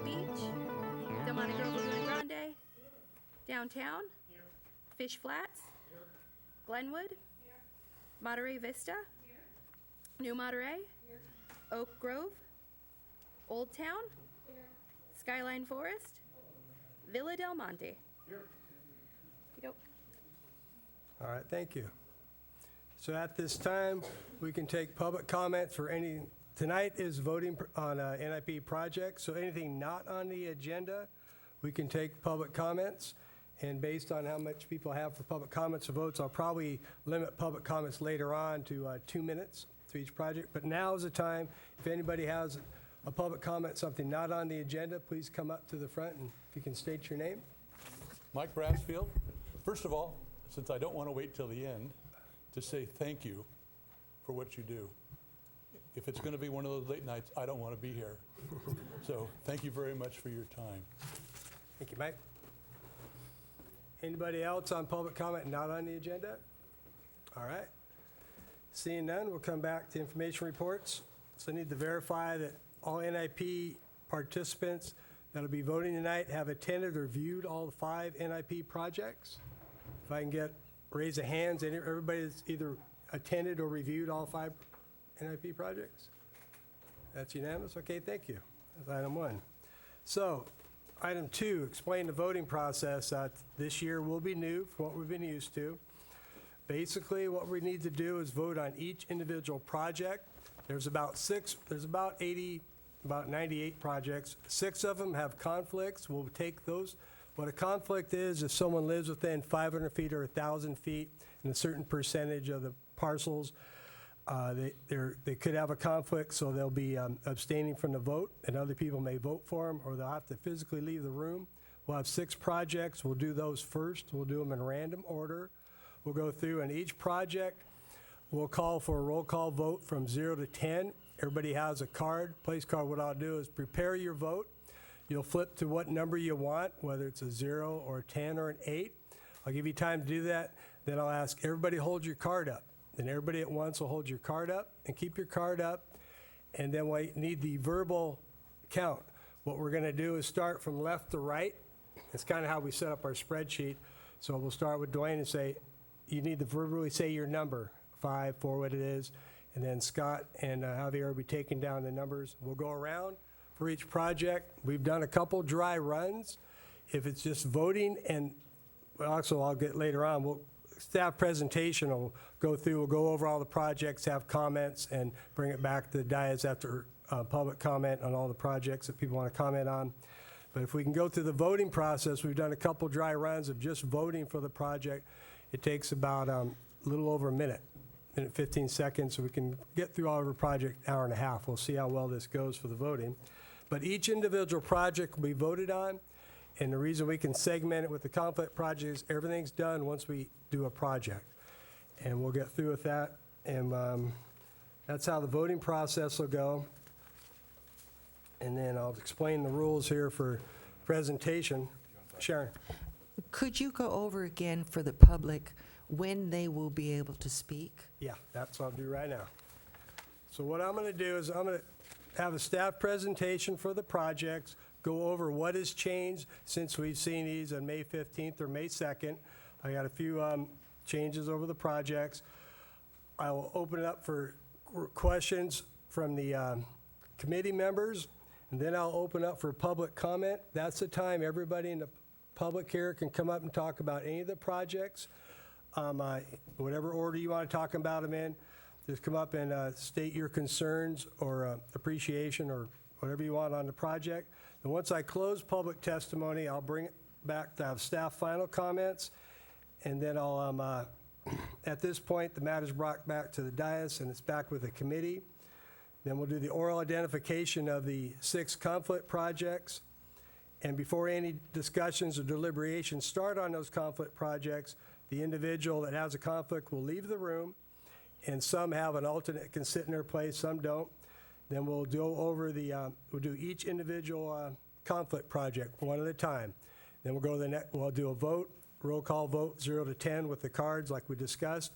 Beach, Del Monte Grove, Laguna Grande, Downtown, Fish Flats, Glenwood, Monterey Vista, New Monterey, Oak Grove, Old Town, Skyline Forest, Villa Del Monte. Okey-doke. All right, thank you. So at this time, we can take public comments for any, tonight is voting on NIP projects, so anything not on the agenda, we can take public comments. And based on how much people have for public comments or votes, I'll probably limit public comments later on to 2 minutes to each project. But now is the time, if anybody has a public comment, something not on the agenda, please come up to the front and if you can state your name. Mike Brassfield. First of all, since I don't want to wait till the end, to say thank you for what you do. If it's going to be one of those late nights, I don't want to be here. So thank you very much for your time. Thank you, Mike. Anybody else on public comment not on the agenda? All right. Seeing none, we'll come back to information reports. So I need to verify that all NIP participants that'll be voting tonight have attended or viewed all the 5 NIP projects. If I can get raise of hands, everybody that's either attended or reviewed all 5 NIP projects? That's unanimous? Okay, thank you. That's item 1. So, item 2, explain the voting process. This year will be new from what we've been used to. Basically, what we need to do is vote on each individual project. There's about 98 projects. 6 of them have conflicts. We'll take those. What a conflict is if someone lives within 500 feet or 1,000 feet and a certain percentage of the parcels, they could have a conflict, so they'll be abstaining from the vote, and other people may vote for them, or they'll have to physically leave the room. We'll have 6 projects. We'll do those first. We'll do them in random order. We'll go through, and each project, we'll call for a roll call vote from 0 to 10. Everybody has a card, place card. What I'll do is prepare your vote. You'll flip to what number you want, whether it's a 0 or a 10 or an 8. I'll give you time to do that. Then I'll ask everybody hold your card up. Then everybody at once will hold your card up and keep your card up. And then we need the verbal count. What we're going to do is start from left to right. It's kind of how we set up our spreadsheet. So we'll start with Dwayne and say, you need to verbally say your number, 5, 4, what it is. And then Scott and Javier will be taking down the numbers. We'll go around for each project. We've done a couple dry runs. If it's just voting, and also I'll get later on, staff presentation will go through, we'll go over all the projects, have comments, and bring it back to the dais after public comment on all the projects that people want to comment on. But if we can go through the voting process, we've done a couple dry runs of just voting for the project. It takes about a little over a minute 15 seconds, so we can get through all of our project hour and a half. We'll see how well this goes for the voting. But each individual project will be voted on, and the reason we can segment it with the conflict project is everything's done once we do a project. And we'll get through with that, and that's how the voting process will go. And then I'll explain the rules here for presentation. Sharon. Could you go over again for the public when they will be able to speak? Yeah, that's what I'll do right now. So what I'm going to do is I'm going to have a staff presentation for the projects, go over what has changed since we've seen these on May 15th or May 2nd. I got a few changes over the projects. I will open it up for questions from the committee members, and then I'll open up for public comment. That's the time everybody in the public here can come up and talk about any of the projects. Whatever order you want to talk about them in, just come up and state your concerns or appreciation or whatever you want on the project. And once I close public testimony, I'll bring it back to have staff final comments, and then I'll, at this point, the matter's brought back to the dais and it's back with the committee. Then we'll do the oral identification of the 6 conflict projects. And before any discussions or deliberations start on those conflict projects, the individual that has a conflict will leave the room, and some have an alternate can sit in their place, some don't. Then we'll go over we'll do each individual conflict project one at a time. Then we'll go to the next, we'll do a vote, roll call vote, 0 to 10 with the cards like we discussed.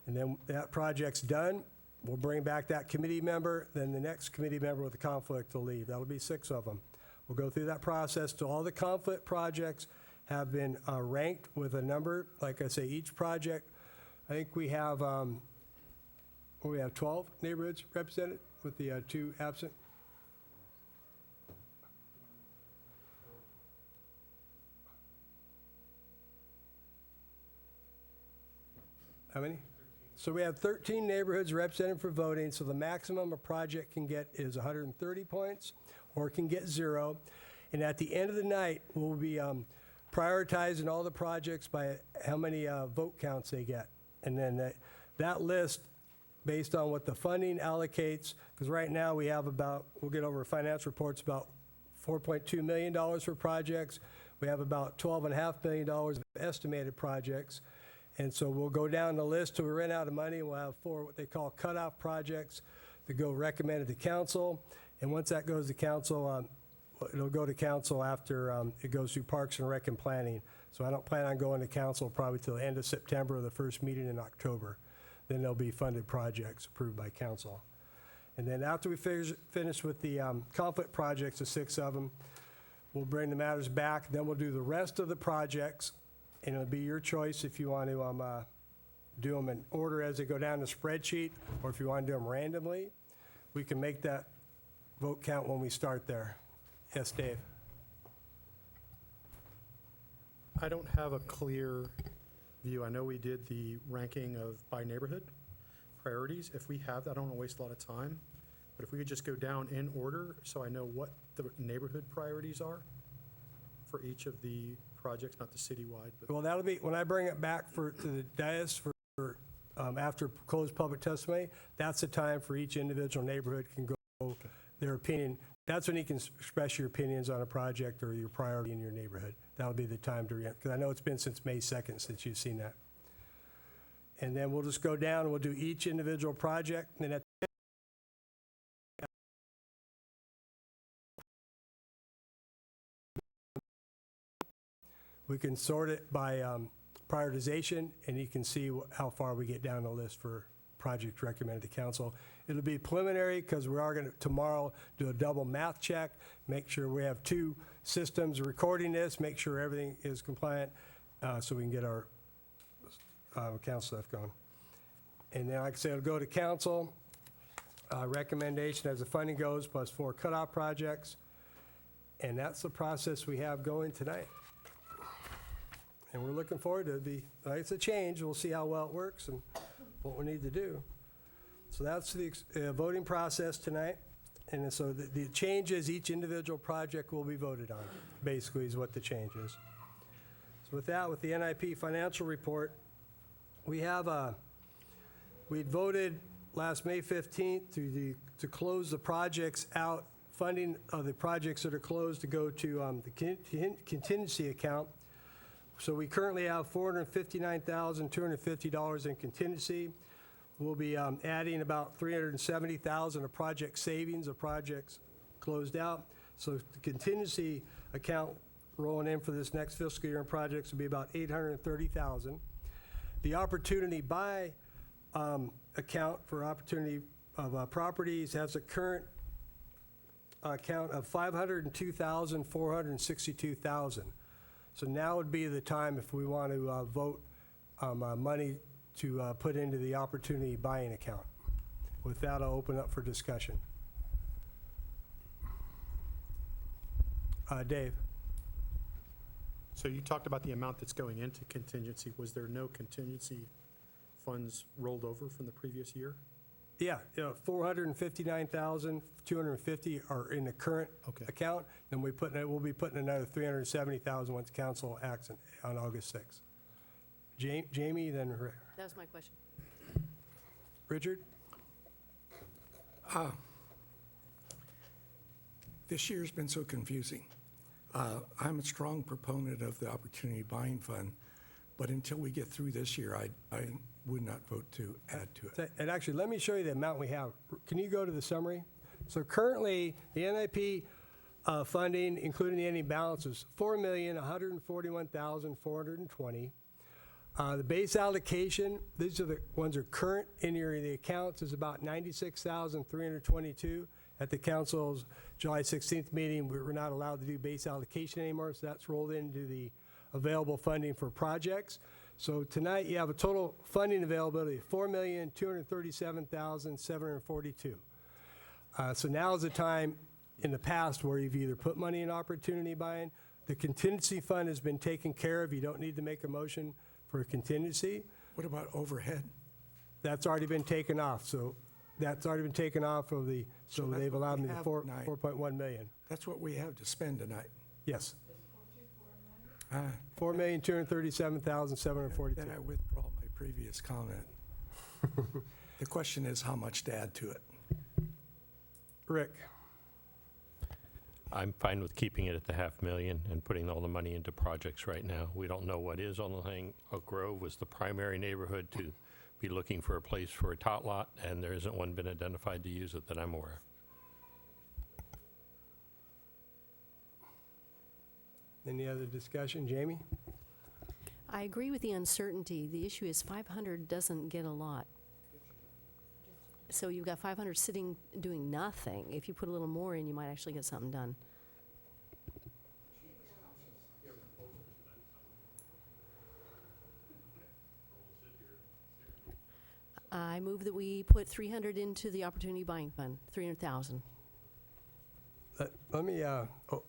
And then that project's done. We'll bring back that committee member, then the next committee member with the conflict will leave. That'll be 6 of them. We'll go through that process till all the conflict projects have been ranked with a number. Like I say, each project, I think we have 12 neighborhoods represented with the 2 absent. How many? So we have 13 neighborhoods represented for voting, so the maximum a project can get is 130 points, or it can get 0. And at the end of the night, we'll be prioritizing all the projects by how many vote counts they get. And then that list, based on what the funding allocates, because right now we have about, we'll get over financial reports, about $4.2 million for projects. We have about $12.5 million of estimated projects. And so we'll go down the list till we run out of money. We'll have 4 what they call cutoff projects that go recommended to council. And once that goes to council, it'll go to council after it goes through Parks and Rec and Planning. So I don't plan on going to council probably till the end of September or the first meeting in October. Then there'll be funded projects approved by council. And then after we finish with the conflict projects, the 6 of them, we'll bring the matters back. Then we'll do the rest of the projects. And it'll be your choice if you want to do them in order as they go down the spreadsheet, or if you want to do them randomly. We can make that vote count when we start there. Yes, Dave? I don't have a clear view. I know we did the ranking of by neighborhood priorities. If we have that, I don't want to waste a lot of time. But if we could just go down in order so I know what the neighborhood priorities are for each of the projects, not the citywide. But Well, that'll be, when I bring it back to the dais for after closed public testimony, that's the time for each individual neighborhood can go their opinion. That's when you can express your opinions on a project or your priority in your neighborhood. That'll be the time to, because I know it's been since May 2nd since you've seen that. And then we'll just go down and we'll do each individual project. And then at we can sort it by prioritization, and you can see how far we get down the list for project recommended to council. It'll be preliminary because we are going to tomorrow do a double math check, make sure we have 2 systems recording this, make sure everything is compliant, so we can get our council stuff going. And then, like I said, it'll go to council. Recommendation as the funding goes, plus 4 cutoff projects. And that's the process we have going tonight. And we're looking forward to it. It's a change. We'll see how well it works and what we need to do. So that's the voting process tonight. And so the change is each individual project will be voted on, basically is what the change is. So with that, with the NIP financial report, we have we voted last May 15th to close the projects out, funding of the projects that are closed to go to the contingency account. So we currently have $459,250 in contingency. We'll be adding about $370,000 of project savings of projects closed out. So the contingency account rolling in for this next fiscal year in projects will be about $830,000. The opportunity buy account for opportunity of properties has a current account of $502,462,000. So now would be the time if we want to vote money to put into the opportunity buying account. With that, I'll open up for discussion. Dave? so you talked about the amount that's going into contingency. Was there no contingency funds rolled over from the previous year? Yeah, 459,250 are in the current Okay. account. Then we'll be putting another 370,000 once council acts on August 6th. Jamie, then That was my question. Richard? This year's been so confusing. I'm a strong proponent of the Opportunity Buying Fund, but until we get through this year, I would not vote to add to it. And actually, let me show you the amount we have. Can you go to the summary? So currently, the NIP funding, including the ending balance, is $4,141,420. The base allocation, these are the ones that are current in the accounts, is about $96,322. At the council's July 16th meeting, we were not allowed to do base allocation anymore, so that's rolled into the available funding for projects. So tonight, you have a total funding availability of $4,237,742. So now is the time in the past where you've either put money in opportunity buying, the contingency fund has been taken care of, you don't need to make a motion for a contingency. What about overhead? That's already been taken off, so that's already been taken off of the, so So that's they've what allowed we me the have four- tonight. 4.1 million. That's what we have to spend tonight. Yes, Ah, 4,237,742. Then I withdraw my previous comment. The question is how much to add to it. Rick, I'm fine with keeping it at the 500,000 and putting all the money into projects right now. We don't know what is on the thing. Oak Grove was the primary neighborhood to be looking for a place for a tot lot, and there isn't one been identified to use it that I'm aware of. any other discussion? Jamie? I agree with the uncertainty. The issue is 500 doesn't get a lot. So you've got 500 sitting doing nothing. If you put a little more in, you might actually get something done. I move that we put 300 into the Opportunity Buying Fund, 300,000. Let me,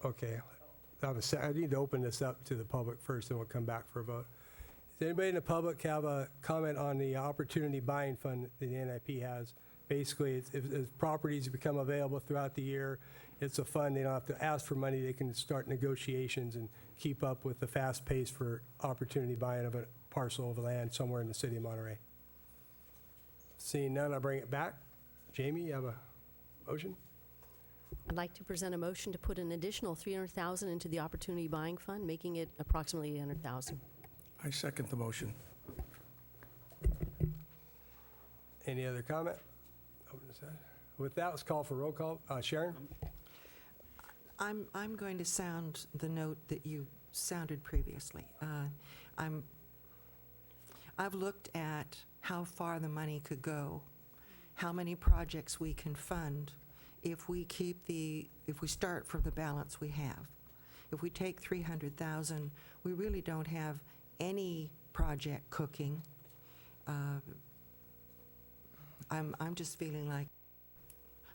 okay. I need to open this up to the public first, and we'll come back for a vote. Does anybody in the public have a comment on the Opportunity Buying Fund that the NIP has? Basically, if properties become available throughout the year, it's a fund. They don't have to ask for money. They can start negotiations and keep up with the fast pace for opportunity buying of a parcel of land somewhere in the city of Monterey. Seeing none, I'll bring it back. Jamie, you have a motion? I'd like to present a motion to put an additional 300,000 into the Opportunity Buying Fund, making it approximately 800,000. I second the motion. Any other comment? With that, let's call for roll call. Sharon? I'm going to sound the note that you sounded previously. I've looked at how far the money could go, how many projects we can fund if we start from the balance we have. If we take 300,000, we really don't have any project cooking. I'm just feeling like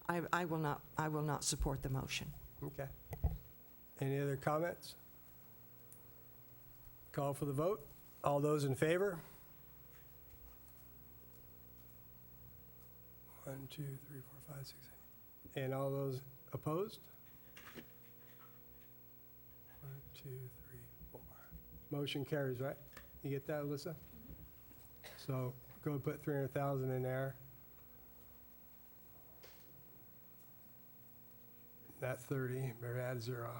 I will not support the motion. Okay. Any other comments? Call for the vote. All those in favor? 1, 2, 3, 4, 5, 6, 8. And all those opposed? 1, 2, 3, 4. Motion carries, right? You get that, Alyssa? So go and put 300,000 in there. That 30, better add 0.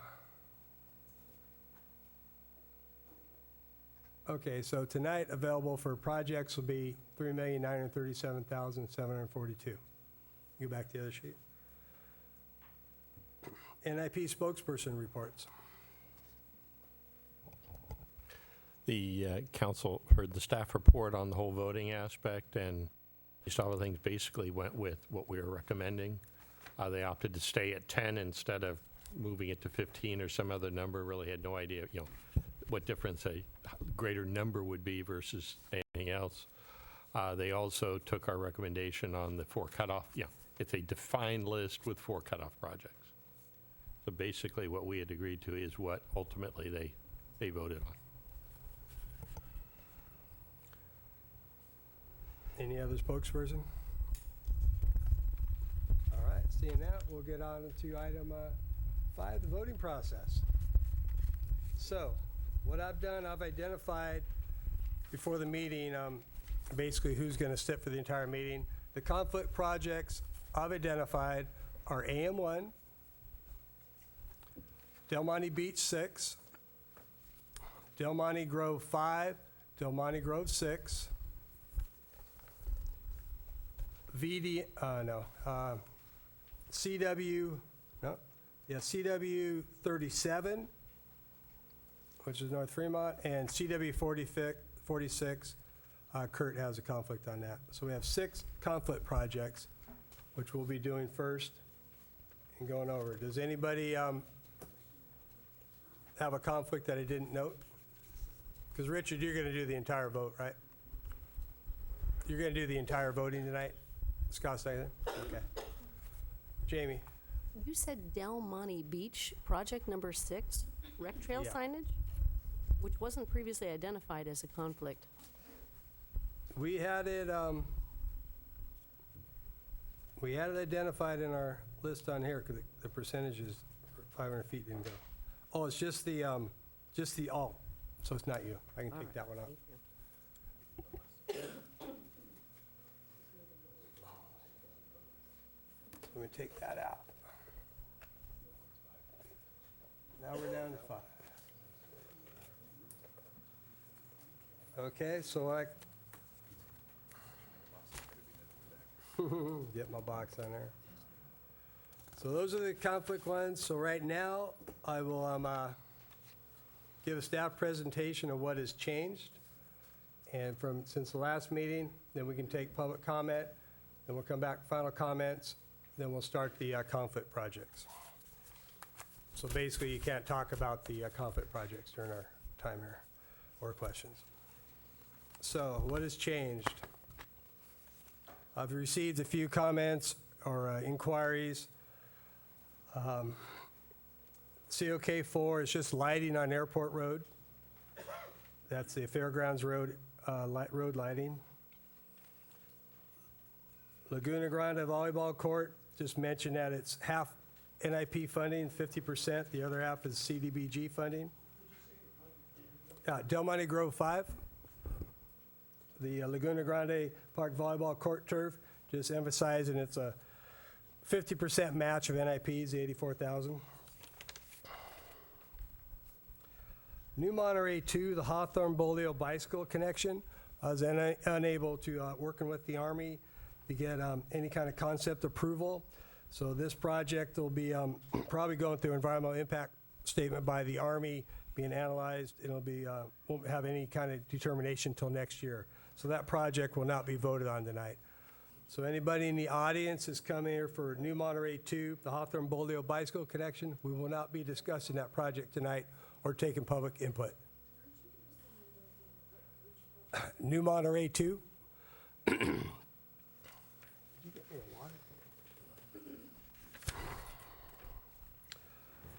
Okay, so tonight available for projects will be $3,937,742. Go back to the other sheet. NIP spokesperson reports. The council heard the staff report on the whole voting aspect, and based on all the things, basically went with what we were recommending. They opted to stay at 10 instead of moving it to 15 or some other number. Really had no idea, what difference a greater number would be versus anything else. They also took our recommendation on the 4 cutoff. It's a defined list with 4 cutoff projects. So basically what we had agreed to is what ultimately they voted on. Any other spokesperson? All right, seeing that, we'll get on to item 5, the voting process. So, what I've done, I've identified before the meeting, basically who's going to sit for the entire meeting. The conflict projects I've identified are AM1, Del Monte Beach 6, Del Monte Grove 5, Del Monte Grove 6, CW 37, which is North Fremont, and CW 46, Kurt has a conflict on that. So we have 6 conflict projects, which we'll be doing first. and going over. Does anybody have a conflict that I didn't note? Because Richard, you're going to do the entire vote, right? You're going to do the entire voting tonight? Scott, second? Okay. Jamie? You said Del Monte Beach, project number 6, rec trail Yeah. signage, which wasn't previously identified as a conflict. We had it identified in our list on here, because the percentages for 500 feet didn't go. Oh, it's just the all, so it's not you. I can All take right, that one out. thank you. Let me take that out. Now we're down to 5. Okay, so I get my box on there. So those are the conflict ones. So right now, I will give a staff presentation of what has changed. And since the last meeting, then we can take public comment, then we'll come back, final comments, then we'll start the conflict projects. So basically, you can't talk about the conflict projects during our time here, or questions. So what has changed? I've received a few comments or inquiries. COK4 is just lighting on Airport Road. That's the Fairgrounds Road, road lighting. Laguna Grande volleyball court, just mentioned that it's half NIP funding, 50%. The other half is CDBG funding. Del Monte Grove 5. The Laguna Grande Park volleyball court turf, just emphasizing it's a 50% match of NIPs, the 84,000. New Monterey 2, the Hawthorne-Bolio bicycle connection. I was unable to, working with the Army, to get any kind of concept approval. So this project will be probably going through environmental impact statement by the Army, being analyzed. It'll be, won't have any kind of determination until next year. So that project will not be voted on tonight. So anybody in the audience is coming here for New Monterey 2, the Hawthorne-Bolio bicycle connection. We will not be discussing that project tonight or taking public input. New Monterey 2.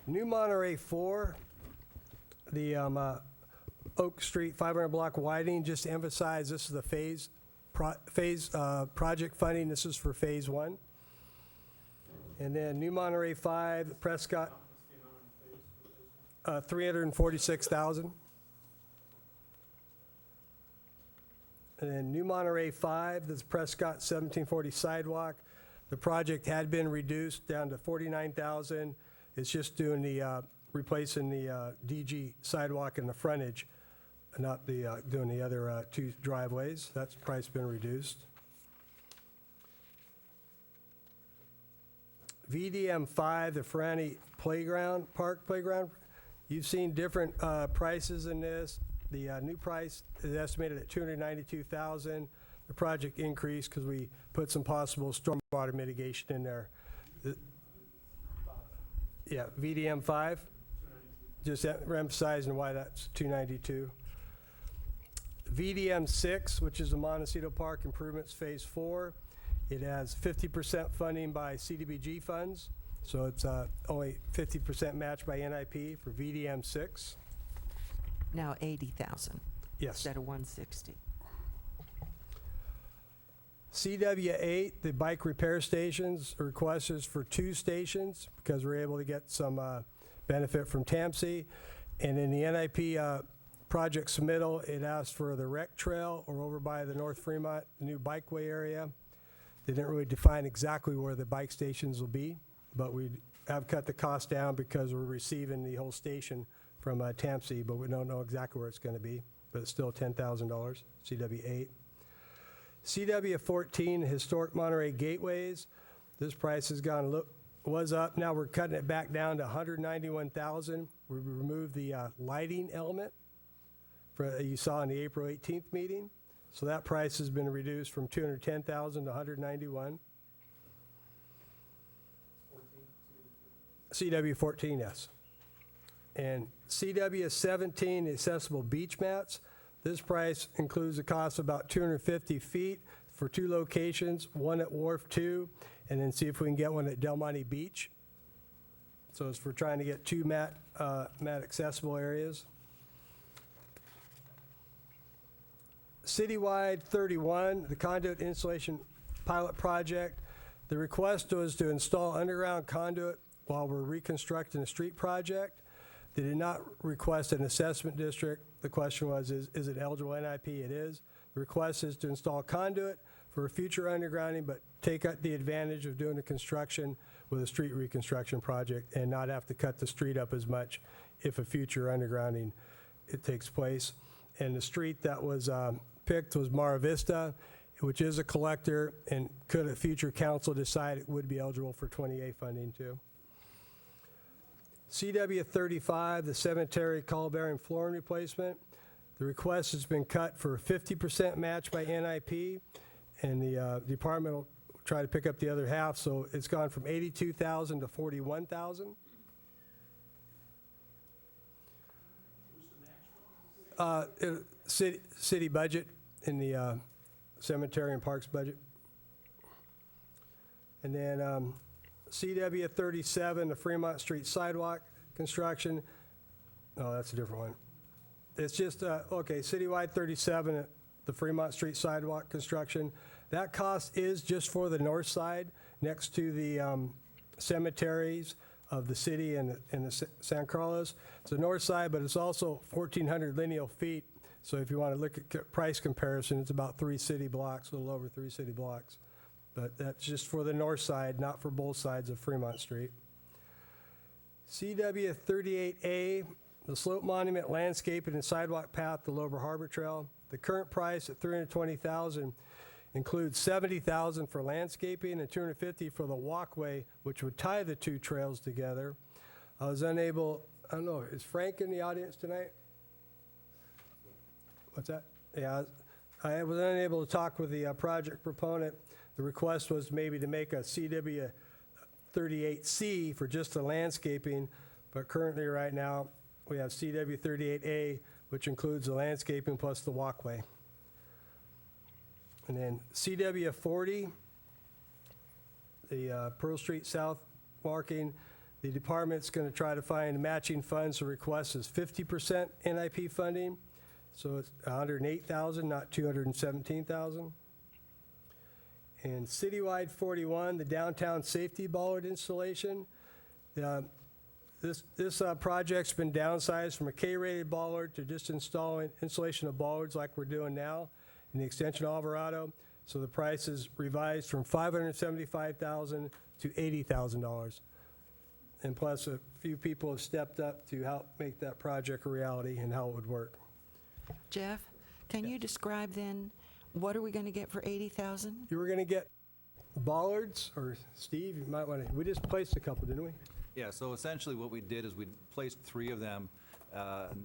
New Monterey 4, the Oak Street 500 block widening, just to emphasize this is the phase project funding. This is for phase 1. And then New Monterey 5, Prescott, 346,000. And then New Monterey 5, this Prescott 1740 sidewalk. The project had been reduced down to 49,000. It's just doing the, replacing the DG sidewalk in the frontage, not the, doing the other 2 driveways. That's price been reduced. VDM 5, the Franny Playground, Park Playground. You've seen different prices in this. The new price is estimated at $292,000. The project increased because we put some possible stormwater mitigation in there. Yeah, VDM 5, just emphasizing why that's 292. VDM 6, which is the Montecito Park Improvements Phase 4, it has 50% funding by CDBG funds, so it's only 50% matched by NIP for VDM 6. Now 80,000 Yes. instead of 160. CW8, the bike repair stations, request is for 2 stations because we're able to get some benefit from TAMC. And in the NIP project submittal, it asked for the rec trail or over by the North Fremont new bikeway area. They didn't really define exactly where the bike stations will be, but we have cut the cost down because we're receiving the whole station from TAMC, but we don't know exactly where it's going to be. But it's still $10,000, CW8. CW14, Historic Monterey Gateways. This price has gone, was up. Now we're cutting it back down to $191,000. We removed the lighting element you saw in the April 18th meeting. So that price has been reduced from $210,000 to $191,000. CW14, yes. And CW17, accessible beach mats. This price includes a cost of about 250 feet for 2 locations, one at Wharf 2, and then see if we can get one at Del Monte Beach. So it's for trying to get 2 mat accessible areas. Citywide 31, the conduit installation pilot project. The request was to install underground conduit while we're reconstructing a street project. They did not request an assessment district. The question was, is it eligible NIP? It is. The request is to install conduit for a future undergrounding, but take out the advantage of doing the construction with a street reconstruction project and not have to cut the street up as much if a future undergrounding it takes place. And the street that was picked was Mara Vista, which is a collector, and could a future council decide it would be eligible for 20A funding too. CW 35, the cemetery columbarium flooring replacement. The request has been cut for a 50% match by NIP, and the department will try to pick up the other half, so it's gone from 82,000 to 41,000. City budget in the cemetery and parks budget. And then CW 37, the Fremont Street sidewalk construction. No, that's a different one. It's just, okay, citywide 37, the Fremont Street sidewalk construction. That cost is just for the north side next to the cemeteries of the city and the San Carlos. It's the north side, but it's also 1,400 lineal feet. So if you want to look at price comparison, it's about 3 city blocks, a little over 3 city blocks. But that's just for the north side, not for both sides of Fremont Street. CW 38A, the slope monument landscaping and sidewalk path, the Lower Harbor Trail. The current price at $320,000 includes $70,000 for landscaping and $250,000 for the walkway, which would tie the 2 trails together. I was unable, I don't know, is Frank in the audience tonight? What's that? Yeah, I was unable to talk with the project proponent. The request was maybe to make a CW 38C for just the landscaping, but currently right now we have CW 38A, which includes the landscaping plus the walkway. And then CW 40, the Pearl Street South marking, the department's going to try to find matching funds. The request is 50% NIP funding, so it's $108,000, not $217,000. And citywide 41, the downtown safety bollard installation. This project's been downsized from a K-rated bollard to just installing installation of bollards like we're doing now in the extension of Alvarado. So the price is revised from $575,000 to $80,000. And plus a few people have stepped up to help make that project a reality and how it would work. Jeff, can you describe then, what are we going to get for $80,000? You were going to get bollards, or Steve, you might want to, we just placed a couple, didn't we? Yeah, so essentially what we did is we placed 3 of them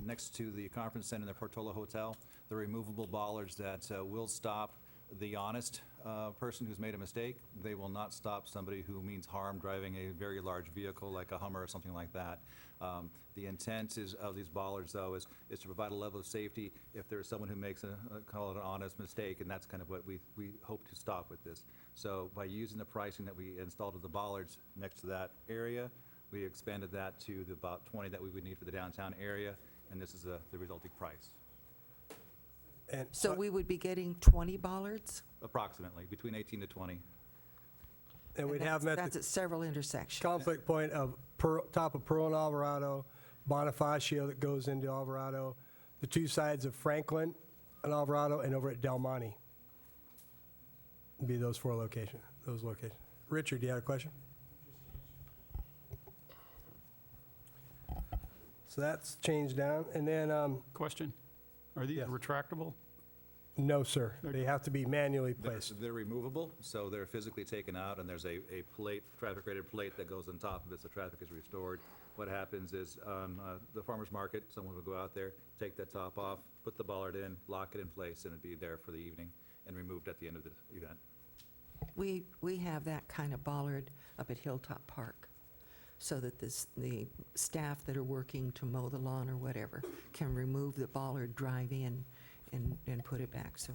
next to the conference center in the Portola Hotel. They're removable bollards that will stop the honest person who's made a mistake. They will not stop somebody who means harm driving a very large vehicle like a Hummer or something like that. The intent of these bollards, though, is to provide a level of safety if there's someone who makes call it an honest mistake, and that's kind of what we hope to stop with this. So by using the pricing that we installed with the bollards next to that area, we expanded that to about 20 that we would need for the downtown area, and this is the resulting price. And So we would be getting 20 bollards? Approximately, between 18 to 20. and we'd have them at That's the at several intersections. conflict point of top of Pearl and Alvarado, Bonifacio that goes into Alvarado, the 2 sides of Franklin and Alvarado, and over at Del Monte. It'd be those 4 locations, those locations. Richard, do you have a question? So that's changed down, and then, Question, are these Yes. retractable? no, sir, they have to be manually They're placed. removable, so they're physically taken out, and there's a plate, traffic-rated plate that goes on top of it, so traffic is restored. What happens is, on the farmer's market, someone will go out there, take that top off, put the bollard in, lock it in place, and it'd be there for the evening, and removed at the end of the event. We have that kind of bollard up at Hilltop Park. so that the staff that are working to mow the lawn or whatever can remove the bollard, drive in, and put it back, so.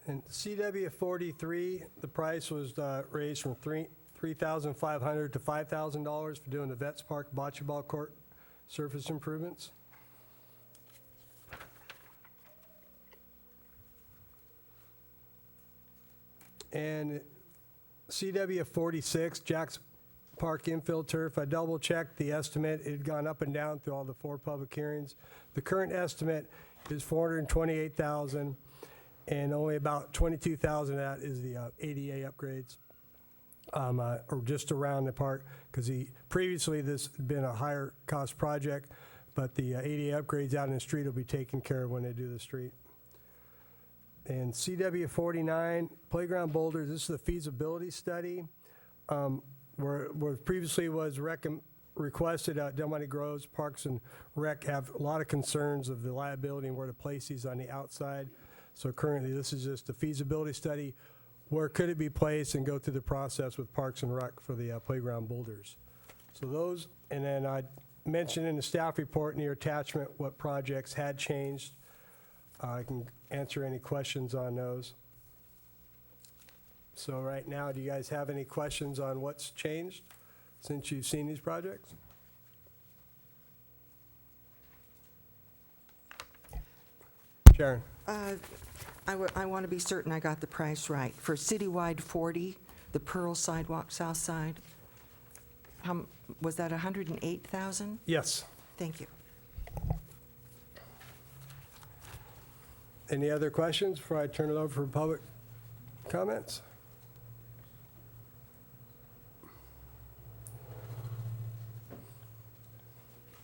And CW 43, the price was raised from $3,500 to $5,000 for doing the Vets Park bocce ball court surface improvements. And CW 46, Jack's Park infill turf, I double-checked the estimate. It had gone up and down through all the 4 public hearings. The current estimate is $428,000, and only about $22,000 of that is the ADA upgrades, or just around the park, because previously this had been a higher cost project, but the ADA upgrades out in the street will be taken care of when they do the street. And CW 49, playground boulders, this is the feasibility study, where previously was requested at Del Monte Groves, Parks and Rec have a lot of concerns of the liability and where to place these on the outside. So currently, this is just a feasibility study. Where could it be placed, and go through the process with Parks and Rec for the playground boulders. So those, and then I mentioned in the staff report in your attachment what projects had changed. I can answer any questions on those. So right now, do you guys have any questions on what's changed since you've seen these projects? Sharon? I want to be certain I got the price right. For citywide 40, the Pearl Sidewalk South Side, was that 108,000? Yes. Thank you. Any other questions before I turn it over for public comments?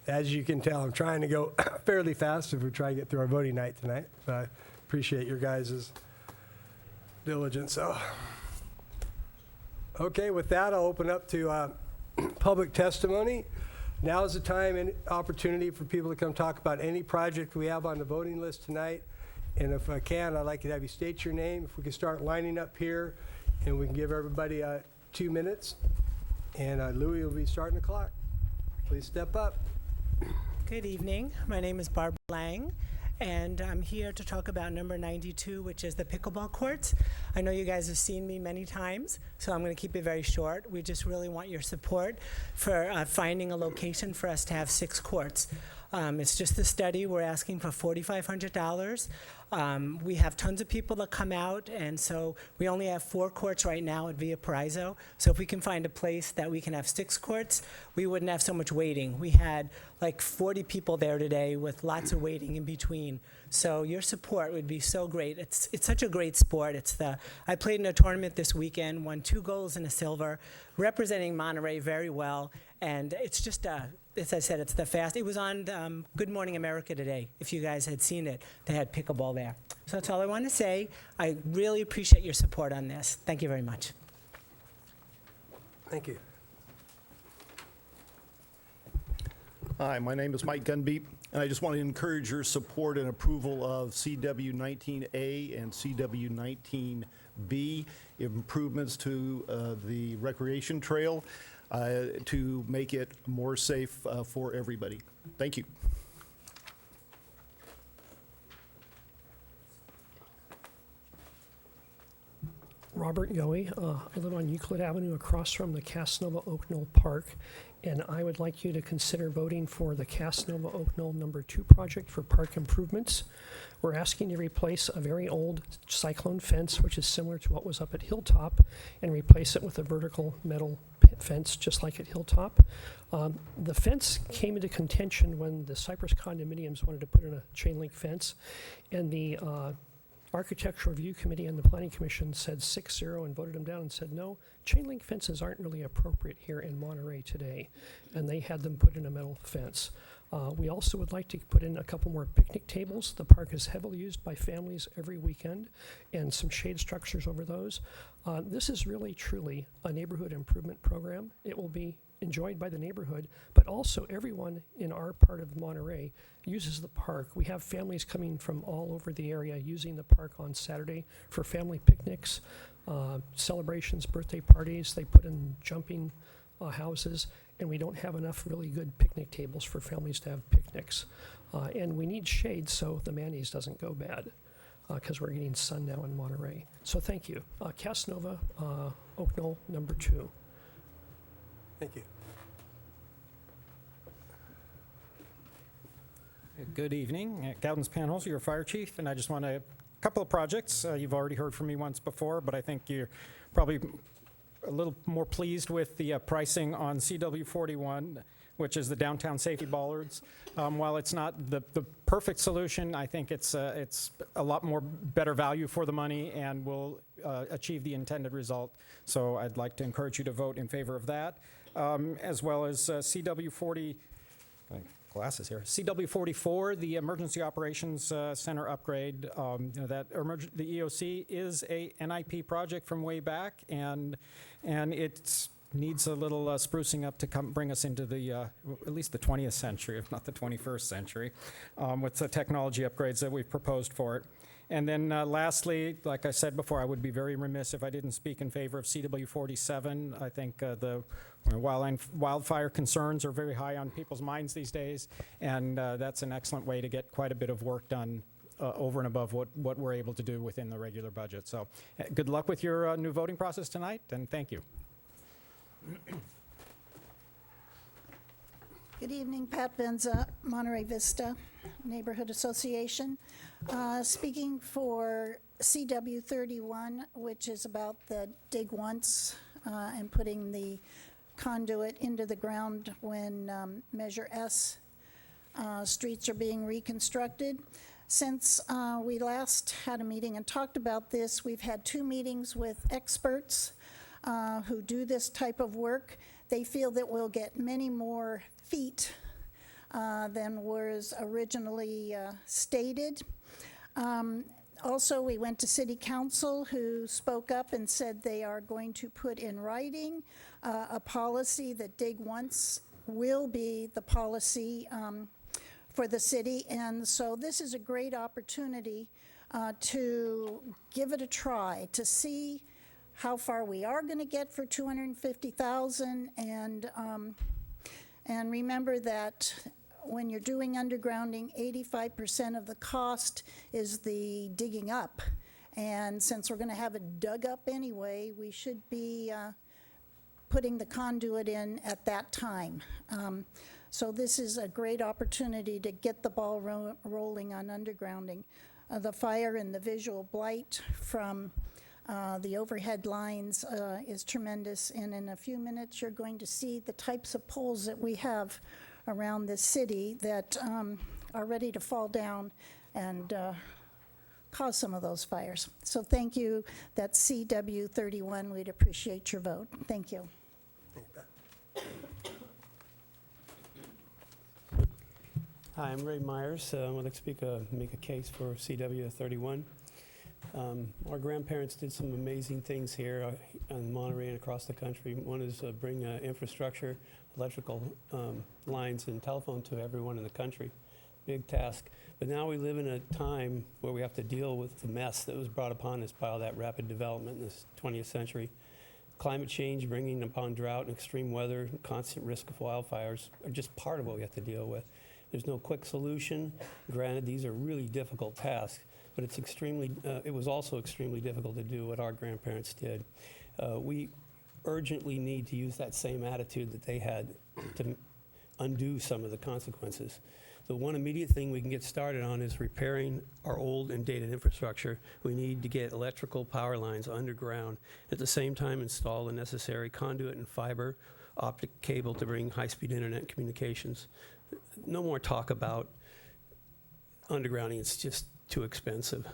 As you can tell, I'm trying to go fairly fast if we try to get through our voting night tonight. But I appreciate your guys' diligence. So, okay, with that, I'll open up to public testimony. Now is the time and opportunity for people to come talk about any project we have on the voting list tonight. And if I can, I'd like to have you state your name. If we can start lining up here, and we can give everybody 2 minutes. And Louis will be starting the clock. Please step up. Good evening. My name is Barbara Lang, and I'm here to talk about number 92, which is the pickleball courts. I know you guys have seen me many times, so I'm going to keep it very short. We just really want your support for finding a location for us to have 6 courts. It's just a study. We're asking for $4,500. We have tons of people that come out, and so we only have 4 courts right now at Via Paraiso. So if we can find a place that we can have 6 courts, we wouldn't have so much waiting. We had like 40 people there today with lots of waiting in between. So your support would be so great. It's such a great sport. I played in a tournament this weekend, won 2 golds and a silver, representing Monterey very well. And it's just, as I said, it's the fast. It was on Good Morning America today. If you guys had seen it, they had pickleball there. So that's all I want to say. I really appreciate your support on this. Thank you very much. Thank you. Hi, my name is Mike Gunbeep, and I just want to encourage your support and approval of CW 19A and CW 19B improvements to the recreation trail to make it more safe for everybody. Thank you. Robert Yowie. I live on Euclid Avenue across from the Casanova Oak Knoll Park, and I would like you to consider voting for the Casanova Oak Knoll number 2 project for park improvements. We're asking to replace a very old cyclone fence, which is similar to what was up at Hilltop, and replace it with a vertical metal fence, just like at Hilltop. The fence came into contention when the Cypress condominiums wanted to put in a chain link fence, and the Architectural Review Committee and the Planning Commission said 6-0 and voted them down and said, no, chain link fences aren't really appropriate here in Monterey today. And they had them put in a metal fence. We also would like to put in a couple more picnic tables. The park is heavily used by families every weekend, and some shade structures over those. This is really, truly a neighborhood improvement program. It will be enjoyed by the neighborhood, but also everyone in our part of Monterey uses the park. We have families coming from all over the area using the park on Saturday for family picnics, celebrations, birthday parties. They put in jumping houses, and we don't have enough really good picnic tables for families to have picnics. And we need shade so the mayonnaise doesn't go bad, because we're getting sun now in Monterey. So thank you. Casanova, Oak Knoll, number 2. Thank you. Good evening. Gowden's Panholes, your fire chief, and I just want a couple of projects. You've already heard from me once before, but I think you're probably a little more pleased with the pricing on CW 41, which is the downtown safety bollards. While it's not the perfect solution, I think it's a lot more better value for the money and will achieve the intended result. So I'd like to encourage you to vote in favor of that, as well as CW 40. Glasses here. CW 44, the Emergency Operations Center upgrade. The EOC is a NIP project from way back, and it needs a little sprucing up to bring us into the at least the 20th century, if not the 21st century, with the technology upgrades that we've proposed for it. And then lastly, like I said before, I would be very remiss if I didn't speak in favor of CW 47. I think the wildfire concerns are very high on people's minds these days, and that's an excellent way to get quite a bit of work done over and above what we're able to do within the regular budget. So good luck with your new voting process tonight, and thank you. Good evening, Pat Benza, Monterey Vista Neighborhood Association. Speaking for CW 31, which is about the dig once and putting the conduit into the ground when Measure S streets are being reconstructed. Since we last had a meeting and talked about this, we've had 2 meetings with experts who do this type of work. They feel that we'll get many more feet than was originally stated. Also, we went to City Council, who spoke up and said they are going to put in writing a policy that dig once will be the policy for the city. And so this is a great opportunity to give it a try, to see how far we are going to get for $250,000, and remember that when you're doing undergrounding, 85% of the cost is the digging up. And since we're going to have it dug up anyway, we should be putting the conduit in at that time. So this is a great opportunity to get the ball rolling on undergrounding. The fire and the visual blight from the overhead lines is tremendous, and in a few minutes you're going to see the types of poles that we have around this city that are ready to fall down and cause some of those fires. So thank you. That's CW 31. We'd appreciate your vote. Thank you. Hi, I'm Ray Myers. I would like to make a case for CW 31. Our grandparents did some amazing things here in Monterey and across the country. One is bring infrastructure, electrical lines and telephone to everyone in the country. Big task. But now we live in a time where we have to deal with the mess that was brought upon us by all that rapid development in this 20th century. Climate change, bringing upon drought and extreme weather, constant risk of wildfires are just part of what we have to deal with. There's no quick solution. Granted, these are really difficult tasks, but it's it was also extremely difficult to do what our grandparents did. We urgently need to use that same attitude that they had to undo some of the consequences. The one immediate thing we can get started on is repairing our old and dated infrastructure. We need to get electrical power lines underground. At the same time, install the necessary conduit and fiber optic cable to bring high-speed internet communications. No more talk about undergrounding. It's just too expensive.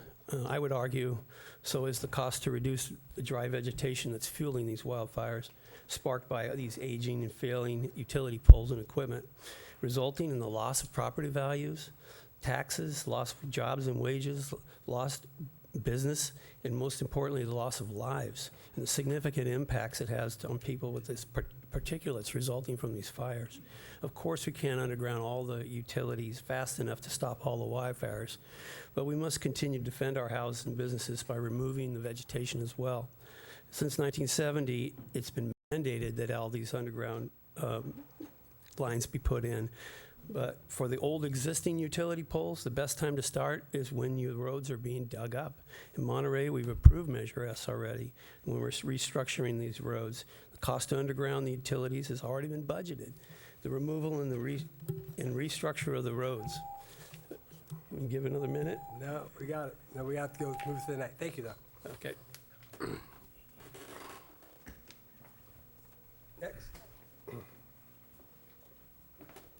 I would argue so is the cost to reduce the dry vegetation that's fueling these wildfires, sparked by these aging and failing utility poles and equipment, resulting in the loss of property values, taxes, loss of jobs and wages, lost business, and most importantly, the loss of lives and the significant impacts it has on people with this particulates resulting from these fires. Of course, we can't underground all the utilities fast enough to stop all the wildfires, but we must continue to defend our houses and businesses by removing the vegetation as well. Since 1970, it's been mandated that all these underground lines be put in. But for the old existing utility poles, the best time to start is when your roads are being dug up. In Monterey, we've approved Measure S already. When we're restructuring these roads, the cost to underground the utilities has already been budgeted. The removal and the restructure of the roads. We can give another minute? No, we got it. No, we have to go move to the night. Thank you, though. Okay. Next.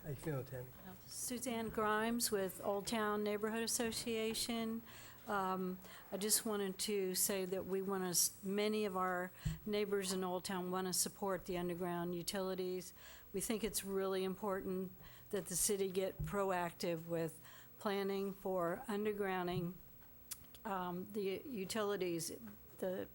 How you feeling, Tammy? Suzanne Grimes with Old Town Neighborhood Association. I just wanted to say that we want to, many of our neighbors in Old Town want to support the underground utilities. We think it's really important that the city get proactive with planning for undergrounding the utilities. The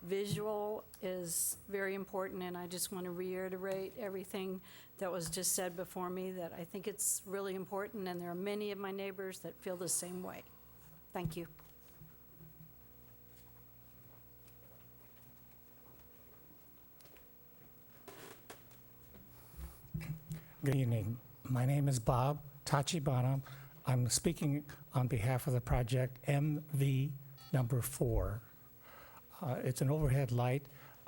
visual is very important, and I just want to reiterate everything that was just said before me, that I think it's really important, and there are many of my neighbors that feel the same way. Thank you. Good evening. My name is Bob Tachibana. I'm speaking on behalf of the project MV number 4. It's an overhead light.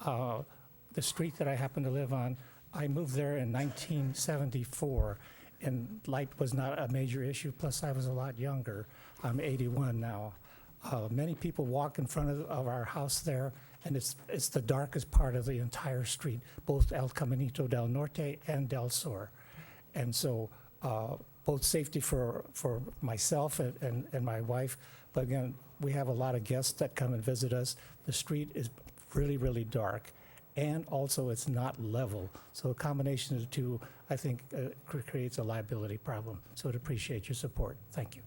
The street that I happen to live on, I moved there in 1974, and light was not a major issue, plus I was a lot younger. I'm 81 now. Many people walk in front of our house there, and it's the darkest part of the entire street, both El Caminito del Norte and Del Sur. And so both safety for myself and my wife, but again, we have a lot of guests that come and visit us. The street is really, really dark, and also it's not level. So a combination of the two, I think, creates a liability problem. So I'd appreciate your support. Thank you.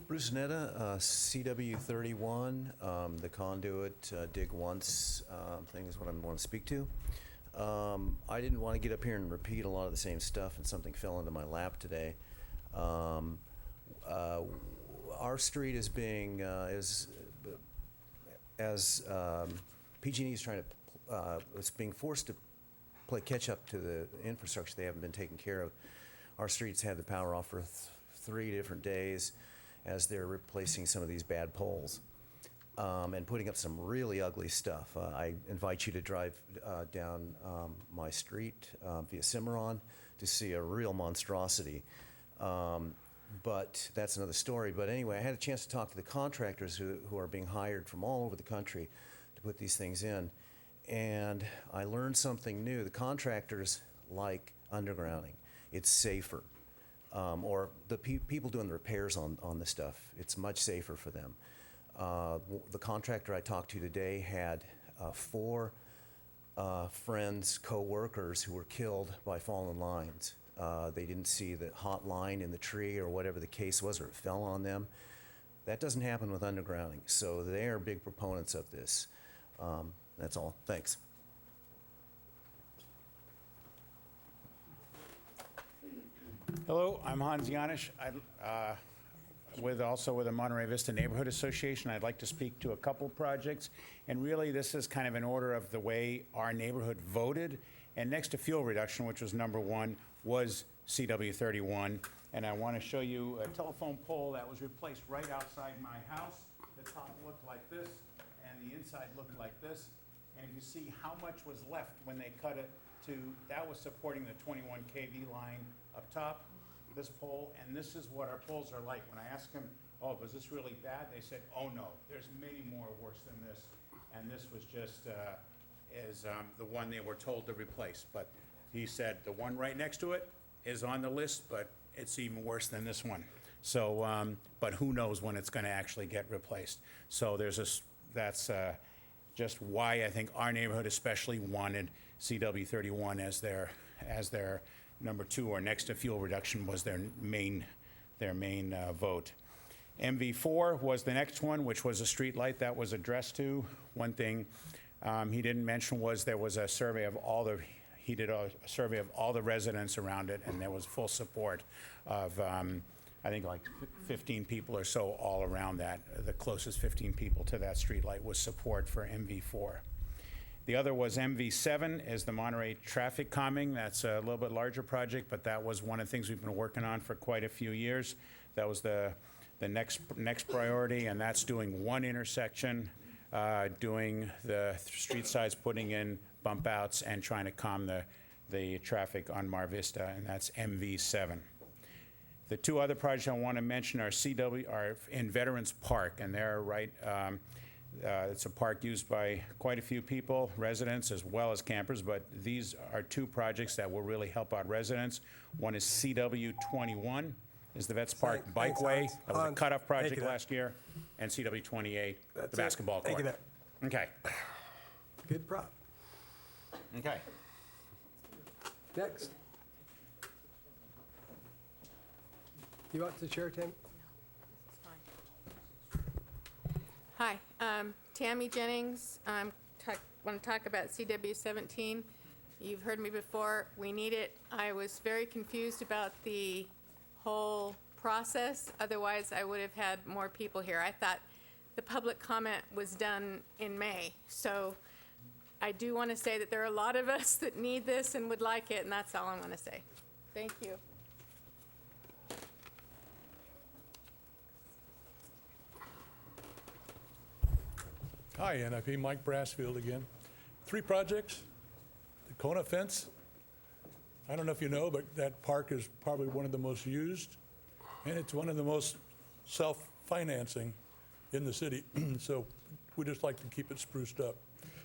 Bruce Netta, CW 31, the Conduit dig once thing is what I want to speak to. I didn't want to get up here and repeat a lot of the same stuff, and something fell into my lap today. Our street is being, as PG&E is trying to, it's being forced to play catch up to the infrastructure they haven't been taking care of. Our streets had the power off for 3 different days as they're replacing some of these bad poles. And putting up some really ugly stuff. I invite you to drive down my street via Cimarron to see a real monstrosity. But that's another story. But anyway, I had a chance to talk to the contractors who are being hired from all over the country to put these things in. And I learned something new. The contractors like undergrounding. It's safer. Or the people doing the repairs on this stuff, it's much safer for them. The contractor I talked to today had 4 friends, co-workers who were killed by fallen lines. They didn't see the hot line in the tree or whatever the case was, or it fell on them. That doesn't happen with undergrounding, so they are big proponents of this. That's all. Thanks. Hello, I'm Hans Janisch. Also with the Monterey Vista Neighborhood Association. I'd like to speak to a couple projects, and really this is kind of in order of the way our neighborhood voted. And next to fuel reduction, which was number 1, was CW 31. And I want to show you a telephone pole that was replaced right outside my house. The top looked like this, and the inside looked like this. And you see how much was left when they cut it to, that was supporting the 21 kV line up top, this pole, and this is what our poles are like. When I asked them, oh, was this really bad? They said, oh no, there's many more worse than this. And this was just the one they were told to replace. But he said the one right next to it is on the list, but it's even worse than this one. So, but who knows when it's gonna actually get replaced. So that's just why I think our neighborhood especially wanted CW 31 as their number 2, or next to fuel reduction, was their main vote. MV4 was the next one, which was a street light that was addressed to. One thing he didn't mention was there was a survey of all the, he did a survey of all the residents around it, and there was full support of, I think like 15 people or so all around that. The closest 15 people to that street light was support for MV4. The other was MV7, is the Monterey traffic calming. That's a little bit larger project, but that was one of the things we've been working on for quite a few years. That was the next priority, and that's doing one intersection, doing the street sides, putting in bump outs, and trying to calm the traffic on Mar Vista, and that's MV7. The 2 other projects I want to mention are in Veterans Park, and they're right. It's a park used by quite a few people, residents as well as campers, but these are 2 projects that will really help out residents. One is CW21, is the Vets Park Bikeway. That was a cutoff project last year. And CW28, the basketball court. Thank you. Okay. Good prop. Okay. Next. You want to chair, Tim? Hi, Tammy Jennings. I want to talk about CW17. You've heard me before. We need it. I was very confused about the whole process. Otherwise, I would have had more people here. I thought the public comment was done in May. So I do want to say that there are a lot of us that need this and would like it, and that's all I want to say. Thank you. Hi, NIP, Mike Brassfield again. 3 projects. The Kona Fence. I don't know if you know, but that park is probably one of the most used, and it's one of the most self-financing in the city. So we just like to keep it spruced up.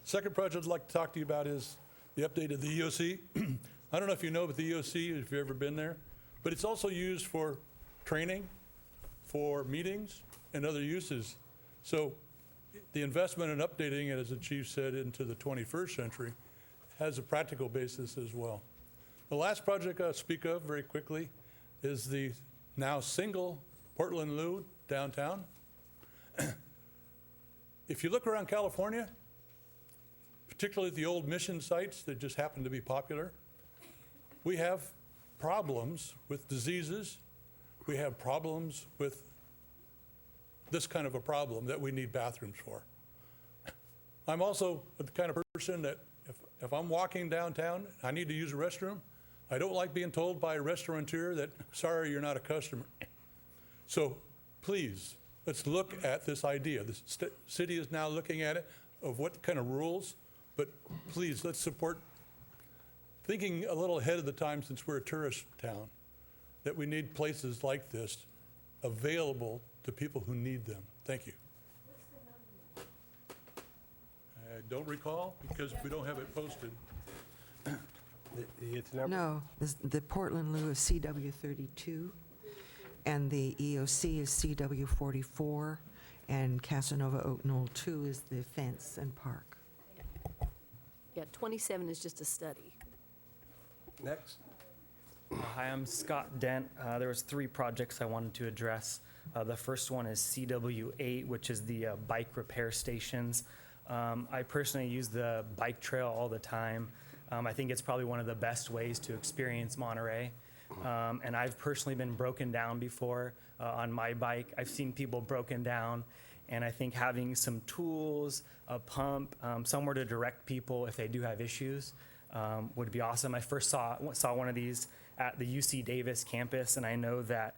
Second project I'd like to talk to you about is the update of the EOC. I don't know if you know about the EOC, if you've ever been there, but it's also used for training, for meetings, and other uses. So the investment in updating it, as the chief said, into the 21st century has a practical basis as well. The last project I'll speak of very quickly is the now single Portland Loo downtown. If you look around California, particularly the old mission sites that just happen to be popular, we have problems with diseases. We have problems with this kind of a problem that we need bathrooms for. I'm also the kind of person that if I'm walking downtown, I need to use a restroom, I don't like being told by a restaurateur that, sorry, you're not a customer. So please, let's look at this idea. The city is now looking at it, of what kind of rules, but please, let's support thinking a little ahead of the time, since we're a tourist town, that we need places like this available to people who need them. Thank you. I don't recall, because we don't have it posted. It's number. No, the Portland Loo is CW32, and the EOC is CW44, and Casanova Oak Knoll 2 is the fence and park. Yeah, 27 is just a study. Next. Hi, I'm Scott Dent. There was 3 projects I wanted to address. The first one is CW8, which is the bike repair stations. I personally use the bike trail all the time. I think it's probably one of the best ways to experience Monterey. And I've personally been broken down before on my bike. I've seen people broken down, and I think having some tools, a pump, somewhere to direct people if they do have issues would be awesome. I first saw one of these at the UC Davis campus, and I know that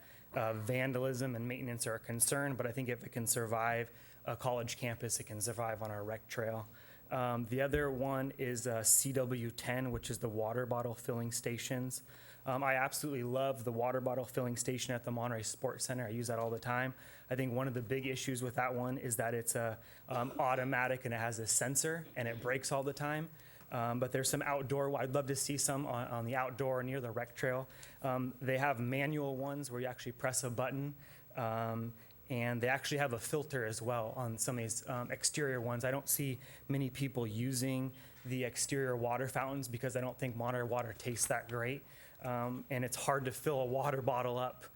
vandalism and maintenance are a concern, but I think if it can survive a college campus, it can survive on our rec trail. The other one is CW10, which is the water bottle filling stations. I absolutely love the water bottle filling station at the Monterey Sports Center. I use that all the time. I think one of the big issues with that one is that it's automatic and it has a sensor and it breaks all the time. But there's some outdoor, I'd love to see some on the outdoor near the rec trail. They have manual ones where you actually press a button, and they actually have a filter as well on some of these exterior ones. I don't see many people using the exterior water fountains because I don't think Monterey water tastes that great. and it's hard to fill a water bottle up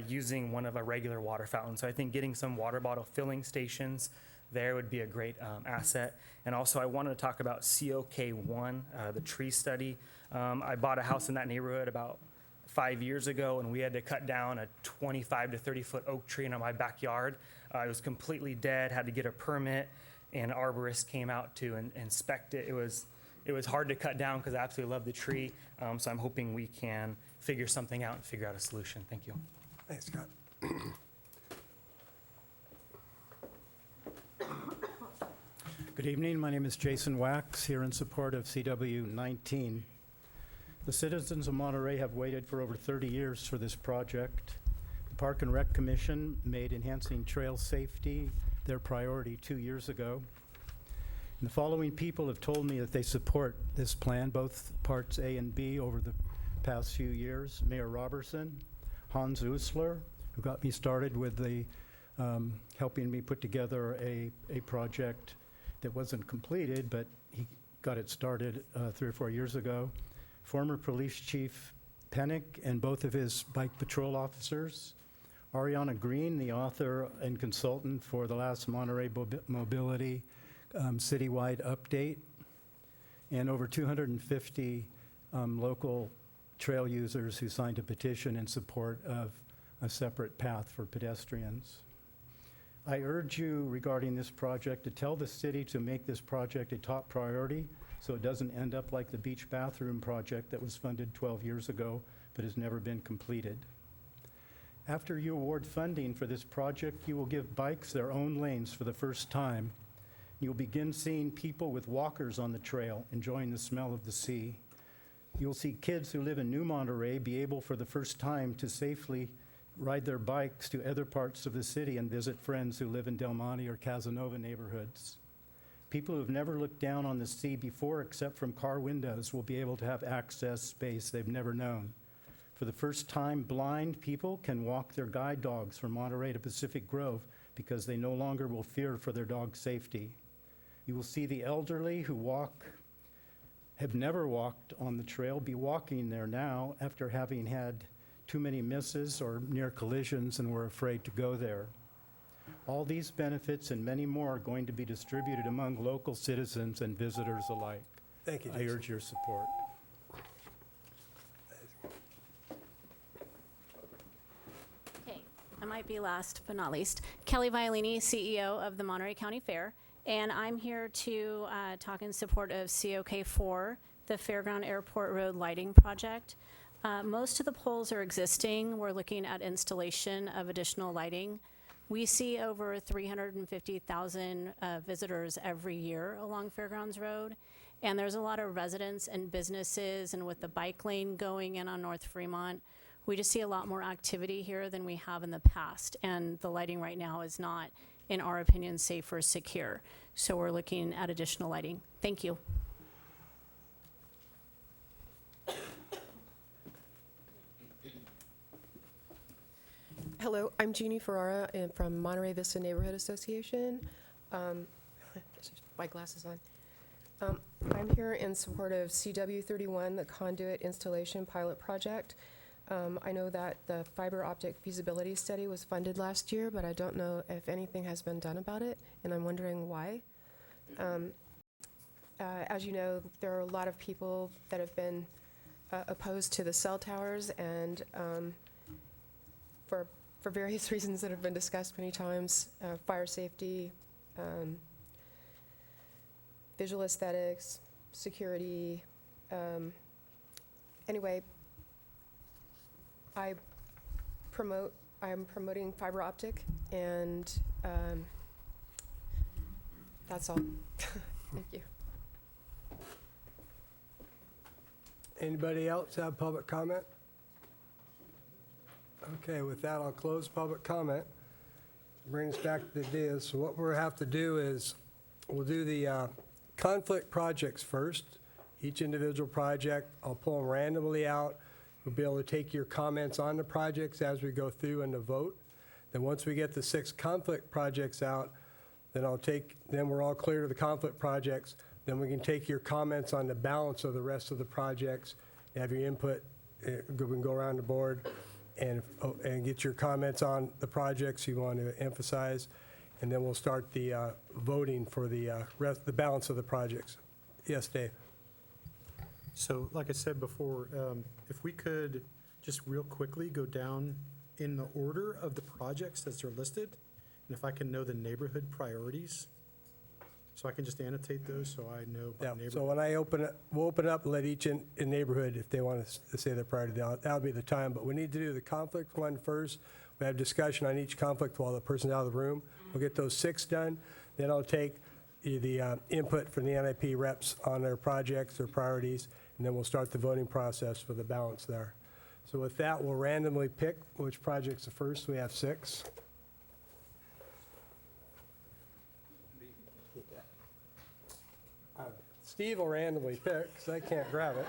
using one of a regular water fountain. So I think getting some water bottle filling stations there would be a great asset. And also I wanted to talk about COK1, the tree study. I bought a house in that neighborhood about 5 years ago, and we had to cut down a 25 to 30 foot oak tree in my backyard. It was completely dead, had to get a permit, and an arborist came out to inspect it. It was hard to cut down because I absolutely love the tree. So I'm hoping we can figure something out and figure out a solution. Thank you. Thanks, Scott. Good evening. My name is Jason Wax, here in support of CW 19. The citizens of Monterey have waited for over 30 years for this project. The Park and Rec Commission made enhancing trail safety their priority 2 years ago. And the following people have told me that they support this plan, both parts A and B, over the past few years. Mayor Robertson, Hans Usler, who got me started with the helping me put together a project that wasn't completed, but he got it started 3 or 4 years ago. Former Police Chief Pennick and both of his bike patrol officers. Ariana Green, the author and consultant for the last Monterey Mobility citywide update. And over 250 local trail users who signed a petition in support of a separate path for pedestrians. I urge you regarding this project to tell the city to make this project a top priority so it doesn't end up like the beach bathroom project that was funded 12 years ago but has never been completed. After you award funding for this project, you will give bikes their own lanes for the first time. You'll begin seeing people with walkers on the trail enjoying the smell of the sea. You'll see kids who live in New Monterey be able for the first time to safely ride their bikes to other parts of the city and visit friends who live in Del Monte or Casanova neighborhoods. People who've never looked down on the sea before except from car windows will be able to have access space they've never known. For the first time, blind people can walk their guide dogs from Monterey to Pacific Grove because they no longer will fear for their dog's safety. You will see the elderly who have never walked on the trail be walking there now after having had too many misses or near collisions and were afraid to go there. All these benefits and many more are going to be distributed among local citizens and visitors alike. Thank you, I Jason. urge your support. Okay, I might be last but not least. Kelly Violini, CEO of the Monterey County Fair, and I'm here to talk in support of COK4, the Fairground Airport Road Lighting Project. Most of the poles are existing. We're looking at installation of additional lighting. We see over 350,000 visitors every year along Fairgrounds Road, and there's a lot of residents and businesses, and with the bike lane going in on North Fremont, we just see a lot more activity here than we have in the past, and the lighting right now is not, in our opinion, safe or secure. So we're looking at additional lighting. Thank you. Hello, I'm Jeannie Ferrara from Monterey Vista Neighborhood Association. My glasses on. I'm here in support of CW31, the Conduit Installation Pilot Project. I know that the fiber optic feasibility study was funded last year, but I don't know if anything has been done about it, and I'm wondering why. As you know, there are a lot of people that have been opposed to the cell towers, and for various reasons that have been discussed many times, fire safety, visual aesthetics, security. Anyway, I'm promoting fiber optic, and that's all. Thank you. Anybody else have public comment? Okay, with that, I'll close public comment. Bring us back to the ideas. So what we'll have to do is, we'll do the conflict projects first. Each individual project, I'll pull them randomly out. We'll be able to take your comments on the projects as we go through and the vote. Then once we get the 6 conflict projects out, then we're all clear to the conflict projects. Then we can take your comments on the balance of the rest of the projects, have your input we can go around the board and get your comments on the projects you want to emphasize, and then we'll start the voting for the balance of the projects. Yes, Dave? So, like I said before, if we could just real quickly go down in the order of the projects as they're listed, and if I can know the neighborhood priorities, so I can just annotate those so I know by Yeah, neighborhood. so when I we'll open up and let each in neighborhood, if they want to say their priority, that'll be the time. But we need to do the conflict one first. We have discussion on each conflict while the person's out of the room. We'll get those 6 done. Then I'll take the input from the NIP reps on their projects, their priorities, and then we'll start the voting process for the balance there. So with that, we'll randomly pick which project's the first. We have 6. Steve will randomly pick, because I can't grab it.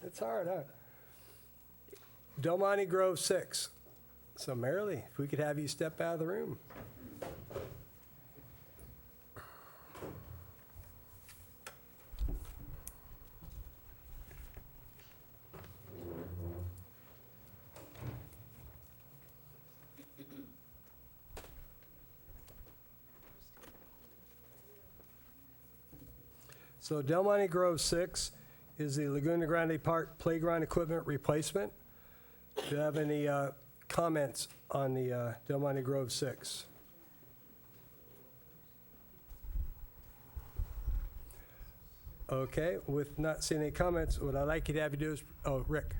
It's hard, huh? Del Monte Grove 6. So Marilee, if we could have you step out of the room. So Del Monte Grove 6 is the Laguna Grande Park playground equipment replacement. Do you have any comments on the Del Monte Grove 6? Okay, with not seeing any comments, what I'd like you to have you do is, oh, Rick.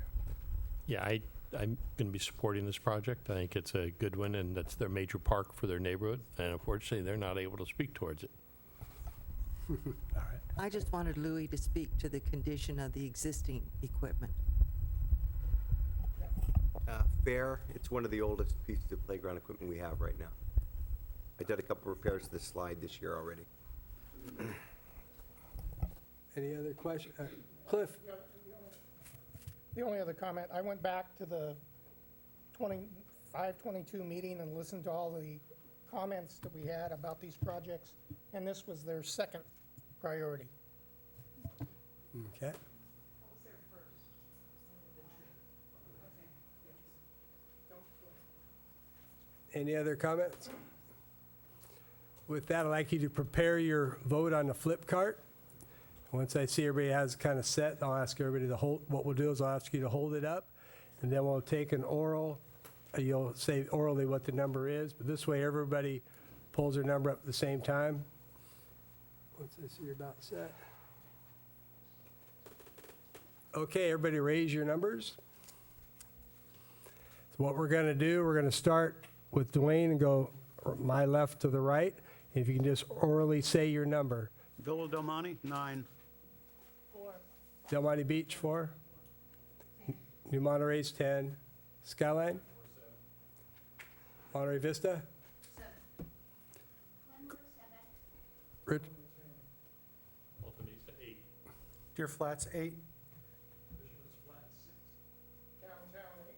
Yeah, I'm going to be supporting this project. I think it's a good one, and that's their major park for their neighborhood, and unfortunately, they're not able to speak towards it. All right. I just wanted Louis to speak to the condition of the existing equipment. Fair, it's one of the oldest pieces of playground equipment we have right now. I did a couple repairs to the slide this year already. Any other question? Cliff? The only other comment, I went back to the 5/22 meeting and listened to all the comments that we had about these projects, and this was their second priority. Okay. Any other comments? With that, I'd like you to prepare your vote on the flip chart. Once I see everybody has kind of set, I'll ask everybody to hold, what we'll do is I'll ask you to hold it up, and then we'll take an oral. You'll say orally what the number is, but this way everybody pulls their number up at the same time. Once I see you're about set. Okay, everybody raise your numbers. So what we're going to do, we're going to start with Dwayne and go my left to the right. If you can just orally say your number. Villa Del Monte, 9. 4. Del Monte Beach, 4. New Monterey's 10. Skyline? Monterey Vista? 7. Rich? Altamista, 8. Deer Flats, 8. Downtown 8.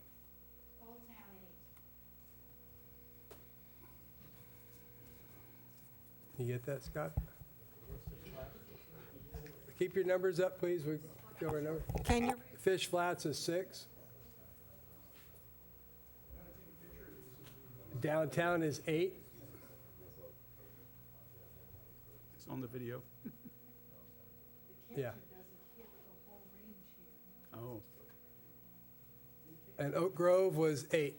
Old Town 8. You get that, Scott? Keep your numbers up, please. We go over number. Can you? Fish Flats is 6. Downtown is 8. It's on the video. Yeah. Oh. And Oak Grove was 8.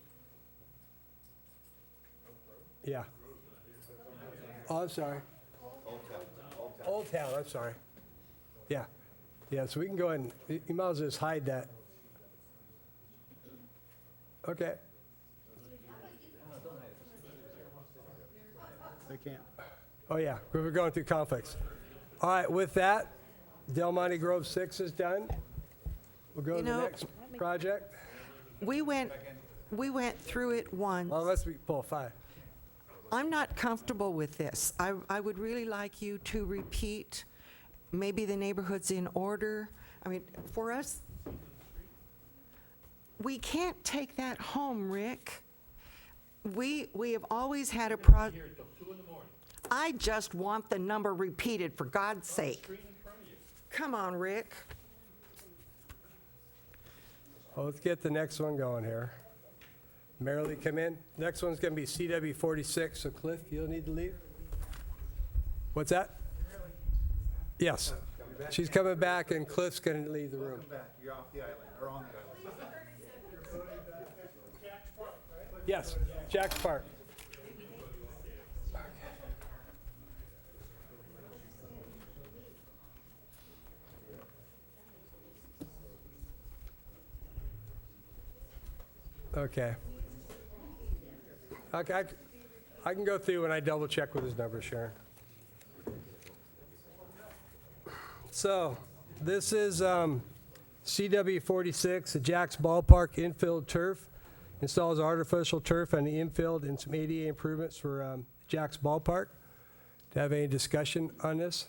Yeah. Oh, I'm sorry. Old Town, I'm sorry. Yeah. Yeah, so we can go ahead and, you might as well just hide that. Okay. They can't. Oh, yeah, we're going through conflicts. All right, with that, Del Monte Grove 6 is done. We'll go to the next project. We went through it once. Well, unless we pull 5. I'm not comfortable with this. I would really like you to repeat maybe the neighborhoods in order. I mean, for us, we can't take that home, Rick. We have always had a I just want the number repeated, for God's sake. Come on, Rick. Well, let's get the next one going here. Marilee, come in. Next one's going to be CW 46, so Cliff, you'll need to leave. What's that? Yes. She's coming back, and Cliff's going to leave the room. You're off the island, or on the island. Yes, Jack's Park. Okay. I can go through when I double check with his numbers, Sharon. So, this is CW 46, the Jack's Ballpark infield turf. Installs artificial turf on the infield and some ADA improvements for Jack's Ballpark. Do you have any discussion on this?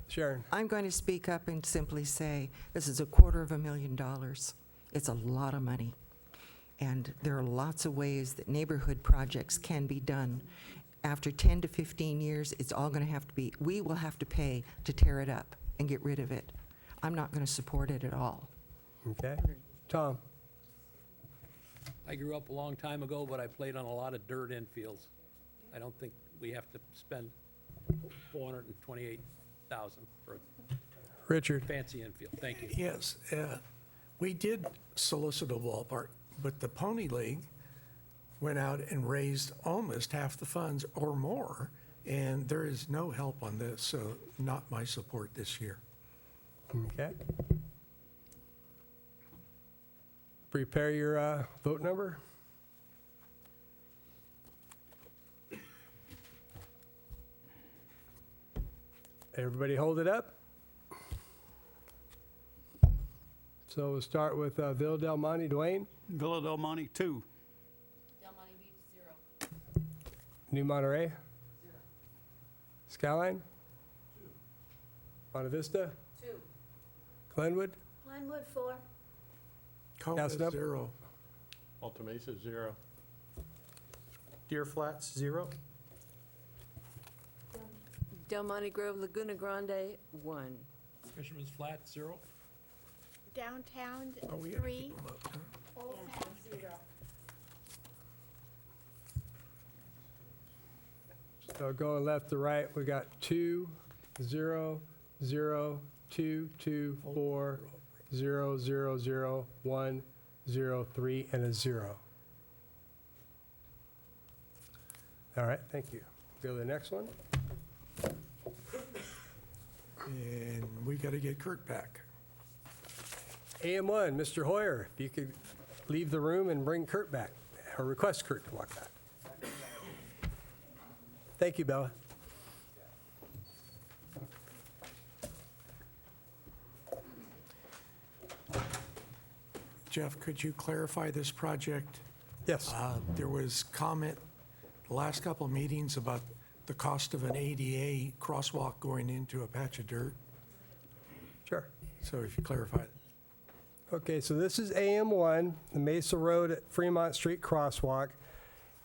Sharon. I'm going to speak up and simply say, this is $250,000. It's a lot of money. And there are lots of ways that neighborhood projects can be done. After 10 to 15 years, it's all going to have to be, we will have to pay to tear it up and get rid of it. I'm not going to support it at all. Okay. Tom. I grew up a long time ago, but I played on a lot of dirt infields. I don't think we have to spend $428,000 for a Richard. fancy infield. Thank you. Yes, we did solicit a ballpark, but the Pony League went out and raised almost half the funds or more, and there is no help on this, so not my support this year. Okay. Prepare your vote number. Everybody hold it up. So we'll start with Villa Del Monte. Dwayne? Villa Del Monte, 2. Del Monte Beach, 0. New Monterey? 0. Skyline? 2. Monte Vista? 2. Glenwood? Glenwood, 4. Kona, Pass it up. 0. Alta Mesa, 0. Deer Flats, 0. Del Monte Grove, Laguna Grande, 1. Fisherman's Flat, 0. Downtown, Oh, we gotta 3. keep 'em up, huh? Old Town, 0. So going left to right, we got 2, 0, 0, 2, 2, 4, 0, 0, 0, 1, 0, 3, and a 0. All right, thank you. Go to the next one. And we got to get Kurt back. AM1, Mr. Hoyer, if you could leave the room and bring Kurt back, or request Kurt to walk back. Thank you, Bella. Jeff, could you clarify this project? Yes. There was comment the last couple of meetings about the cost of an ADA crosswalk going into a patch of dirt. Sure. So if you clarify it. Okay, so this is AM1, the Mesa Road at Fremont Street crosswalk.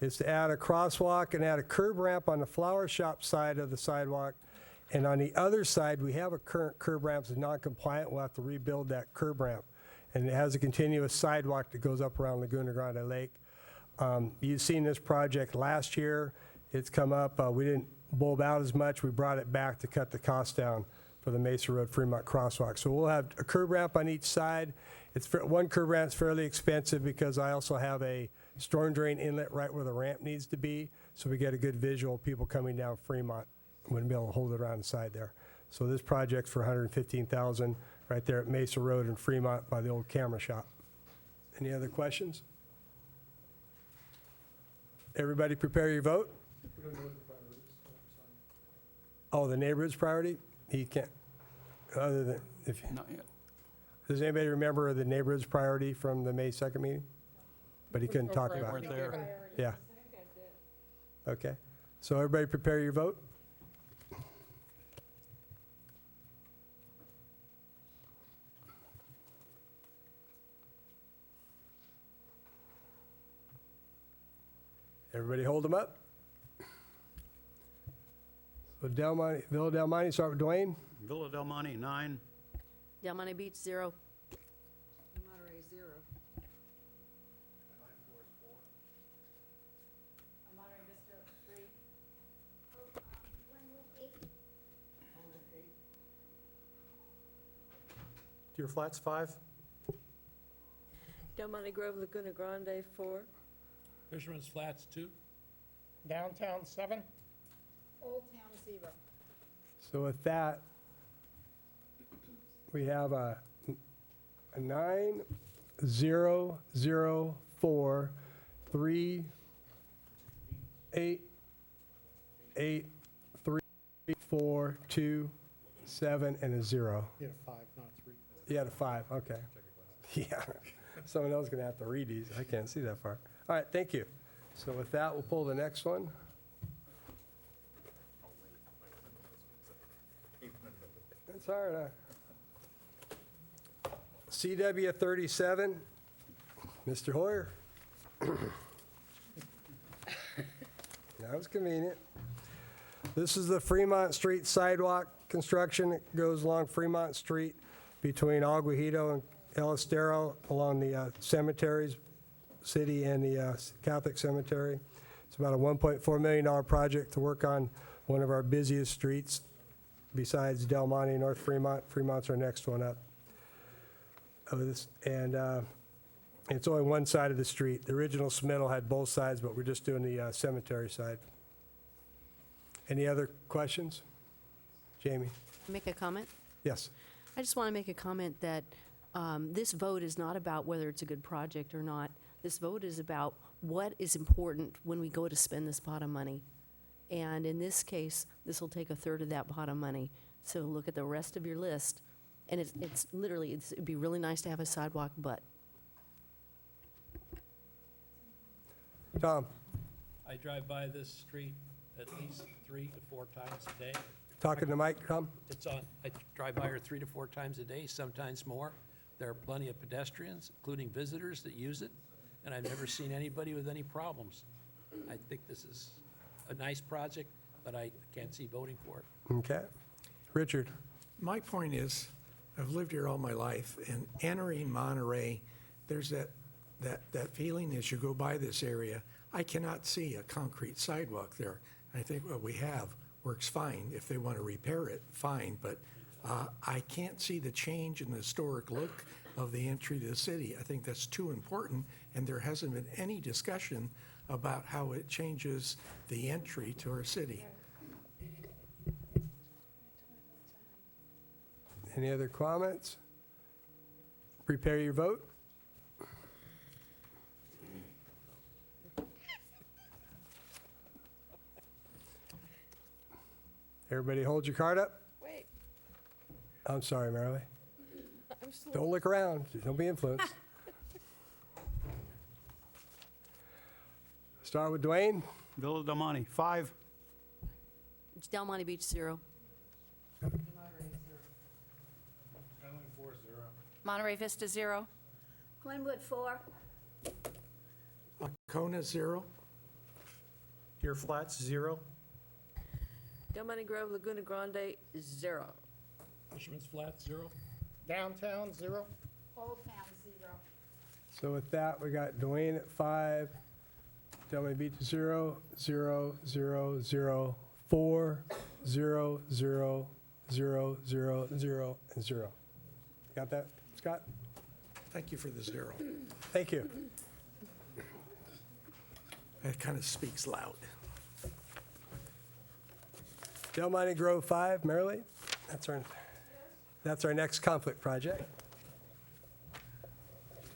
Is to add a crosswalk and add a curb ramp on the flower shop side of the sidewalk. And on the other side, we have a current curb ramp that's non-compliant. We'll have to rebuild that curb ramp. And it has a continuous sidewalk that goes up around Laguna Grande Lake. You've seen this project last year. It's come up. We didn't bulb out as much. We brought it back to cut the cost down for the Mesa Road Fremont crosswalk. So we'll have a curb ramp on each side. One curb ramp's fairly expensive because I also have a storm drain inlet right where the ramp needs to be, so we get a good visual of people coming down Fremont. Wouldn't be able to hold it around the side there. So this project's for $115,000 right there at Mesa Road in Fremont by the old camera shop. Any other questions? Everybody prepare your vote. Oh, the neighborhood's priority? He can't, other than, if, Not yet. does anybody remember the neighborhood's priority from the May 2nd meeting? But he couldn't talk about it. Weren't there. Yeah. Okay. So everybody prepare your vote. Everybody hold them up. So Villa Del Monte, start with Dwayne. Villa Del Monte, 9. Del Monte Beach, 0. Monterey, 0. Deer Flats, 5. Del Monte Grove, Laguna Grande, 4. Fisherman's Flats, 2. Downtown, 7. Old Town, 0. So with that, we have a 9, 0, 0, 4, 3, 8, 8, 3, 4, 2, 7, and a 0. You had a 5, not a 3. You had a 5, okay. Yeah, someone else is going to have to read these. I can't see that far. All right, thank you. So with that, we'll pull the next one. That's all right. CW 37, Mr. Hoyer. That was convenient. This is the Fremont Street sidewalk construction. It goes along Fremont Street between Aguajito and El Estero along the cemeteries, city and the Catholic cemetery. It's about a $1.4 million project to work on one of our busiest streets besides Del Monte and North Fremont. Fremont's our next one up. And it's only one side of the street. The original submittal had both sides, but we're just doing the cemetery side. Any other questions? Jamie? Make a comment? Yes. I just want to make a comment that this vote is not about whether it's a good project or not. This vote is about what is important when we go to spend this pot of money. And in this case, this will take a third of that pot of money. So look at the rest of your list. And it's literally, it'd be really nice to have a sidewalk, but Tom? I drive by this street at least 3 to 4 times a day. Talking to Mike, Tom? It's on, I drive by her 3 to 4 times a day, sometimes more. There are plenty of pedestrians, including visitors, that use it, and I've never seen anybody with any problems. I think this is a nice project, but I can't see voting for it. Okay. Richard? My point is, I've lived here all my life, and entering Monterey, there's that feeling as you go by this area, I cannot see a concrete sidewalk there. I think what we have works fine. If they want to repair it, fine, but I can't see the change in the historic look of the entry to the city. I think that's too important, and there hasn't been any discussion about how it changes the entry to our city. Any other comments? Prepare your vote. Everybody hold your card up. Wait, I'm sorry, Marilee. I'm slow. Don't look around. Don't be influenced. Start with Dwayne. Villa Del Monte, 5. it's Del Monte Beach, 0. Monterey Vista, 0. Glenwood, 4. Kona, 0. Deer Flats, 0. Del Monte Grove, Laguna Grande, 0. Fisherman's Flats, 0. Downtown, 0. Old Town, 0. So with that, we got Dwayne at 5, Delmay Beach 0, 0, 0, 0, 4, 0, 0, 0, 0, 0, and 0. Got that, Scott? Thank you for the 0. Thank you. It kind of speaks loud. Del Monte Grove 5, Marilee. That's our next conflict project.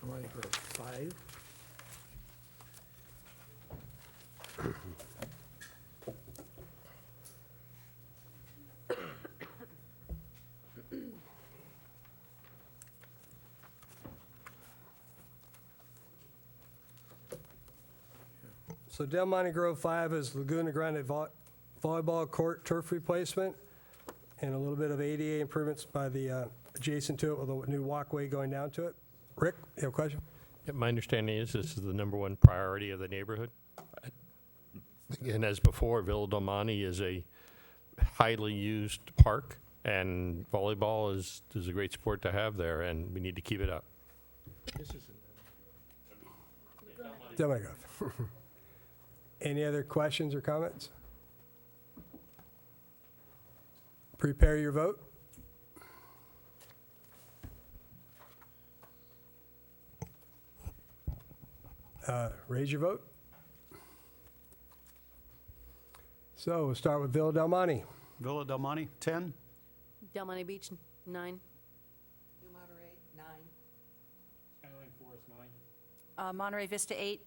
Del Monte Grove 5. So Del Monte Grove 5 is Laguna Grande volleyball court turf replacement and a little bit of ADA improvements by the adjacent to it with a new walkway going down to it. Rick, you have a question? Yeah, my understanding is this is the #1 priority of the neighborhood. And as before, Villa Del Monte is a highly used park, And volleyball is a great sport to have there, and we need to keep it up. Delmarva. Any other questions or comments? Prepare your vote. Raise your vote. So we'll start with Villa Del Monte. Villa Del Monte, 10. Del Monte Beach, 9. New Monterey, 9. Monterey Vista, 8.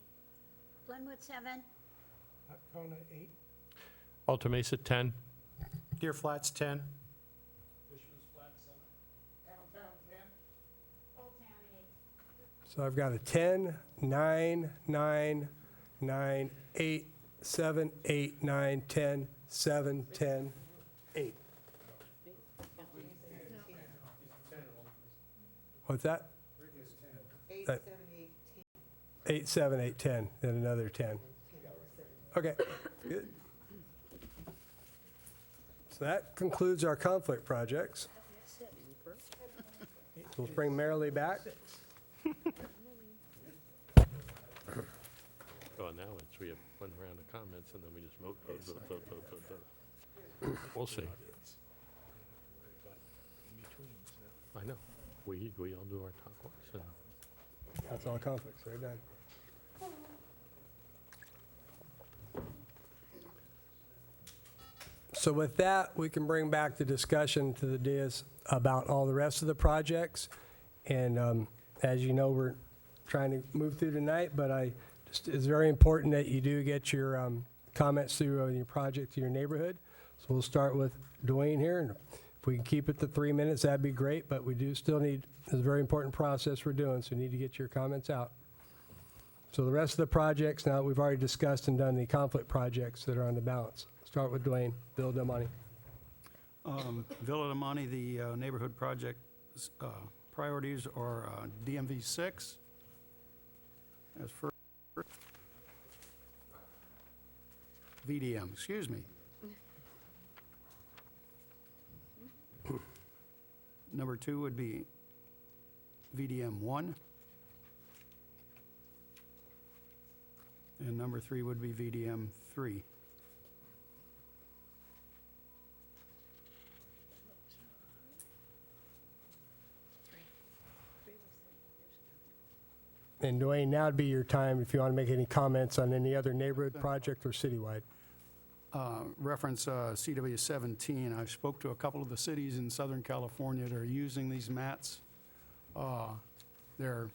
Glenwood, 7. Kona, 8. Alta Mesa, 10. Deer Flats, 10. So I've got a 10, 9, 9, 9, 8, 7, 8, 9, 10, 7, 10, 8. What's that? 8, That- 7, 8, 10. 8, 7, 8, 10, then another 10. Okay, good. So that concludes our conflict projects. We'll bring Merrily back. Oh, now we have one round of comments, and then we just vote. We'll see. I know. We all do our talk once, and That's all conflicts, they're done. So with that, we can bring back the discussion to the dais about all the rest of the projects. And as you know, we're trying to move through tonight, but it's very important that you do get your comments through on your project to your neighborhood. So we'll start with Dwayne here, and if we can keep it to 3 minutes, that'd be great, but we do still need, it's a very important process we're doing, so you need to get your comments out. So the rest of the projects, now that we've already discussed and done the conflict projects that are on the balance. Start with Dwayne, Villa Del Monte. Villa Del Monte, the neighborhood project priorities are DMV 6 as first. VDM, excuse me. Number 2 would be VDM 1. And number 3 would be VDM 3. And Dwayne, now would be your time if you want to make any comments on any other neighborhood project or citywide. Reference CW 17. I spoke to a couple of the cities in Southern California that are using these mats. They're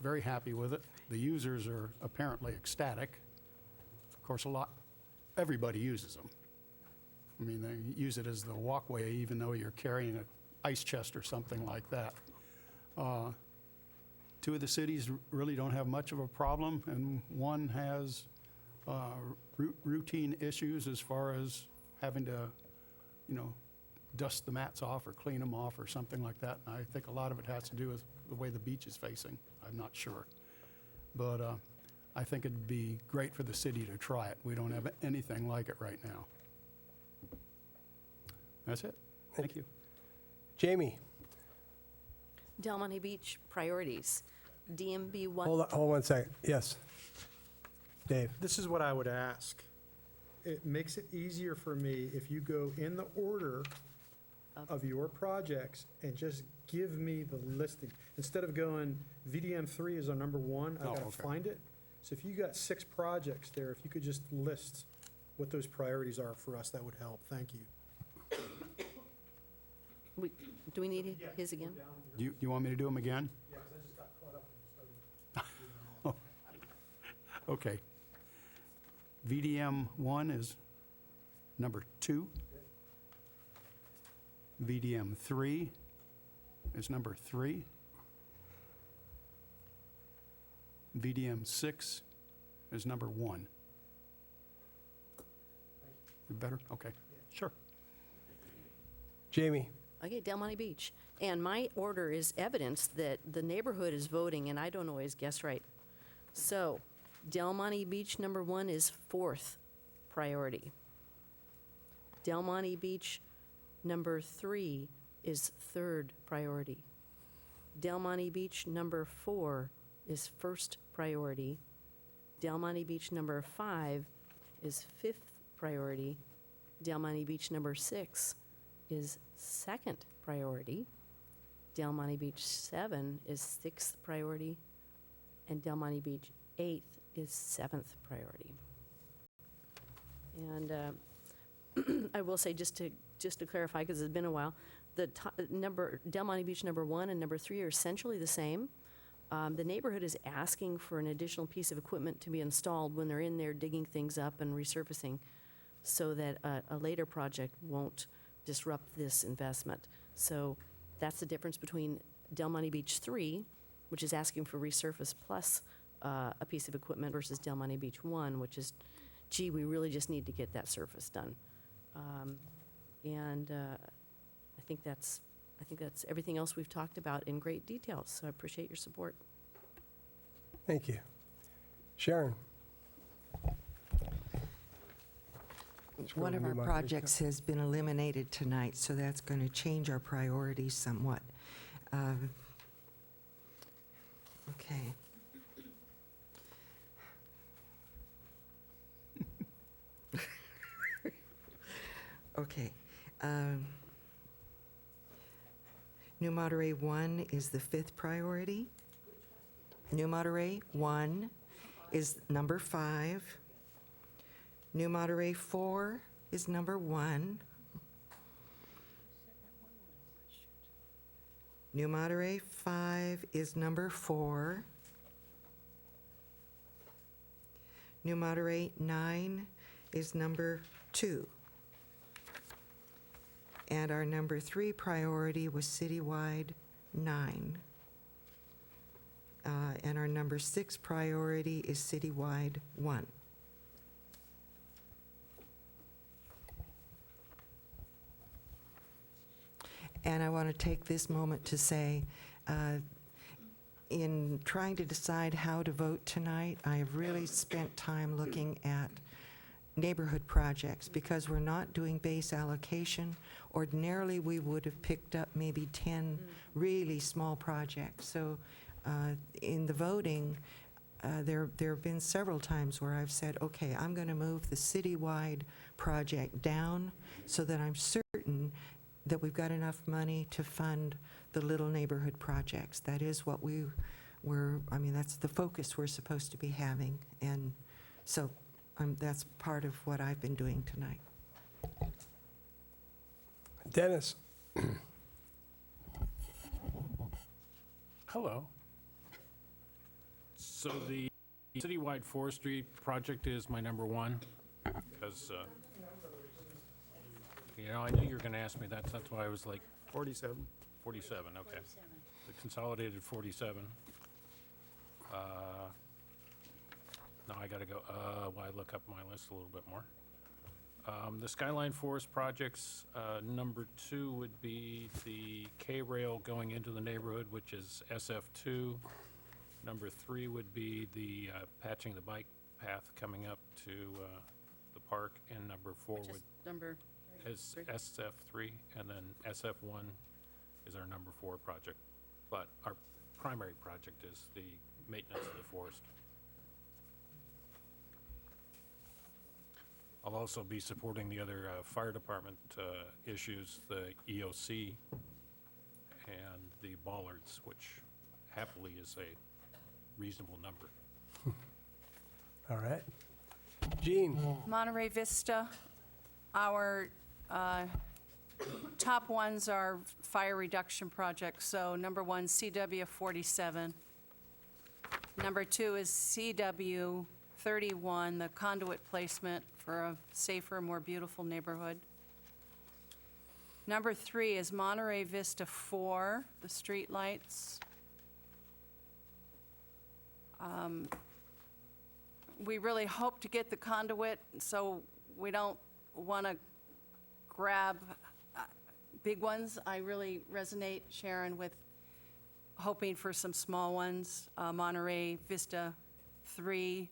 very happy with it. The users are apparently ecstatic. Of course, everybody uses them. I mean, they use it as the walkway, even though you're carrying an ice chest or something like that. 2 of the cities really don't have much of a problem, and one has routine issues as far as having to, dust the mats off or clean them off or something like that. And I think a lot of it has to do with the way the beach is facing. I'm not sure. But I think it'd be great for the city to try it. We don't have anything like it right now. That's it. Thank you. Jamie, Del Monte Beach priorities, DMB 1. hold on 1 second. Yes. Dave. This is what I would ask. It makes it easier for me if you go in the order of your projects and just give me the listing. Instead of going, VDM 3 is our number 1, I gotta okay. find it. So if you got 6 projects there, if you could just list what those priorities are for us, that would help. Thank you. Do we need his again? You want me to do them again? Yeah, because I just got caught up and started. Okay. VDM 1 is number 2. VDM 3 is number 3. VDM 6 is number 1. You better? Okay, sure. Jamie. Okay, Del Monte Beach. And my order is evidence that the neighborhood is voting, and I don't always guess right. So, Del Monte Beach number 1 is 4th priority. Del Monte Beach number 3 is third priority. Del Monte Beach number 4 is first priority. Del Monte Beach number 5 is fifth priority. Del Monte Beach number 6 is second priority. Del Monte Beach 7 is sixth priority. And Del Monte Beach 8th is seventh priority. And I will say, just to clarify, because it's been a while, the Del Monte Beach number 1 and number 3 are essentially the same. The neighborhood is asking for an additional piece of equipment to be installed when they're in there digging things up and resurfacing, so that a later project won't disrupt this investment. So that's the difference between Del Monte Beach 3, which is asking for resurface plus a piece of equipment, versus Del Monte Beach 1, which is, gee, we really just need to get that surface done. I think that's everything else we've talked about in great detail, so I appreciate your support. Thank you. Sharon? One of our projects has been eliminated tonight, so that's going to change our priorities somewhat. Okay. Okay. New Monterey 1 is the fifth priority. New Monterey 1 is number 5. New Monterey 4 is number 1. New Monterey 5 is number 4. New Monterey 9 is number 2. And our number 3 priority was citywide 9. And our number 6 priority is citywide 1. And I want to take this moment to say, in trying to decide how to vote tonight, I have really spent time looking at neighborhood projects, because we're not doing base allocation. Ordinarily, we would have picked up maybe 10 really small projects. So in the voting, there have been several times where I've said, okay, I'm going to move the citywide project down so that I'm certain that we've got enough money to fund the little neighborhood projects. That is what that's the focus we're supposed to be having. And so that's part of what I've been doing tonight. Dennis? Hello. So the citywide forestry project is my number 1, because, I knew you were going to ask me that, so that's why I was like... 47. 47, okay. The consolidated 47. Now I got to go, I look up my list a little bit more. The Skyline Forest projects, number 2 would be the K-rail going into the neighborhood, which is SF2. Number 3 would be the patching the bike path coming up to the park, and number 4 is SF3, and then SF1 is our number 4 project. But our primary project is the maintenance of the forest. I'll also be supporting the other fire department issues, the EOC and the Bollards, which happily is a reasonable number. All right. Jean? Monterey Vista, our top ones are fire reduction projects. So number 1, CW 47. Number 2 is CW 31, the conduit placement for a safer, more beautiful neighborhood. Number 3 is Monterey Vista 4, the street lights. We really hope to get the conduit, so we don't want to grab big ones. I really resonate, Sharon, with hoping for some small ones. Monterey Vista 3,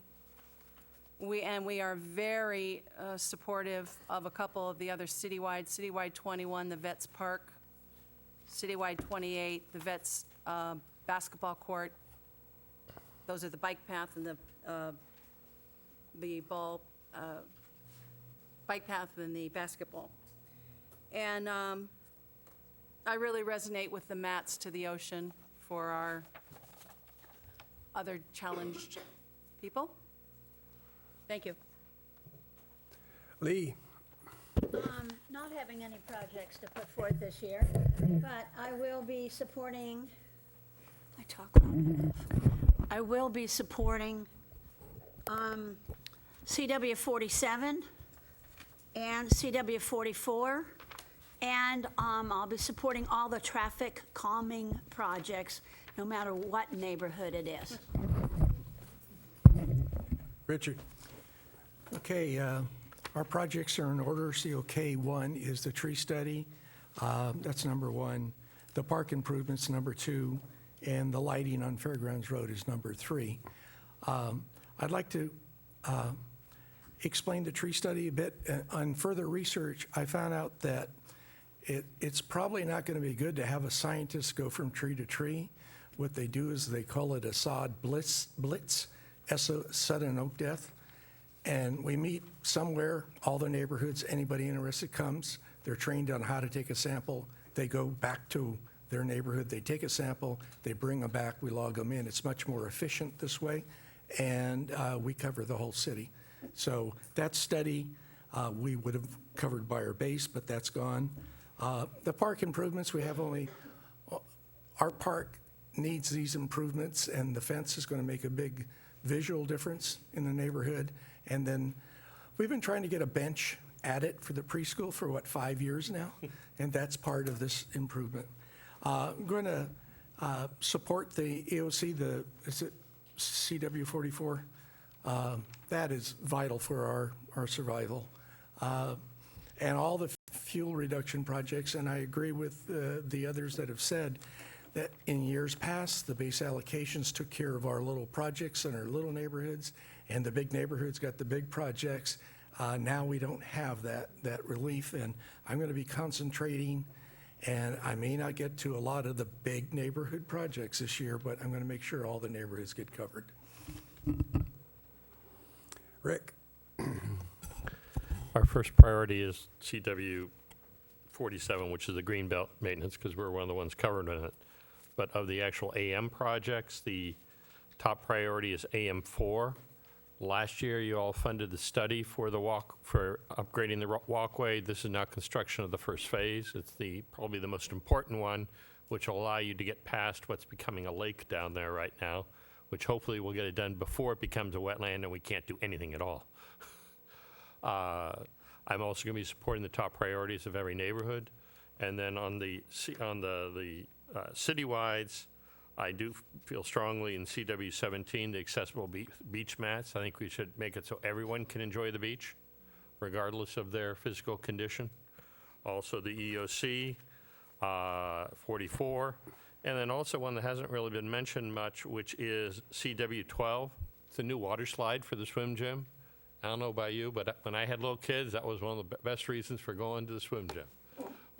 We are very supportive of a couple of the other Citywide 21, the Vets Park, Citywide 28, the Vets basketball court. Those are the bike path and the bike path and the basketball. And I really resonate with the mats to the ocean for our other challenged people. Thank you. Lee? Not having any projects to put forth this year, but I will be supporting, I talk loud enough. I will be supporting CW 47 and CW 44, and I'll be supporting all the traffic calming projects, no matter what neighborhood it is. Richard? Okay, our projects are in order. COK 1 is the tree study. That's number 1. The park improvements, number 2. And the lighting on Fairgrounds Road is number 3. I'd like to explain the tree study a bit. On further research, I found out that it's probably not going to be good to have a scientist go from tree to tree. What they do is they call it a sod blitz, sudden oak death. And we meet somewhere, all the neighborhoods, anybody interested comes. They're trained on how to take a sample. They go back to their neighborhood, they take a sample, they bring them back, we log them in. It's much more efficient this way, and we cover the whole city. So that study, we would have covered by our base, but that's gone. The park improvements, we have only, our park needs these improvements, and the fence is going to make a big visual difference in the neighborhood. And then we've been trying to get a bench at it for the preschool for, 5 years now? And that's part of this improvement. I'm going to support the EOC, is it CW 44? That is vital for our survival. And all the fuel reduction projects, and I agree with the others that have said that in years past, the base allocations took care of our little projects in our little neighborhoods, and the big neighborhoods got the big projects. Now we don't have that relief, and I'm going to be concentrating, and I may not get to a lot of the big neighborhood projects this year, but I'm going to make sure all the neighborhoods get covered. Rick? Our first priority is CW 47, which is the greenbelt maintenance, because we're one of the ones covered in it. But of the actual AM projects, the top priority is AM 4. Last year, you all funded the study for for upgrading the walkway. This is now construction of the first phase. It's probably the most important one, which will allow you to get past what's becoming a lake down there right now, which hopefully will get it done before it becomes a wetland and we can't do anything at all. I'm also going to be supporting the top priorities of every neighborhood. And then on the citywides, I do feel strongly in CW 17, the accessible beach mats. I think we should make it so everyone can enjoy the beach, regardless of their physical condition. Also the EOC 44. And then also one that hasn't really been mentioned much, which is CW 12. It's a new water slide for the swim gym. I don't know about you, but when I had little kids, that was one of the best reasons for going to the swim gym.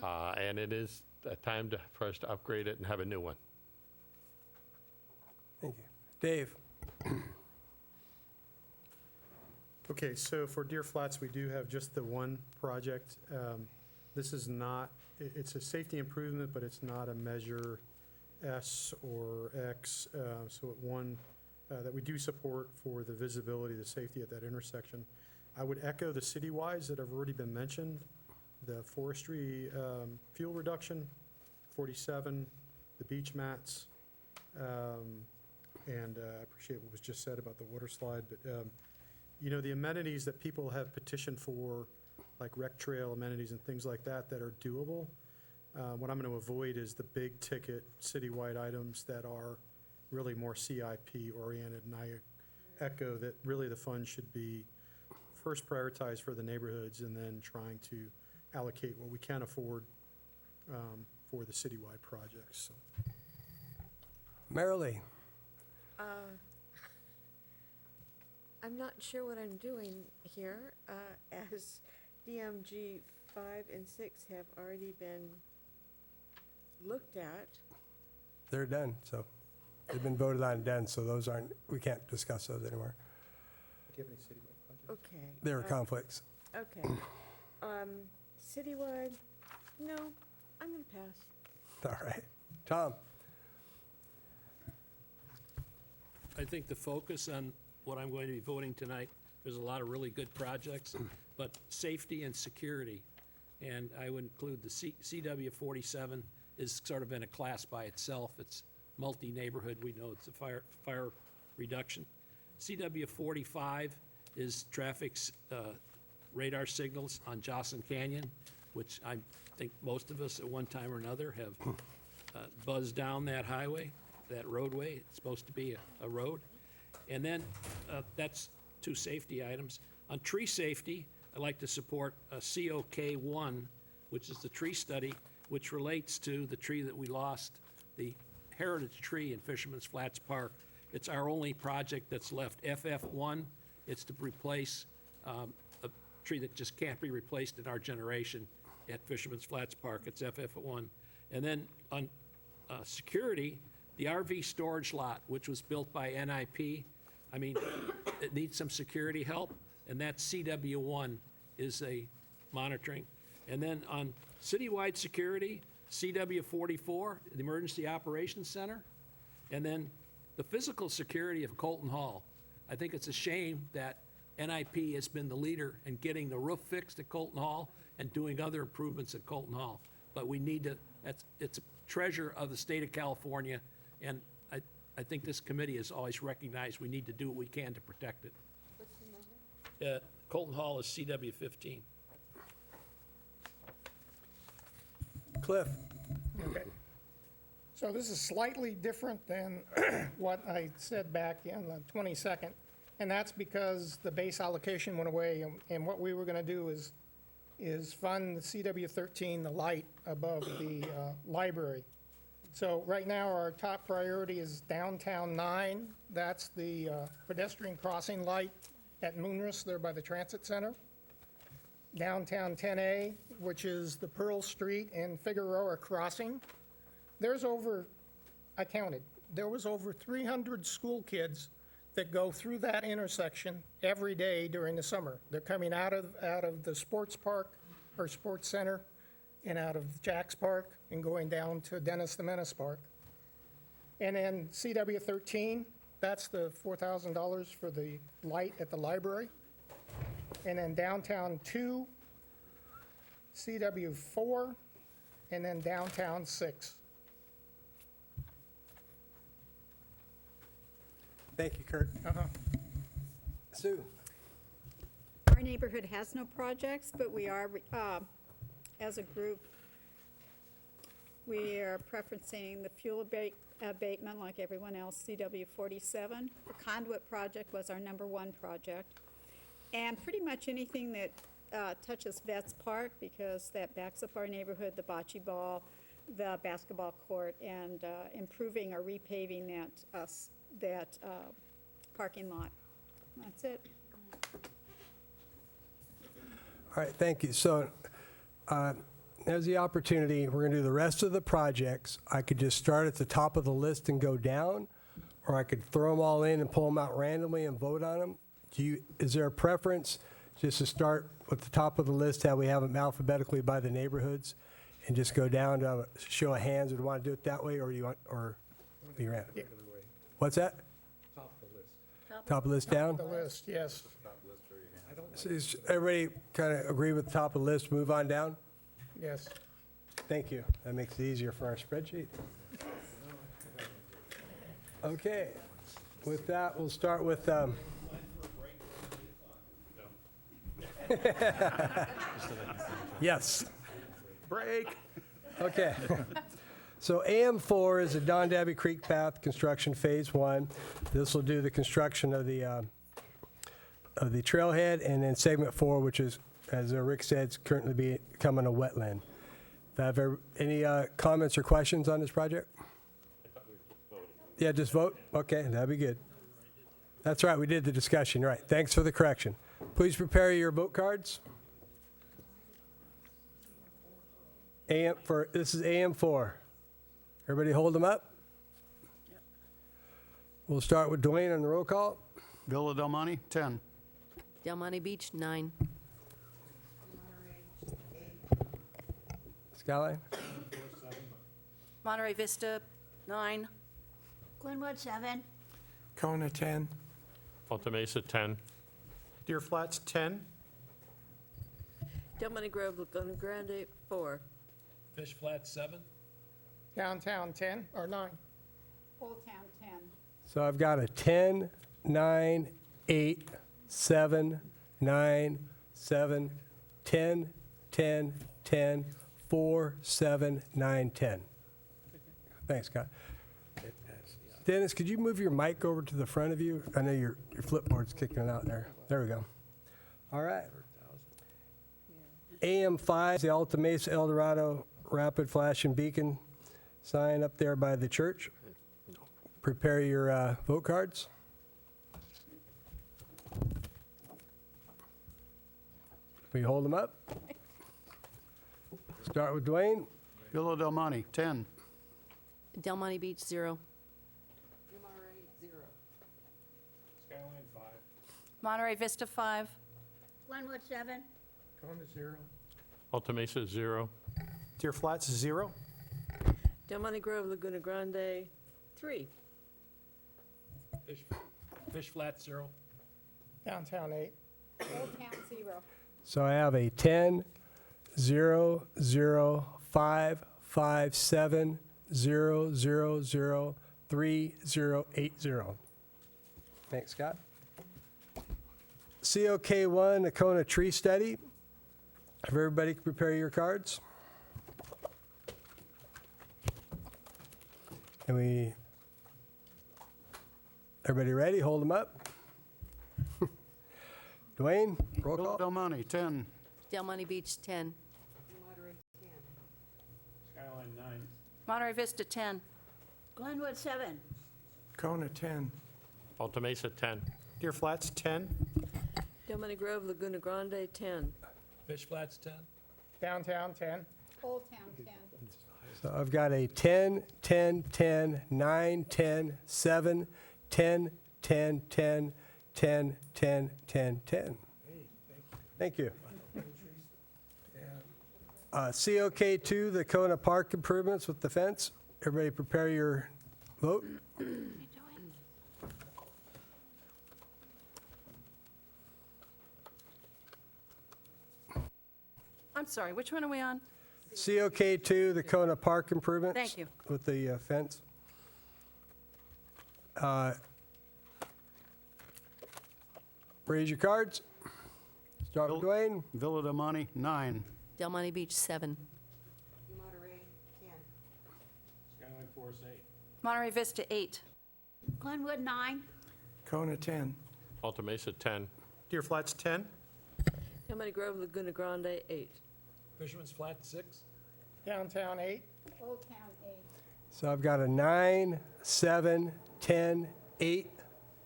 And it is a time for us to upgrade it and have a new one. Thank you. Dave? Okay, so for Deer Flats, we do have just the one project. This is not, it's a safety improvement, but it's not a measure S or X. So one that we do support for the visibility, the safety at that intersection. I would echo the citywides that have already been mentioned. The forestry fuel reduction, 47, the beach mats, and I appreciate what was just said about the water slide, but you know, the amenities that people have petitioned for, like rec trail amenities and things like that, that are doable. What I'm going to avoid is the big ticket citywide items that are really more CIP oriented, and I echo that really the funds should be first prioritized for the neighborhoods and then trying to allocate what we can afford for the citywide projects. So. Marilee? I'm not sure what I'm doing here, as DMG 5 and 6 have already been looked at. They're done, so they've been voted on and done, so those aren't, we can't discuss those anymore. Do you have any citywide projects? Okay. There are conflicts. Okay. Citywide, no, I'm gonna pass. All right. Tom? I think the focus on what I'm going to be voting tonight, there's a lot of really good projects, but safety and security, and I would include the CW 47 is sort of in a class by itself. It's multi-neighborhood. We know it's a fire reduction. CW 45 is traffic's radar signals on Jocelyn Canyon, which I think most of us at one time or another have buzzed down that highway, that roadway. It's supposed to be a road. And then that's two safety items. On tree safety, I'd like to support COK1, which is the tree study, which relates to the tree that we lost, the heritage tree in Fisherman's Flats Park. It's our only project that's left. FF1, it's to replace a tree that just can't be replaced in our generation at Fisherman's Flats Park. It's FF1. And then on security, the RV storage lot, which was built by NIP, I mean, it needs some security help, and that CW1 is a monitoring. And then on citywide security, CW44, the Emergency Operations Center, and then the physical security of Colton Hall. I think it's a shame that NIP has been the leader in getting the roof fixed at Colton Hall and doing other improvements at Colton Hall. But we need to, it's a treasure of the state of California, and I think this committee has always recognized we need to do what we can to protect it. What's the number? Colton Hall is CW 15. Cliff? Okay. So this is slightly different than what I said back in the 22nd, and that's because the base allocation went away, and what we were going to do is fund the CW13, the light above the library. So right now, our top priority is Downtown 9. That's the pedestrian crossing light at Moonris, there by the Transit Center. Downtown 10A, which is the Pearl Street and Figueroa crossing. There's over, I counted, there was over 300 school kids that go through that intersection every day during the summer. They're coming out of the sports park or sports center and out of Jack's Park and going down to Dennis the Menace Park. And then CW13, that's the $4,000 for the light at the library. And then Downtown 2, CW4, and then Downtown 6. Thank you, Kurt. Sue? Our neighborhood has no projects, but we are, as a group, we are preferencing the fuel abatement like everyone else, CW 47. The Conduit project was our #1 project. And pretty much anything that touches Vets Park, because that backs up our neighborhood, the bocce ball, the basketball court, and improving or repaving that parking lot. That's it. All right, thank you. So there's the opportunity. We're going to do the rest of the projects. I could just start at the top of the list and go down, or I could throw them all in and pull them out randomly and vote on them. Is there a preference just to start with the top of the list, how we have them alphabetically by the neighborhoods, and just go down to a show of hands? Would you want to do it that way, or you want, or be random? What's that? Top of the list. Top of the list down? The list, yes. So is everybody kind of agree with the top of the list, move on down? Yes. Thank you. That makes it easier for our spreadsheet. Okay. With that, we'll start with, yes. Break. Okay. So AM4 is the Don Dabby Creek Path Construction Phase 1. This will do the construction of the trailhead, and then Segment 4, which is, as Rick said, is currently becoming a wetland. Any comments or questions on this project? Yeah, just vote? Okay, that'd be good. That's right, we did the discussion, right. Thanks for the correction. Please prepare your vote cards. This is AM4. Everybody hold them up. We'll start with Dwayne on the roll call. Villa Del Monte, 10. Del Monte Beach, 9. Skyline? Monterey Vista, 9. Glenwood, 7. Kona, 10. Alta Mesa, 10. Deer Flats, 10. Del Monte Grove, Laguna Grande, 4. Fish Flat, 7. Downtown 10 or 9. Old Town 10. So I've got a 10, 9, 8, 7, 9, 7, 10, 10, 10, 4, 7, 9, 10. Thanks, Scott. Dennis, could you move your mic over to the front of you? I know your flipboard's kicking it out there. There we go. All right. AM5, the Alta Mesa El Dorado Rapid Flash and Beacon sign up there by the church. Prepare your vote cards. Will you hold them up? Start with Dwayne. Villa Del Monte, 10. Del Monte Beach, 0. Skyline, 5. Monterey Vista, 5. Glenwood, 7. Kona, 0. Alta Mesa, 0. Deer Flats, 0. Del Monte Grove, Laguna Grande, 3. Fish Flat, 0. Downtown 8. Old Town 0. So I have a 10, 0, 0, 5, 5, 7, 0, 0, 0, 3, 0, 8, 0. Thanks, Scott. COK1, the Kona Tree Study. Have everybody prepare your cards. And everybody ready? Hold them up. Dwayne, roll Villa call. Del Monte, 10. Del Monte Beach, 10. Skyline, 9. Monterey Vista, 10. Glenwood, 7. Kona, 10. Alta Mesa, 10. Deer Flats, 10. Del Monte Grove, Laguna Grande, 10. Fish Flats, 10. Downtown 10. Old Town 10. So I've got a 10, 10, 10, 9, 10, 7, 10, 10, 10, 10, 10, 10, 10. Thank you. COK2, the Kona Park improvements with the fence. Everybody prepare your vote. I'm sorry, which one are we on? COK2, the Kona Park improvements. Thank you. With the fence. Raise your cards. Start with Dwayne. Villa Del Monte, 9. Del Monte Beach, 7. Skyline, 4, 8. Monterey Vista, 8. Glenwood, 9. Kona, 10. Alta Mesa, 10. Deer Flats, 10. Del Monte Grove, Laguna Grande, 8. Fisherman's Flat, 6. Downtown 8. Old Town 8. So I've got a 9, 7, 10, 8,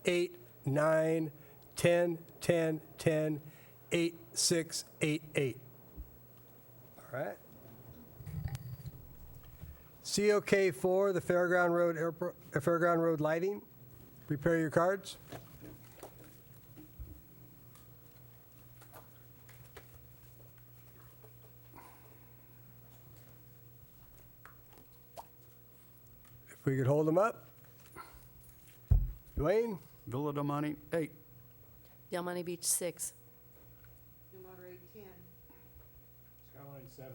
8, 9, 10, 10, 10, 8, 6, 8, 8. All right. COK4, the Fairground Road lighting. Prepare your cards. If we could hold them up. Dwayne? Villa Del Monte, 8. Del Monte Beach, 6. Skyline, 7.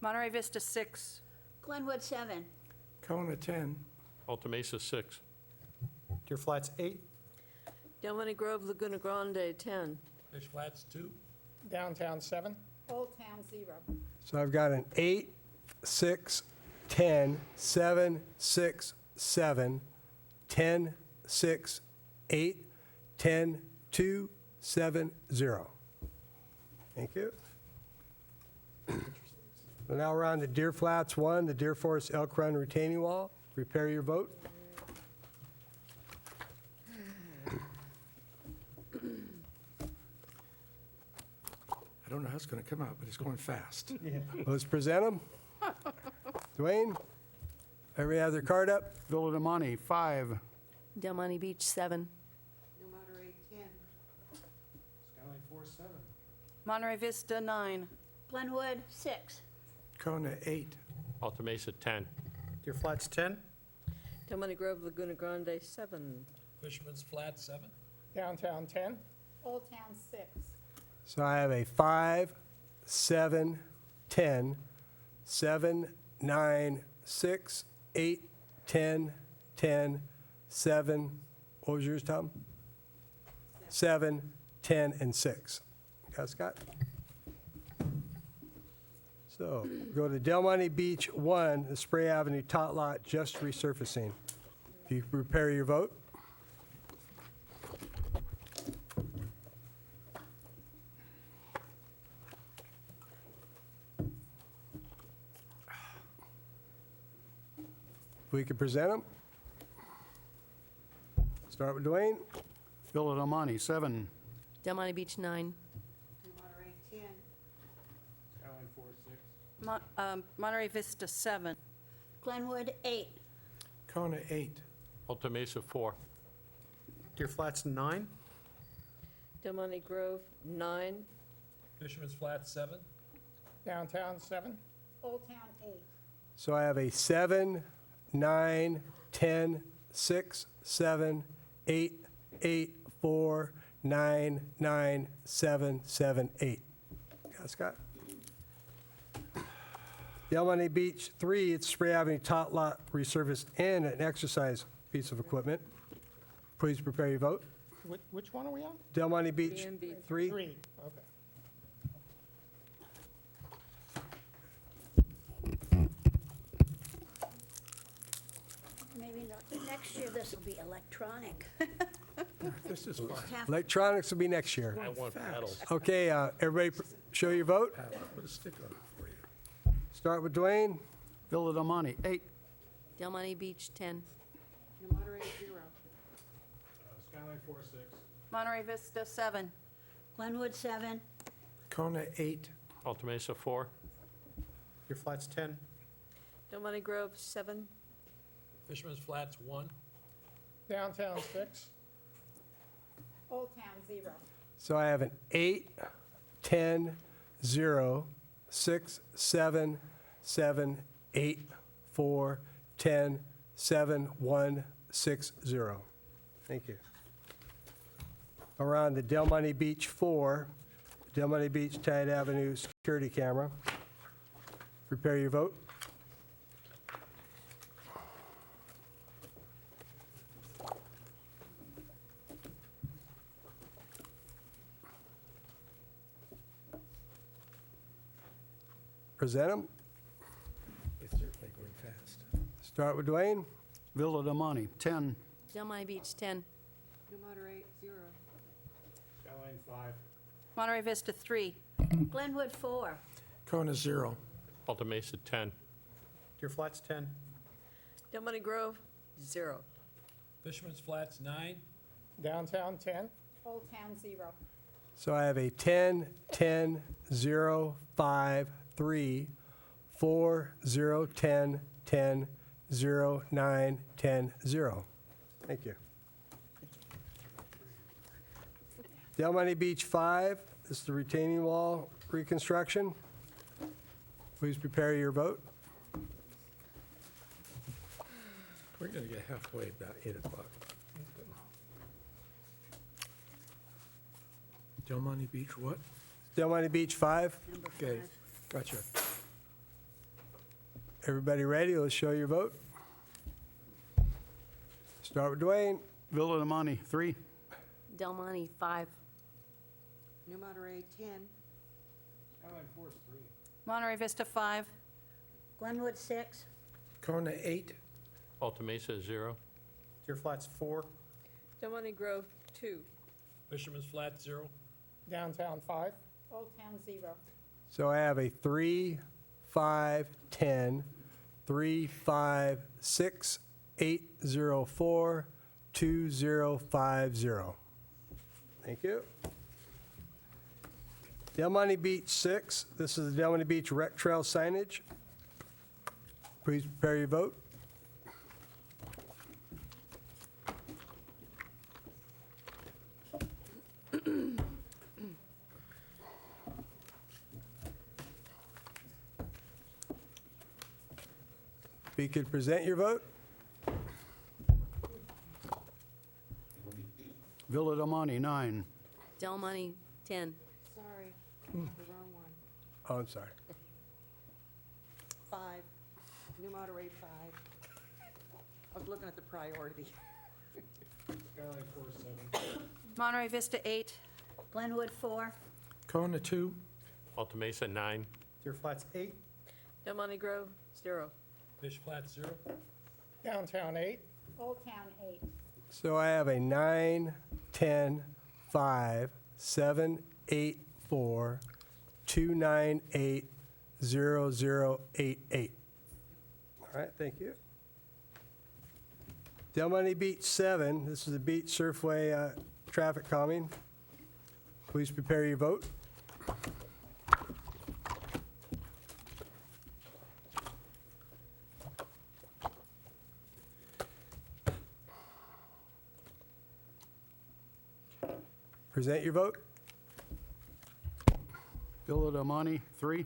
Monterey Vista, 6. Glenwood, 7. Kona, 10. Alta Mesa, 6. Deer Flats, 8. Del Monte Grove, Laguna Grande, 10. Fish Flats, 2. Downtown 7. Old Town 0. So I've got an 8, 6, 10, 7, 6, 7, 10, 6, 8, 10, 2, 7, 0. Thank you. So now we're on to Deer Flats 1, the Deer Forest Elk Run retaining wall. Prepare your vote. don't know how it's going to come out, but it's going fast. Let's present them. Dwayne, everybody have their card up? Villa de Monte, 5. Del Monte Beach, 7. Skyline Forest, 7. Monterey Vista, 9. Glenwood, 6. Kona, 8. Alta Mesa, 10. Deer Flats, 10. Del Monte Grove, Laguna Grande, 7. Fisherman's Flat, 7. Downtown 10. Old Town, 6. So I have a 5, 7, 10, 7, 9, 6, 8, 10, 10, 7. What was yours, Tom? 7, 10, and 6. Got it, Scott? So go to Del Monte Beach 1, the Spray Avenue tot lot, just resurfacing. If you prepare your vote. We can present them. Start with Dwayne. Villa de Monte, 7. Del Monte Beach, 9. Skyline Forest, 6. Monterey Vista, 7. Glenwood, 8. Kona, 8. Alta Mesa, 4. Deer Flats, 9. Del Monte Grove, 9. Fisherman's Flat, 7. Downtown 7. Old Town, 8. So I have a 7, 9, 10, 6, 7, 8, 8, 4, 9, 9, 7, 7, 8. Got it, Scott? Del Monte Beach 3, it's Spray Avenue tot lot resurfaced and an exercise piece of equipment. Please prepare your vote. Which one are we on? Del Monte Beach DMB 3. 3, okay. Maybe next year this will be electronic. This is fun. Electronics will be next year. I want paddles. Okay, everybody show your vote. Put a stick on it for you. Start with Dwayne. Villa de Monte, 8. Del Monte Beach, 10. Monterey, 0. Skyline Forest, 6. Monterey Vista, 7. Glenwood, 7. Kona, 8. Alta Mesa, 4. Deer Flats, 10. Del Monte Grove, 7. Fisherman's Flats, 1. Downtown 6. Old Town, 0. So I have an 8, 10, 0, 6, 7, 7, 8, 4, 10, 7, 1, 6, 0. Thank you. Around the Del Monte Beach 4, Del Monte Beach Tide Avenue security camera. Prepare your vote. Present them. It's certainly going fast. Start with Dwayne. Villa de Monte, 10. Del Monte Beach, 10. New Monterey, 0. Skyline 5. Monterey Vista, 3. Glenwood, 4. Kona, 0. Alta Mesa, 10. Deer Flats, 10. Del Monte Grove, 0. Fisherman's Flats, 9. Downtown 10. Old Town, 0. So I have a 10, 10, 0, 5, 3, 4, 0, 10, 10, 0, 9, 10, 0. Thank you. Del Monte Beach 5, this is the retaining wall reconstruction. Please prepare your vote. We're going to get halfway about 8 o'clock. Del Monte Beach, what? Del Monte Beach 5, Okay, gotcha. everybody ready? Let's show your vote. Start with Dwayne. Villa de Monte, 3. Del Monte, 5. New Monterey, 10. Skyline Forest, 3. Monterey Vista, 5. Glenwood, 6. Kona, 8. Alta Mesa, 0. Deer Flats, 4. Del Monte Grove, 2. Fisherman's Flat, 0. Downtown 5. Old Town, 0. So I have a 3, 5, 10, 3, 5, 6, 8, 0, 4, 2, 0, 5, 0. Thank you. Del Monte Beach 6, this is the Del Monte Beach Rec Trail signage. Please prepare your vote. If you could present your vote. Villa Del Monte, 9. Del Monte, 10. Sorry, the wrong one. Oh, I'm sorry. 5, New Monterey 5. I was looking at the priority. Monterey Vista, 8. Glenwood, 4. Kona, 2. Alta Mesa, 9. Deer Flats, 8. Del Monte Grove, 0. Fish Flats, 0. Downtown 8. Old Town 8. So I have a 9, 10, 5, 7, 8, 4, 2, 9, 8, 0, 0, 8, 8. All right, thank you. Del Monte Beach 7, this is the beach surfway traffic calming. Please prepare your vote. Present your vote. Villa Del Monte, 3.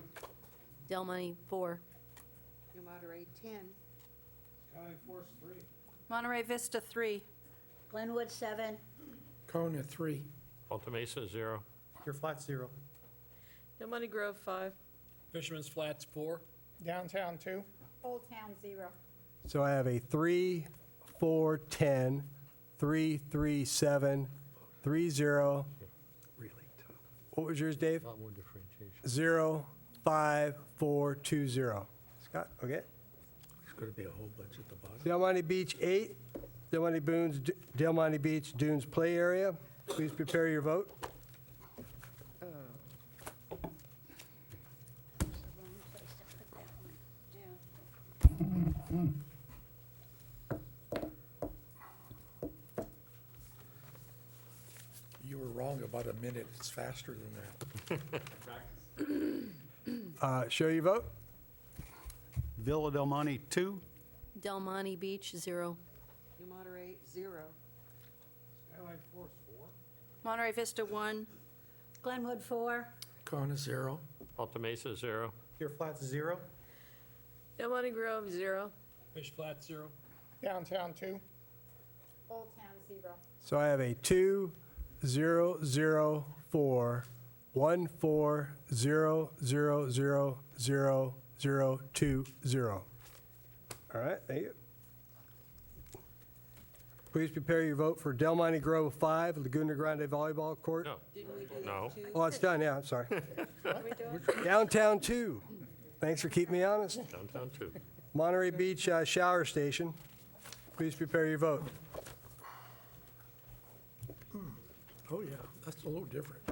Del Monte, 4. New Monterey 10. Monterey Vista, 3. Glenwood, 7. Kona, 3. Alta Mesa, 0. Deer Flats, 0. Del Monte Grove, 5. Fisherman's Flats, 4. Downtown 2. Old Town 0. So I have a 3, 4, 10, 3, 3, 7, 3, 0. What was yours, Dave? A lot more differentiation. 0, 5, 4, 2, 0. Scott, okay. There's going to be a whole bunch at the bottom. Del Monte Beach 8, Del Monte Beach Dunes Play Area. Please prepare your vote. You were wrong about a minute. It's faster than that. Show your vote. Villa Del Monte, 2. Del Monte Beach, 0. New Monterey 0. Monterey Vista, 1. Glenwood, 4. Kona, 0. Alta Mesa, 0. Deer Flats, 0. Del Monte Grove, 0. Fish Flats, 0. Downtown 2. Old Town 0. So I have a 2, 0, 0, 4, 1, 4, 0, 0, 0, 0, 0, 2, 0. All right, thank you. Please prepare your vote for Del Monte Grove 5, Laguna Grande Volleyball Court. No. Didn't we do No. that too? Oh, it's done, yeah, I'm sorry. What are we doing? Downtown 2. Thanks for keeping me honest. Downtown, 2. Monterey Beach Shower Station. Please prepare your vote. Oh, yeah, that's a little different.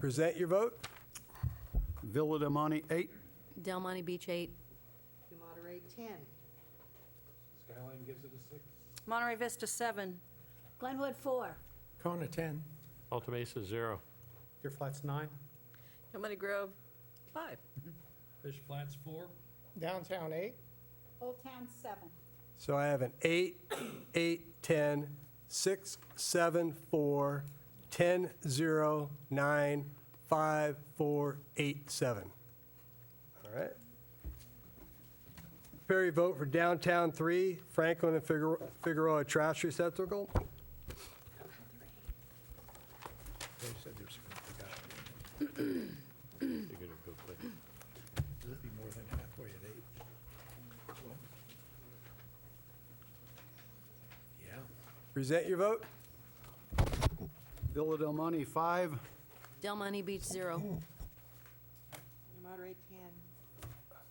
Present your vote. Villa Del Monte, 8. Del Monte Beach, 8. New Monterey 10. Skyline gives it a 6. Monterey Vista, 7. Glenwood, 4. Kona, 10. Alta Mesa, 0. Deer Flats, 9. Del Monte Grove, 5. Fish Flats, 4. Downtown 8. Old Town 7. So I have an 8, 8, 10, 6, 7, 4, 10, 0, 9, 5, 4, 8, 7. All right. Prepare your vote for Downtown 3, Franklin and Figueroa Trash Receptacle. They said there's, You're gonna go quick. we'll be more than halfway at 8. Well, yeah. Present your vote. Villa Del Monte, 5. Del Monte Beach, 0. New Monterey 10.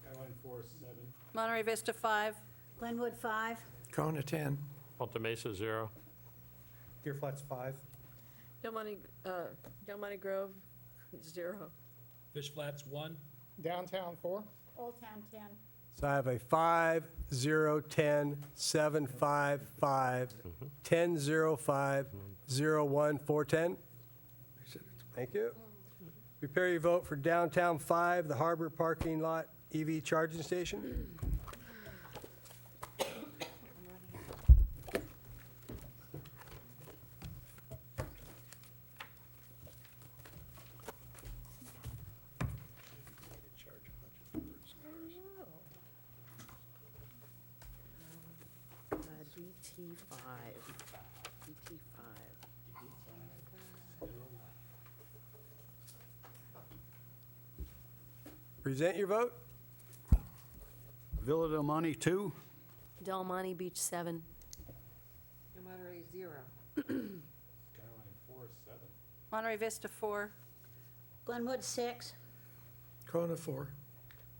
Skyline 4 is 7. Monterey Vista, 5. Glenwood, 5. Kona, 10. Alta Mesa, 0. Deer Flats, 5. Del Monte Grove, 0. Fish Flats, 1. Downtown 4. Old Town 10. So I have a 5, 0, 10, 7, 5, 5, 10, 0, 5, 0, 1, 4, 10. Thank you. Prepare your vote for downtown 5, the Harbor Parking Lot EV Charging Station. DT5. Present your vote. Villa Del Monte, 2. Del Monte Beach, 7. Monterey, 0. Monterey Vista, 4. Glenwood, 6. Kona, 4.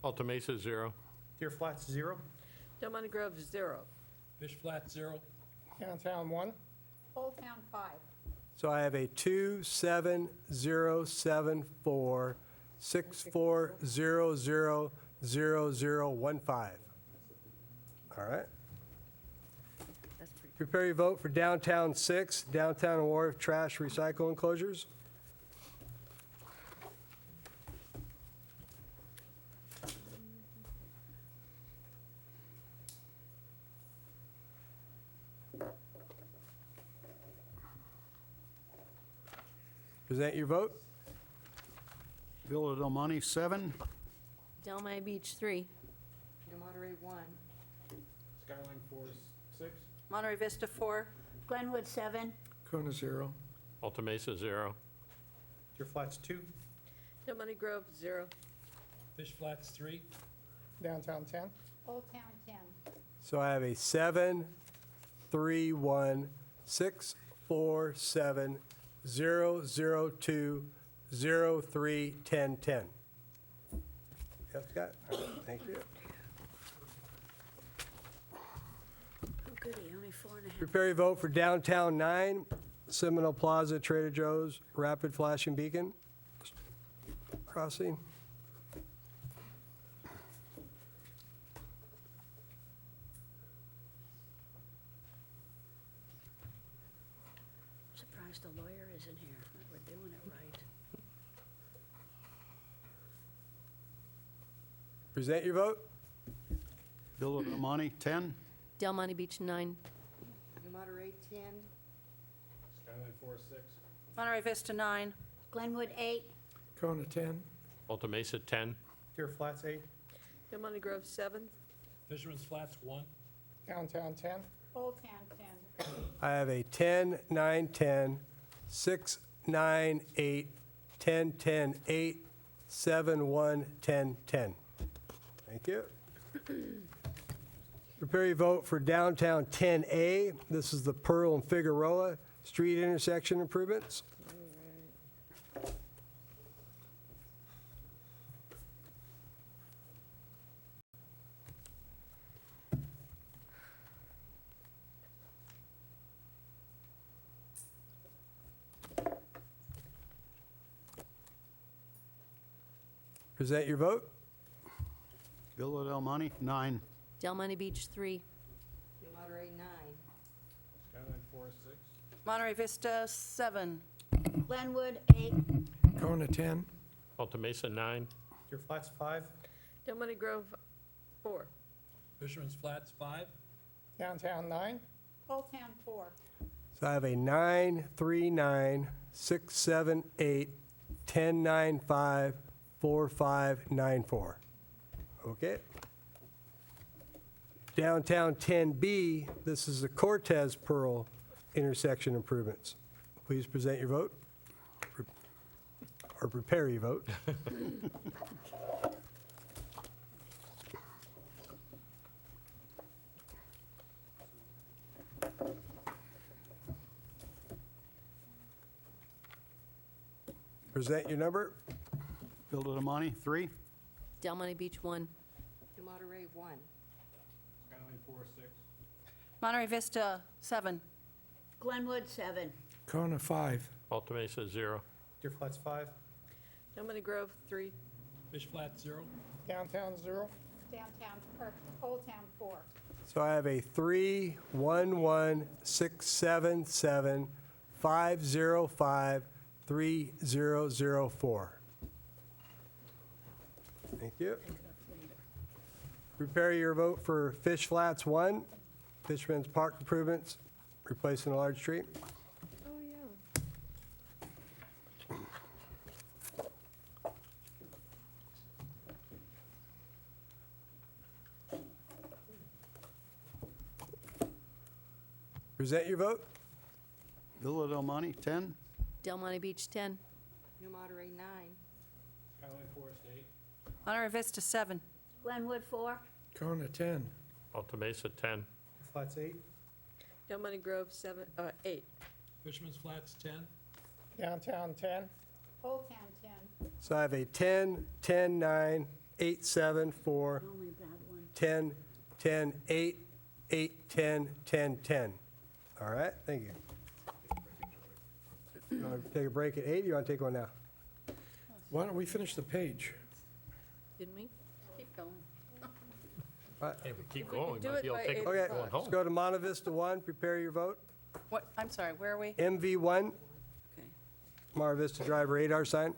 Alta Mesa, 0. Deer Flats, 0. Del Monte Grove, 0. Fish Flat, 0. Downtown 1. Old Town, 5. So I have a 2, 7, 0, 7, 4, 6, 4, 0, 0, 0, 0, 1, 5. All right. Prepare your vote for downtown 6, downtown and wharf trash recycle enclosures. Present your vote. Villa Del Monte, 7. Del Monte Beach, 3. Monterey, 1. Skyline 4 is 6. Monterey Vista, 4. Glenwood, 7. Kona, 0. Alta Mesa, 0. Deer Flats, 2. Del Monte Grove, 0. Fish Flats, 3. Downtown 10. Old Town, 10. So I have a 7, 3, 1, 6, 4, 7, 0, 0, 2, 0, 3, 10, 10. Yep, Scott? All right, thank you. Oh, goody, only 4.5. Prepare your vote for downtown 9, Seminole Plaza, Trader Joe's, Rapid Flashing Beacon Crossing. Surprised the lawyer isn't here. We're doing it right. Present your vote. Villa Del Monte, 10. Del Monte Beach, 9. Monterey, 10. Skyline 4 is 6. Monterey Vista, 9. Glenwood, 8. Kona, 10. Alta Mesa, 10. Deer Flats, 8. Del Monte Grove, 7. Fisherman's Flats, 1. Downtown 10. Old Town, 10. I have a 10, 9, 10, 6, 9, 8, 10, 10, 8, 7, 1, 10, 10. Thank you. Prepare your vote for downtown 10A. This is the Pearl and Figueroa street intersection improvements. Present your vote. Villa Del Monte, 9. Del Monte Beach, 3. Monterey, 9. Skyline 4 is 6. Monterey Vista, 7. Glenwood, 8. Kona, 10. Alta Mesa, 9. Deer Flats, 5. Del Monte Grove, 4. Fisherman's Flats, 5. Downtown 9. Old Town, 4. So I have a 9, 3, 9, 6, 7, 8, 10, 9, 5, 4, 5, 9, 4. Okay. Downtown 10B, this is the Cortez Pearl intersection improvements. Please present your vote, or prepare your vote. Present your number. Villa Del Monte, 3. Del Monte Beach, 1. Monterey, 1. Skyline 4 is 6. Monterey Vista, 7. Glenwood, 7. Kona, 5. Alta Mesa, 0. Deer Flats, 5. Del Monte Grove, 3. Fish Flats, 0. Downtown 0. downtown, or Old Town 4. So I have a 311-677-505-3004. Thank you. Prepare your vote for Fish Flats 1, Fisherman's Park improvements, replacing a large tree. Oh, yeah. Present your vote. Villa Del Monte, 10. Del Monte Beach, 10. New Monterey, 9. Monterey Vista, 7. Glenwood, 4. Kona, 10. Alta Mesa, 10. Flats 8. Del Monte Grove, 8. Fisherman's Flats, 10. Downtown 10. Old Town, 10. So I have a 10, 10, 9, 8, 7, 4, Only bad one. 10, 10, 8, 8, 10, 10, 10. All right, thank you. You want to take a break at 8, or you want to take one now? Why don't we finish the page? Didn't we? Keep going. Hey, we keep going, do might it be able to by take it 8 Okay, going let's home. go to Monte Vista 1, prepare your vote. What, I'm sorry, where are we? MV1, Okay. Monte Vista Drive radar sign.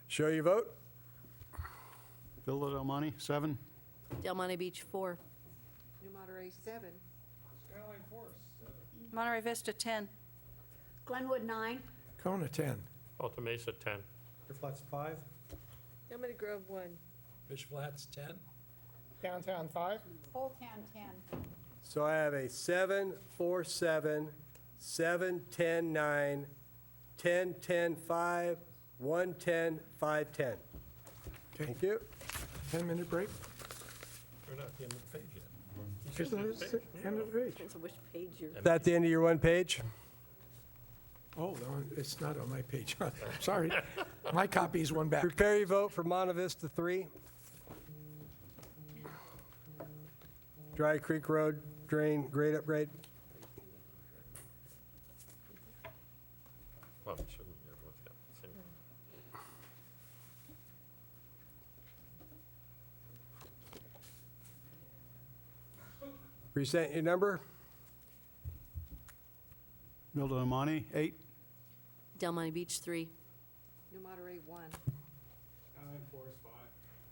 Show your vote. Villa Del Monte, 7. Del Monte Beach, 4. New Monterey, 7. Monterey Vista, 10. Glenwood, 9. Kona, 10. Alta Mesa, 10. Your Flats 5. Del Monte Grove, 1. Fish Flats, 10. Downtown 5. Old Town, 10. So I have a 7, 4, 7, 7, 10, 9, 10, 10, 5, 1, 10, 5, 10. Okay. Thank you. 10-minute break? We're not at the end of the page yet. Just the end of the page. Depends on which page you're. Is that the end of your one page? Oh, no, it's not on my page. Sorry. My copy is one back. Prepare your vote for Monte Vista 3. Dry Creek Road drain grade upgrade. Well, it shouldn't, everyone's got the same. Present your number. Villa Del Monte, 8. Del Monte Beach, 3. New Monterey, 1.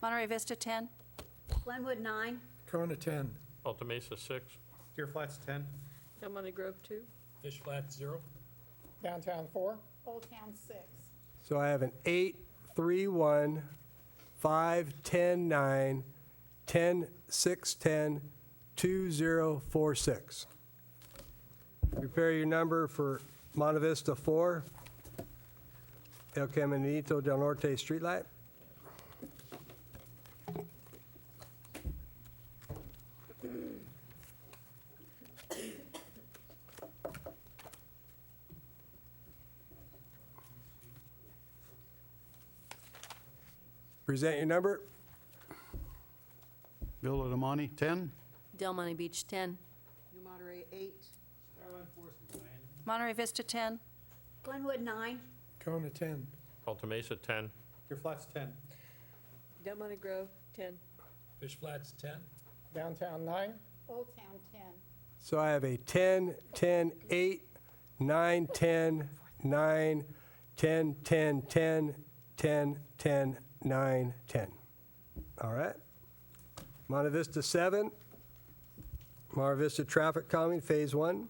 Monterey Vista, 10. Glenwood, 9. Kona, 10. Alta Mesa, 6. Deer Flats, 10. Del Monte Grove, 2. Fish Flats, 0. Downtown 4. Old Town, 6. So I have an 8, 3, 1, 5, 10, 9, 10, 6, 10, 2, 0, 4, 6. Prepare your number for Monte Vista 4, El Caminito del Norte streetlight. Present your number. Villa Del Monte, 10. Del Monte Beach, 10. New Monterey, 8. Monterey Vista, 10. Glenwood, 9. Kona, 10. Alta Mesa, 10. Your Flats, 10. Del Monte Grove, 10. Fish Flats, 10. Downtown 9. Old Town, 10. So I have a 10, 10, 8, 9, 10, 9, 10, 10, 10, 10, 10, 9, 10. All right. Monte Vista 7. Monte Vista traffic calming, phase 1.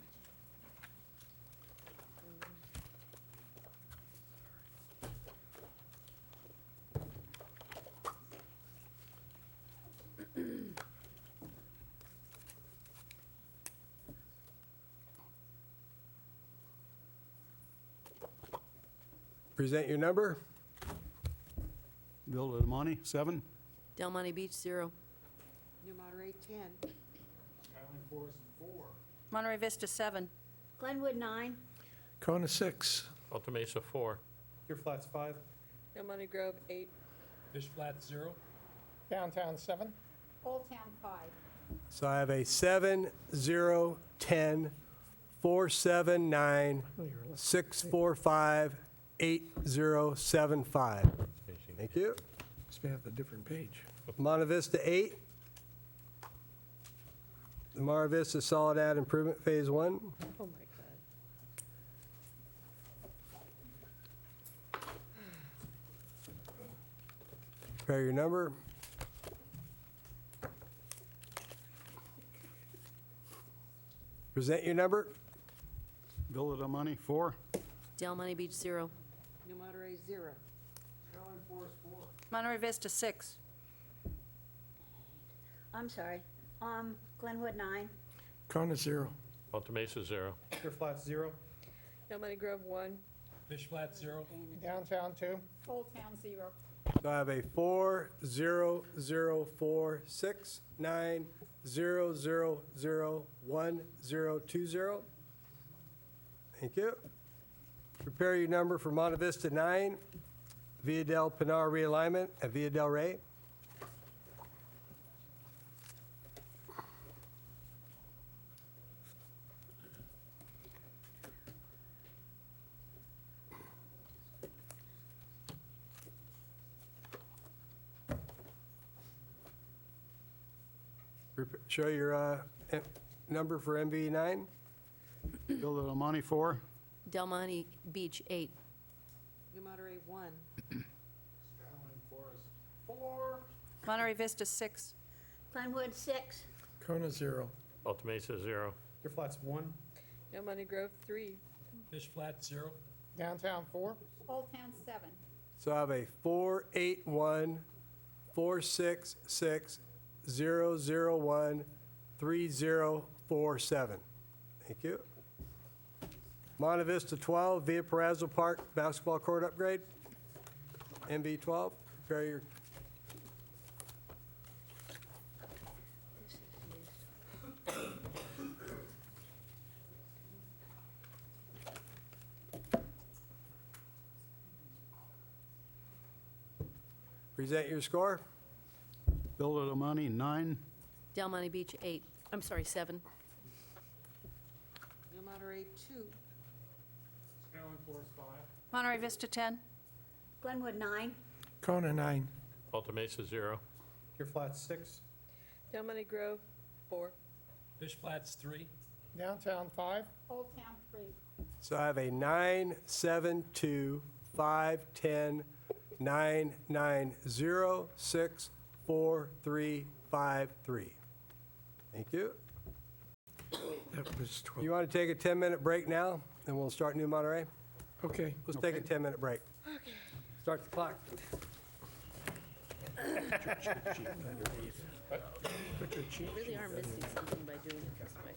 Present your number. Villa Del Monte, 7. Del Monte Beach, 0. New Monterey, 10. Monterey Vista, 7. Glenwood, 9. Kona, 6. Alta Mesa, 4. Your Flats, 5. Del Monte Grove, 8. Fish Flats, 0. Downtown 7. Old Town 5. So I have a 7, 0, 10, 4, 7, 9, 6, 4, 5, 8, 0, 7, 5. Thank you. Must be at a different page. Monte Vista 8. The Monte Vista Soledad Improvement Phase 1. Oh, my God. Prepare your number. Present your number. Villa del Monte, 4. Del Monte Beach, 0. New Monterey, 0. Monterey Vista, 6. I'm sorry. Glenwood 9. Kona 0. Alta Mesa, 0. Clear Flats, 0. Del Monte Grove, 1. Fish Flats, 0. Downtown 2. Old Town 0. So I have a 4, 0, 0, 4, 6, 9, 0, 0, 0, 1, 0, 2, 0. Thank you. Prepare your number for Monte Vista 9, Villa del Pinar realignment at Villa del Rey. Show your number for MV 9. Villa del Monte, 4. Del Monte Beach, 8. New Monterey, 1. Monterey Vista, 6. Glenwood 6. Kona 0. Alta Mesa, 0. Clear Flats, 1. Del Monte Grove, 3. Fish Flats, 0. Downtown 4. Old Town 7. So I have a 4, 8, 1, 4, 6, 6, 0, 0, 1, 3, 0, 4, 7. Thank you. Monte Vista 12, Villa Parrazzo Park basketball court upgrade. MV 12, prepare your. Present your score. Villa del Monte, 9. Del Monte Beach, 8. I'm sorry, 7. New Monterey, 2. Monterey Vista, 10. Glenwood 9. Kona 9. Alta Mesa, 0. Clear Flats, 6. Del Monte Grove, 4. Fish Flats, 3. Downtown 5. Old Town 3. So I have a 9, 7, 2, 5, 10, 9, 9, 0, 6, 4, 3, 5, 3. Thank you. That was 12. You want to take a 10-minute break now, and we'll start New Monterey? Okay. Let's take a 10-minute break. Start the clock. You really are missing something by doing it this way.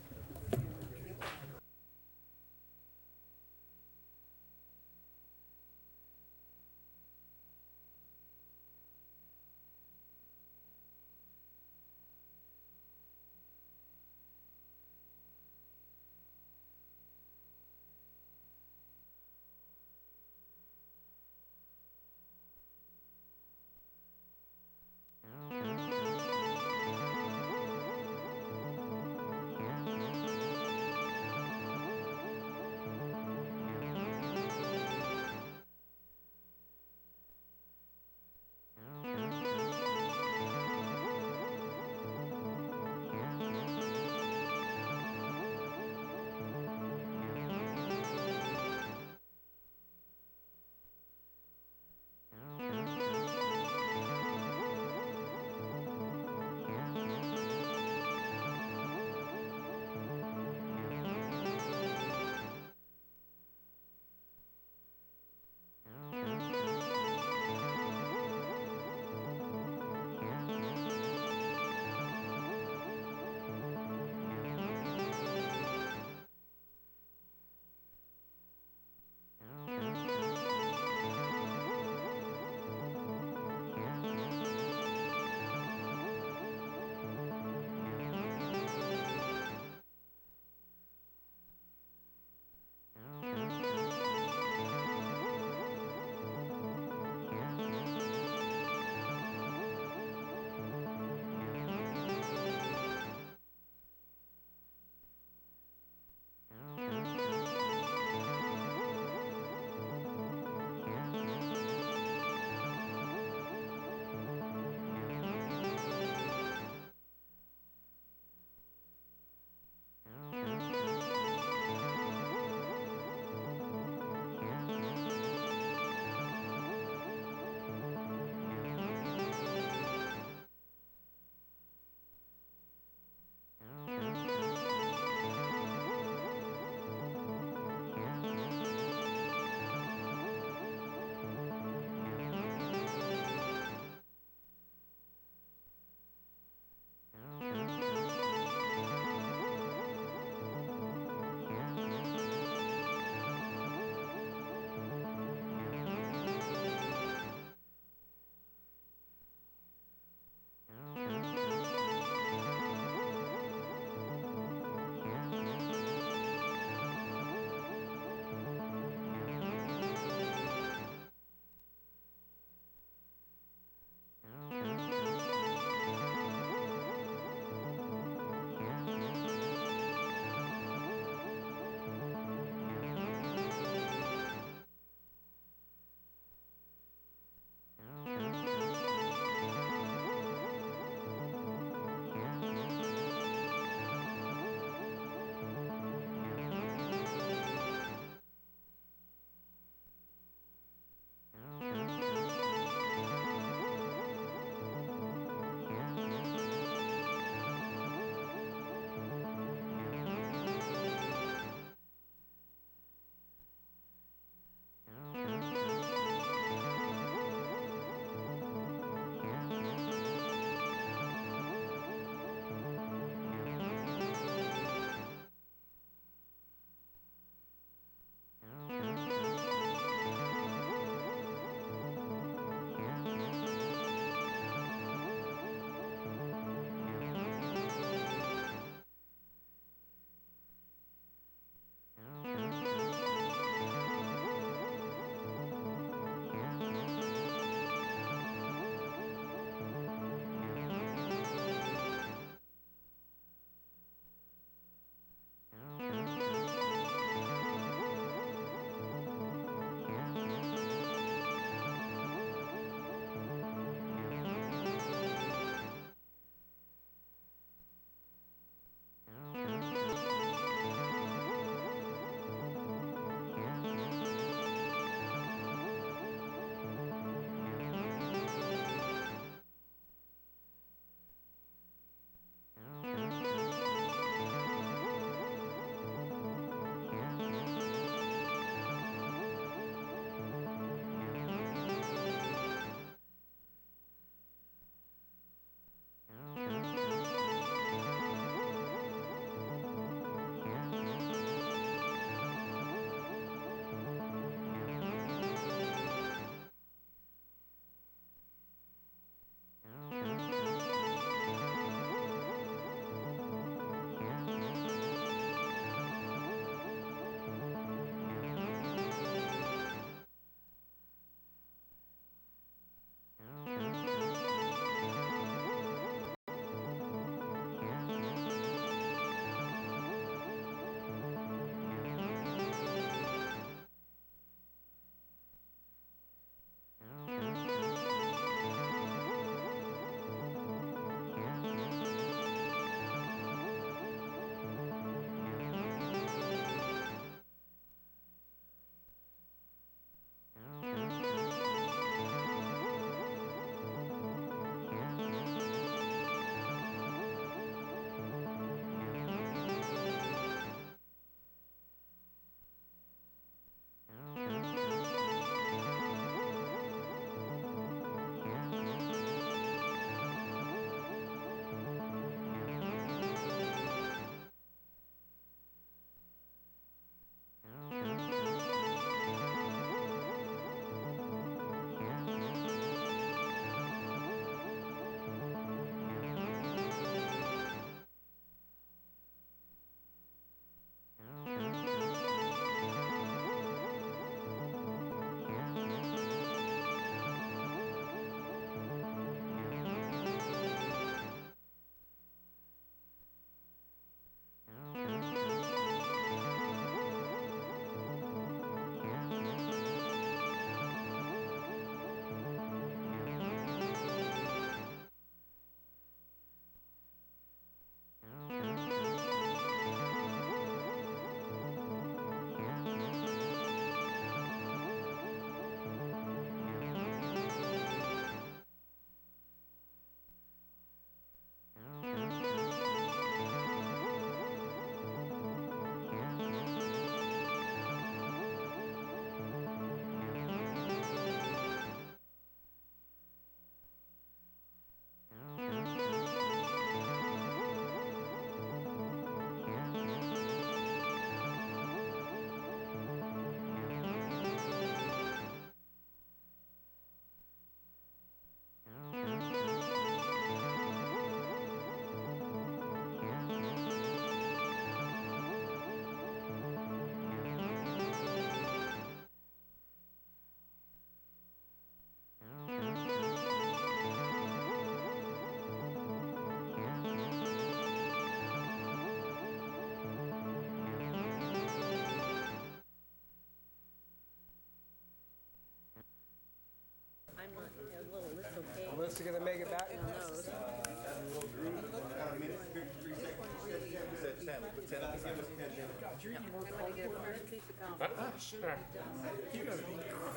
Melissa gonna make it back? I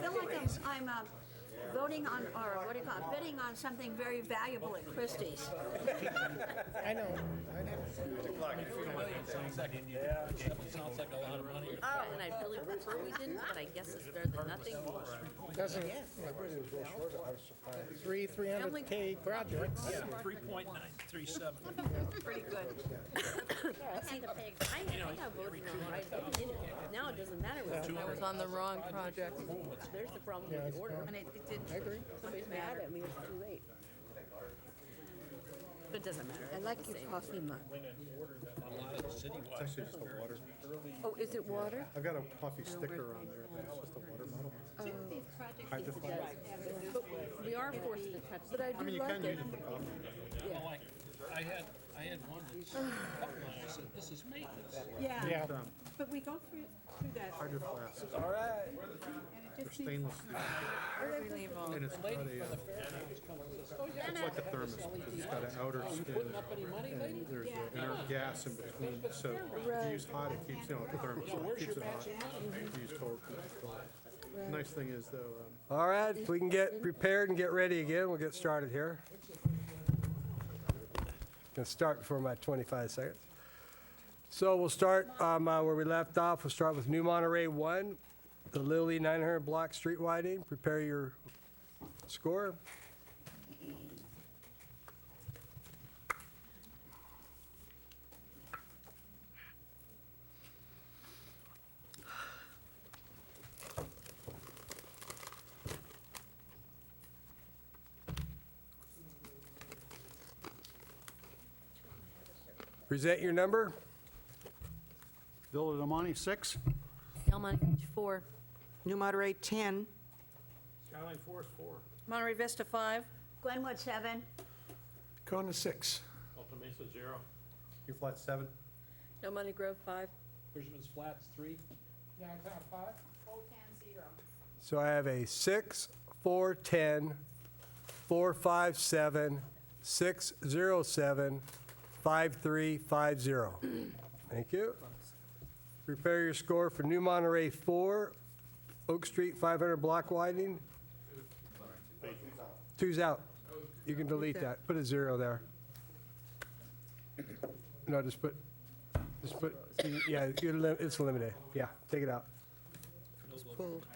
feel like I'm voting on, or what do you call it, bidding on something very valuable at Christie's. I know. Sounds like a lot of money. And I really prefer we didn't, but I guess it's better than nothing. Doesn't, 300K projects. 3.937. Pretty good. I got voted on right at the beginning. Now it doesn't matter what. I was on the wrong project. There's the problem with the order. And it didn't. I agree. Somebody's mad at me, it's too late. But it doesn't matter. I like your coffee mug. A lot of the citywide. Actually, just a water. Oh, is it water? I've got a coffee sticker on there, but it's just a water bottle. But we are forced to touch. But I I mean, do you like can it. use it for coffee. Well, like, I had one that's, I said, this is maintenance. Yeah. But we go through that. Hydro flask. All right. They're stainless steel. And it's got it's like a thermos, because it's got an outer skin, and there's an inert gas in between, so if you use hot, it keeps, the thermos, it keeps it hot. If you use cold, it keeps it cold. Nice thing is, though, All right, if we can get prepared and get ready again, we'll get started here. Gonna start before my 25 seconds. So we'll start where we left off. We'll start with New Monterey 1, the Lilly 900 block street widening. Prepare your score. Present your number. Villa de Monte, 6. Del Monte Beach, 4. New Monterey, 10. Skyline Forest 4. Monterey Vista, 5. Glenwood, 7. Kona, 6. Alta Mesa, 0. Your flat 7. Del Monte Grove, 5. Fisherman's Flats, 3. Downtown 5. Old Town, 0. So I have a 6, 4, 10, 4, 5, 7, 6, 0, 7, 5, 3, 5, 0. Thank you. Prepare your score for New Monterey 4, Oak Street 500 block widening. 2's out. You can delete that. Put a 0 there. No, just put, yeah, it's eliminated. Yeah, take it out. Pulled.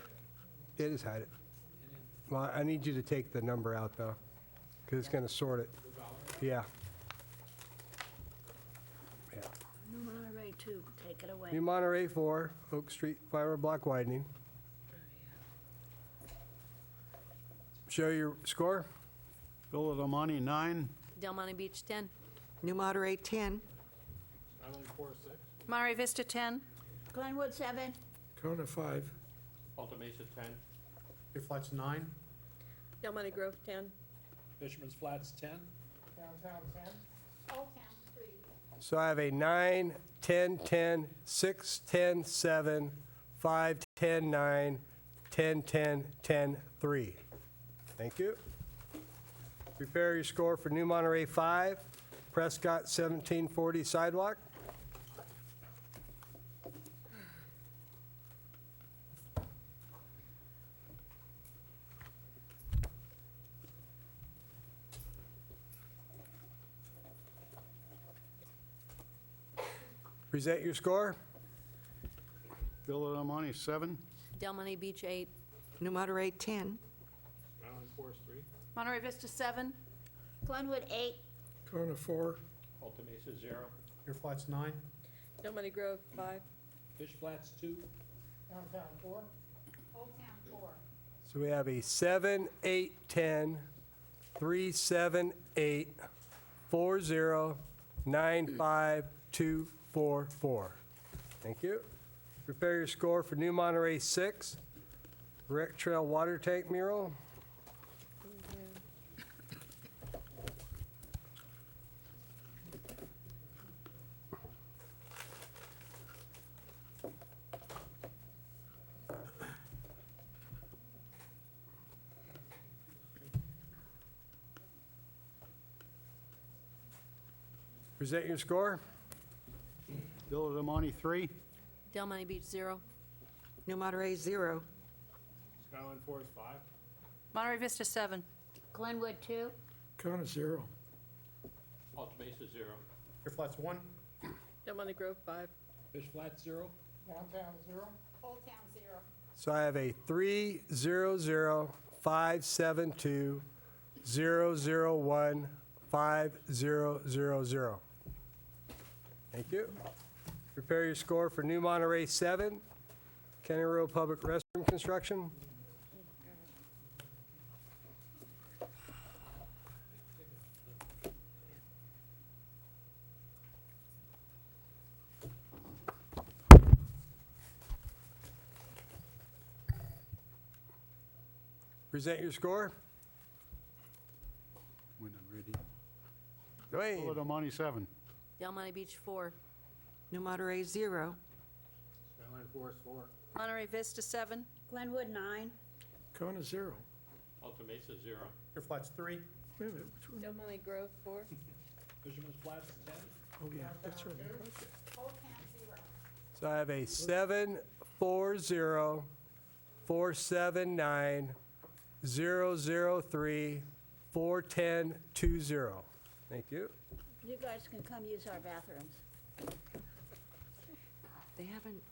Yeah, just hide it. Well, I need you to take the number out, though, because it's going to sort it. Yeah. Yeah. New Monterey, 2. Take it away. New Monterey 4, Oak Street 500 block widening. Show your score. Villa de Monte, 9. Del Monte Beach, 10. New Monterey, 10. Skyline Forest 6. Monterey Vista, 10. Glenwood, 7. Kona, 5. Alta Mesa, 10. Your flat's 9. Del Monte Grove, 10. Fisherman's Flats, 10. Downtown 10. Old Town, 3. So I have a 9, 10, 10, 6, 10, 7, 5, 10, 9, 10, 10, 10, 3. Thank you. Prepare your score for New Monterey 5, Prescott 1740 Sidewalk. Present your score. Villa de Monte, 7. Del Monte Beach, 8. New Monterey, 10. Skyline Forest 3. Monterey Vista, 7. Glenwood, 8. Kona, 4. Alta Mesa, 0. Your flat's 9. Del Monte Grove, 5. Fish Flats, 2. Downtown 4. Old Town, 4. So we have a 7, 8, 10, 3, 7, 8, 4, 0, 9, 5, 2, 4, 4. Thank you. Prepare your score for New Monterey 6, Rec Trail Water Tank Mural. Present your score. Villa del Monte, 3. Del Monte Beach, 0. New Monterey, 0. Skyline Forest, 5. Monterey Vista, 7. Glenwood, 2. Kona, 0. Alta Mesa, 0. Your flat's 1. Del Monte Grove, 5. Fish Flat, 0. Downtown, 0. Old Town, 0. So I have a 300-572-001-5000. Thank you. Prepare your score for New Monterey, 7. County Road Public Restroom Construction. Present your score. When I'm ready. Dwayne. Villa del Monte, 7. Del Monte Beach, 4. New Monterey, 0. Skyline Forest, 4. Monterey Vista, 7. Glenwood, 9. Kona, 0. Alta Mesa, 0. Your flat's 3. Wait a minute, which one? Del Monte Grove, 4. Fisherman's Flat's 10. Oh, yeah, that's right. Okay. Old Town, 0. So I have a 740-479-003-41020. Thank you. You guys can come use our bathrooms. They haven't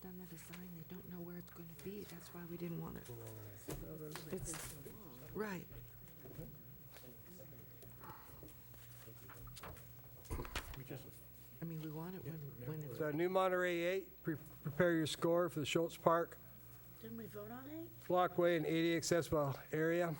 done the design, they don't know where it's going to be, that's why we didn't want it. It's, right. I mean, we want it when it's, So New Monterey 8, prepare your score for the Schultz Park Didn't we vote on 8? Walkway and ADA accessible area.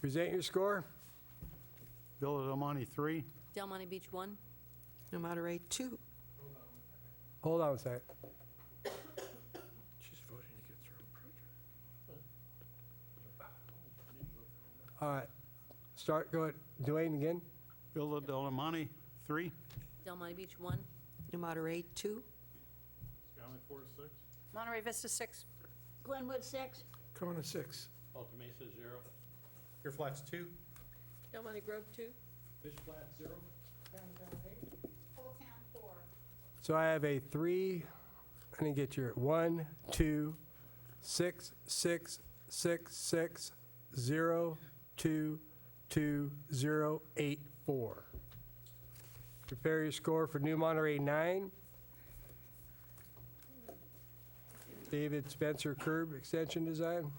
Present your score. Villa del Monte, 3. Del Monte Beach, 1. New Monterey, 2. Hold on a second. She's voting against her own project. All right. Start, go ahead. Dwayne again. Villa del Monte, 3. Del Monte Beach, 1. New Monterey, 2. Skyline Forest, 6. Monterey Vista, 6. Glenwood, 6. Kona, 6. Alta Mesa, 0. Your flat's 2. Del Monte Grove, 2. Fish Flat, 0. Old Town, 4. So I have a 3, I didn't get your 1, 2, 6, 6, 6, 6, 0, 2, 2, 0, 8, 4. Prepare your score for New Monterey 9. David Spencer Curb Extension Design.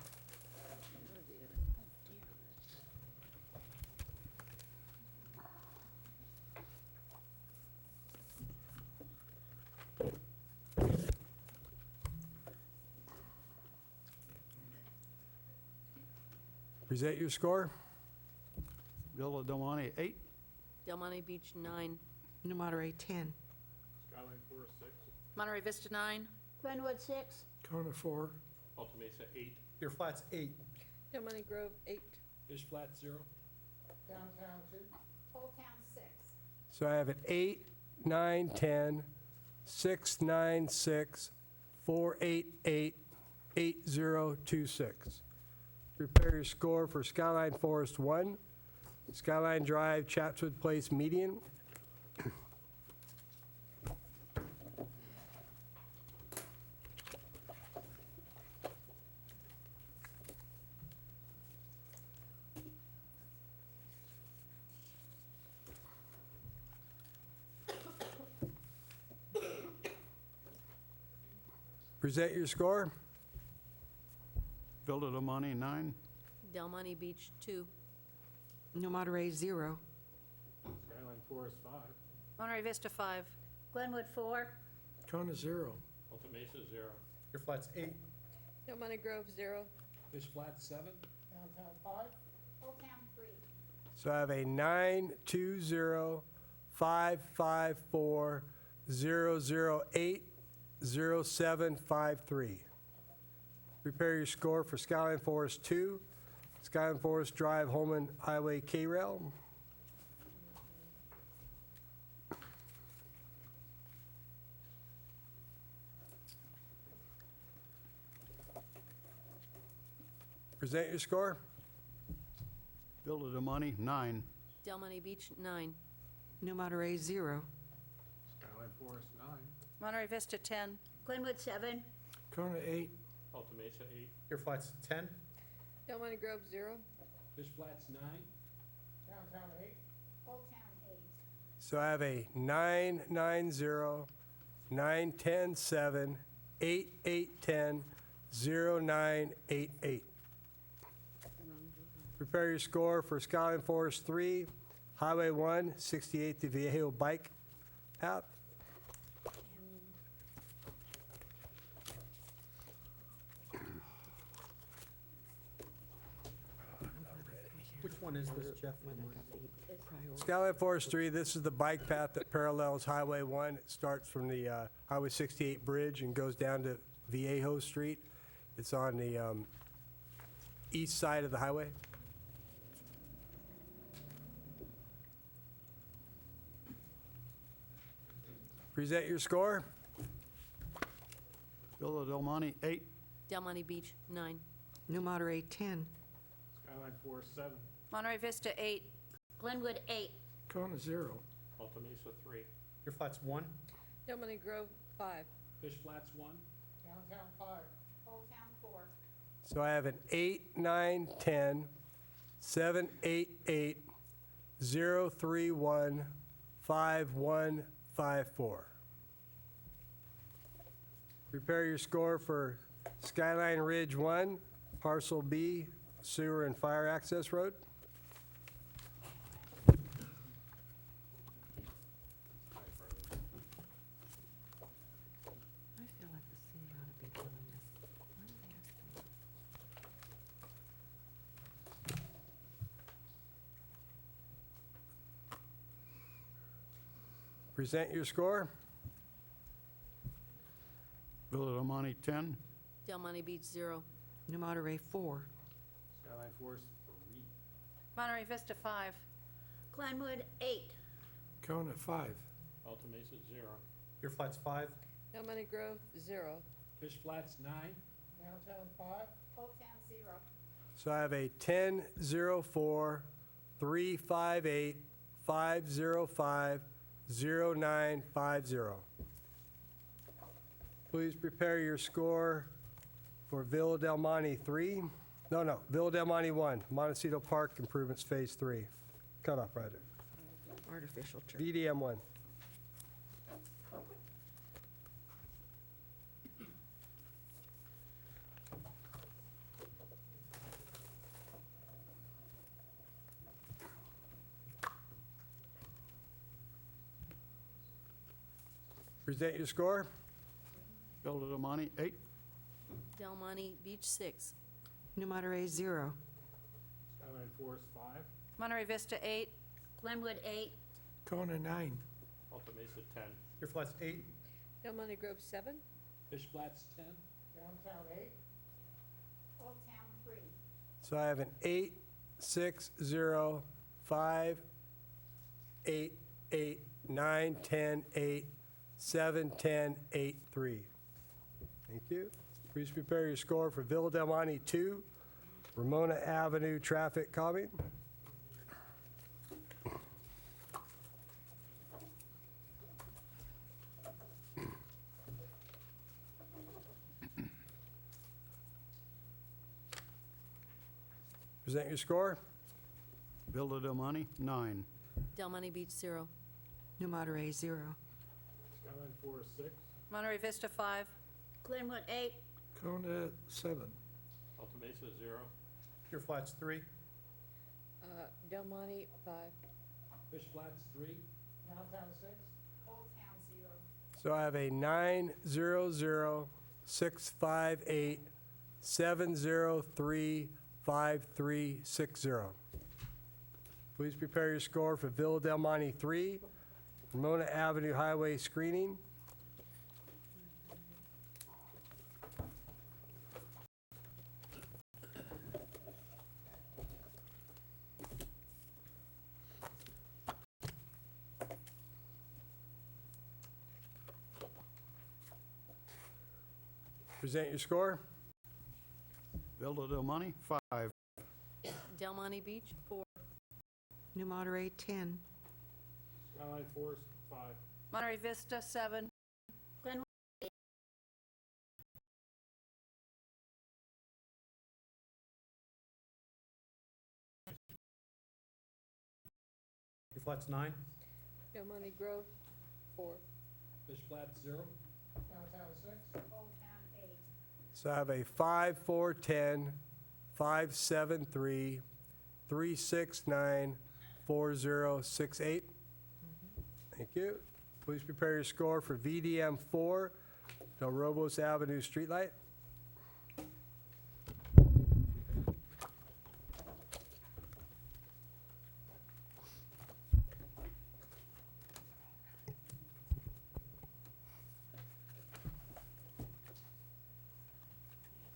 Present your score. Villa del Monte, 8. Del Monte Beach, 9. New Monterey, 10. Skyline Forest, 6. Monterey Vista, 9. Glenwood, 6. Kona, 4. Alta Mesa, 8. Your flat's 8. Del Monte Grove, 8. Fish Flat, 0. Downtown, 2. Old Town, 6. So I have an 8, 9, 10, 6, 9, 6, 4, 8, 8, 8, 0, 2, 6. Prepare your score for Skyline Forest 1, Skyline Drive, Chatswood Place median. Present your score. Villa del Monte, 9. Del Monte Beach, 2. New Monterey, 0. Skyline Forest, 5. Monterey Vista, 5. Glenwood, 4. Kona, 0. Alta Mesa, 0. Your flat's 8. Del Monte Grove, 0. Fish Flat, 7. Downtown, 5. Old Town, 3. So I have a 9, 2, 0, 5, 5, 4, 0, 0, 8, 0, 7, 5, 3. Prepare your score for Skyline Forest 2, Skyline Forest Drive, Holman Highway K-Rail. Present your score. Villa de Monte, 9. Del Monte Beach, 9. New Monterey, 0. Skyline Forest, 9. Monterey Vista, 10. Glenwood, 7. Kona, 8. Alta Mesa, 8. Deer Flats, 10. Del Monte Grove, 0. Fish Flats, 9. Downtown 8. Old Town, 8. So I have a 9, 9, 0, 9, 10, 7, 8, 8, 10, 0, 9, 8, 8. Prepare your score for Skyline Forest 3, Highway 1, 68 to Viejo Bike Path. Which one is this, Jeff? Skyline Forest 3, this is the bike path that parallels Highway 1. It starts from the Highway 68 bridge and goes down to Viejo Street. It's on the east side of the highway. Present your score. Villa del Monte, 8. Del Monte Beach, 9. New Monterey, 10. Skyline Forest, 7. Monterey Vista, 8. Glenwood, 8. Kona, 0. Alta Mesa, 3. Deer Flats, 1. Del Monte Grove, 5. Fish Flats, 1. Downtown 5. Old Town, 4. So I have an 8, 9, 10, 7, 8, 8, 0, 3, 1, 5, 1, 5, 4. Prepare your score for Skyline Ridge 1, Parcel B, Sewer and Fire Access Road. I feel like the city ought to be doing this. Why don't they ask them? Present your score. Villa del Monte, 10. Del Monte Beach, 0. New Monterey, 4. Skyline Forest, 3. Monterey Vista, 5. Glenwood, 8. Kona, 5. Alta Mesa, 0. Deer Flats, 5. Del Monte Grove, 0. Fish Flats, 9. Downtown 5. Old Town, 0. So I have a 10, 0, 4, 3, 5, 8, 5, 0, 5, 0, 9, 5, 0. Please prepare your score for Villa del Monte 3. No, Villa del Monte 1, Montecito Park Improvements Phase 3, cutoff project. Artificial turf. VDM 1. Present your score. Villa del Monte, 8. Del Monte Beach, 6. New Monterey, 0. Skyline Forest, 5. Monterey Vista, 8. Glenwood, 8. Kona, 9. Alta Mesa, 10. Deer Flats, 8. Del Monte Grove, 7. Fish Flats, 10. Downtown 8. Old Town, 3. So I have an 8, 6, 0, 5, 8, 8, 9, 10, 8, 7, 10, 8, 3. Thank you. Please prepare your score for Villa del Monte 2, Ramona Avenue traffic calming. Present your score. Villa del Monte, 9. Del Monte Beach, 0. New Monterey, 0. Skyline Forest, 6. Monterey Vista, 5. Glenwood, 8. Kona, 7. Alta Mesa, 0. Deer Flats, 3. Del Monte, 5. Fish Flats, 3. Downtown 6. Old Town, 0. So I have a 9, 0, 0, 6, 5, 8, 7, 0, 3, 5, 3, 6, 0. Please prepare your score for Villa del Monte 3, Ramona Avenue Highway screening. Present your score. Villa Del Monte, 5. Del Monte Beach, 4. New Monterey, 10. Skyline Forest, 5. Monterey Vista, 7. Glenwood, Your flat's 9. Del Monte Grove, 4. Fish Flats, 0. Downtown 6. So I have a 5, 4, 10, 5, 7, 3, 3, 6, 9, 4, 0, 6, 8. Thank you. Please prepare your score for VDM 4, Del Robos Avenue Streetlight.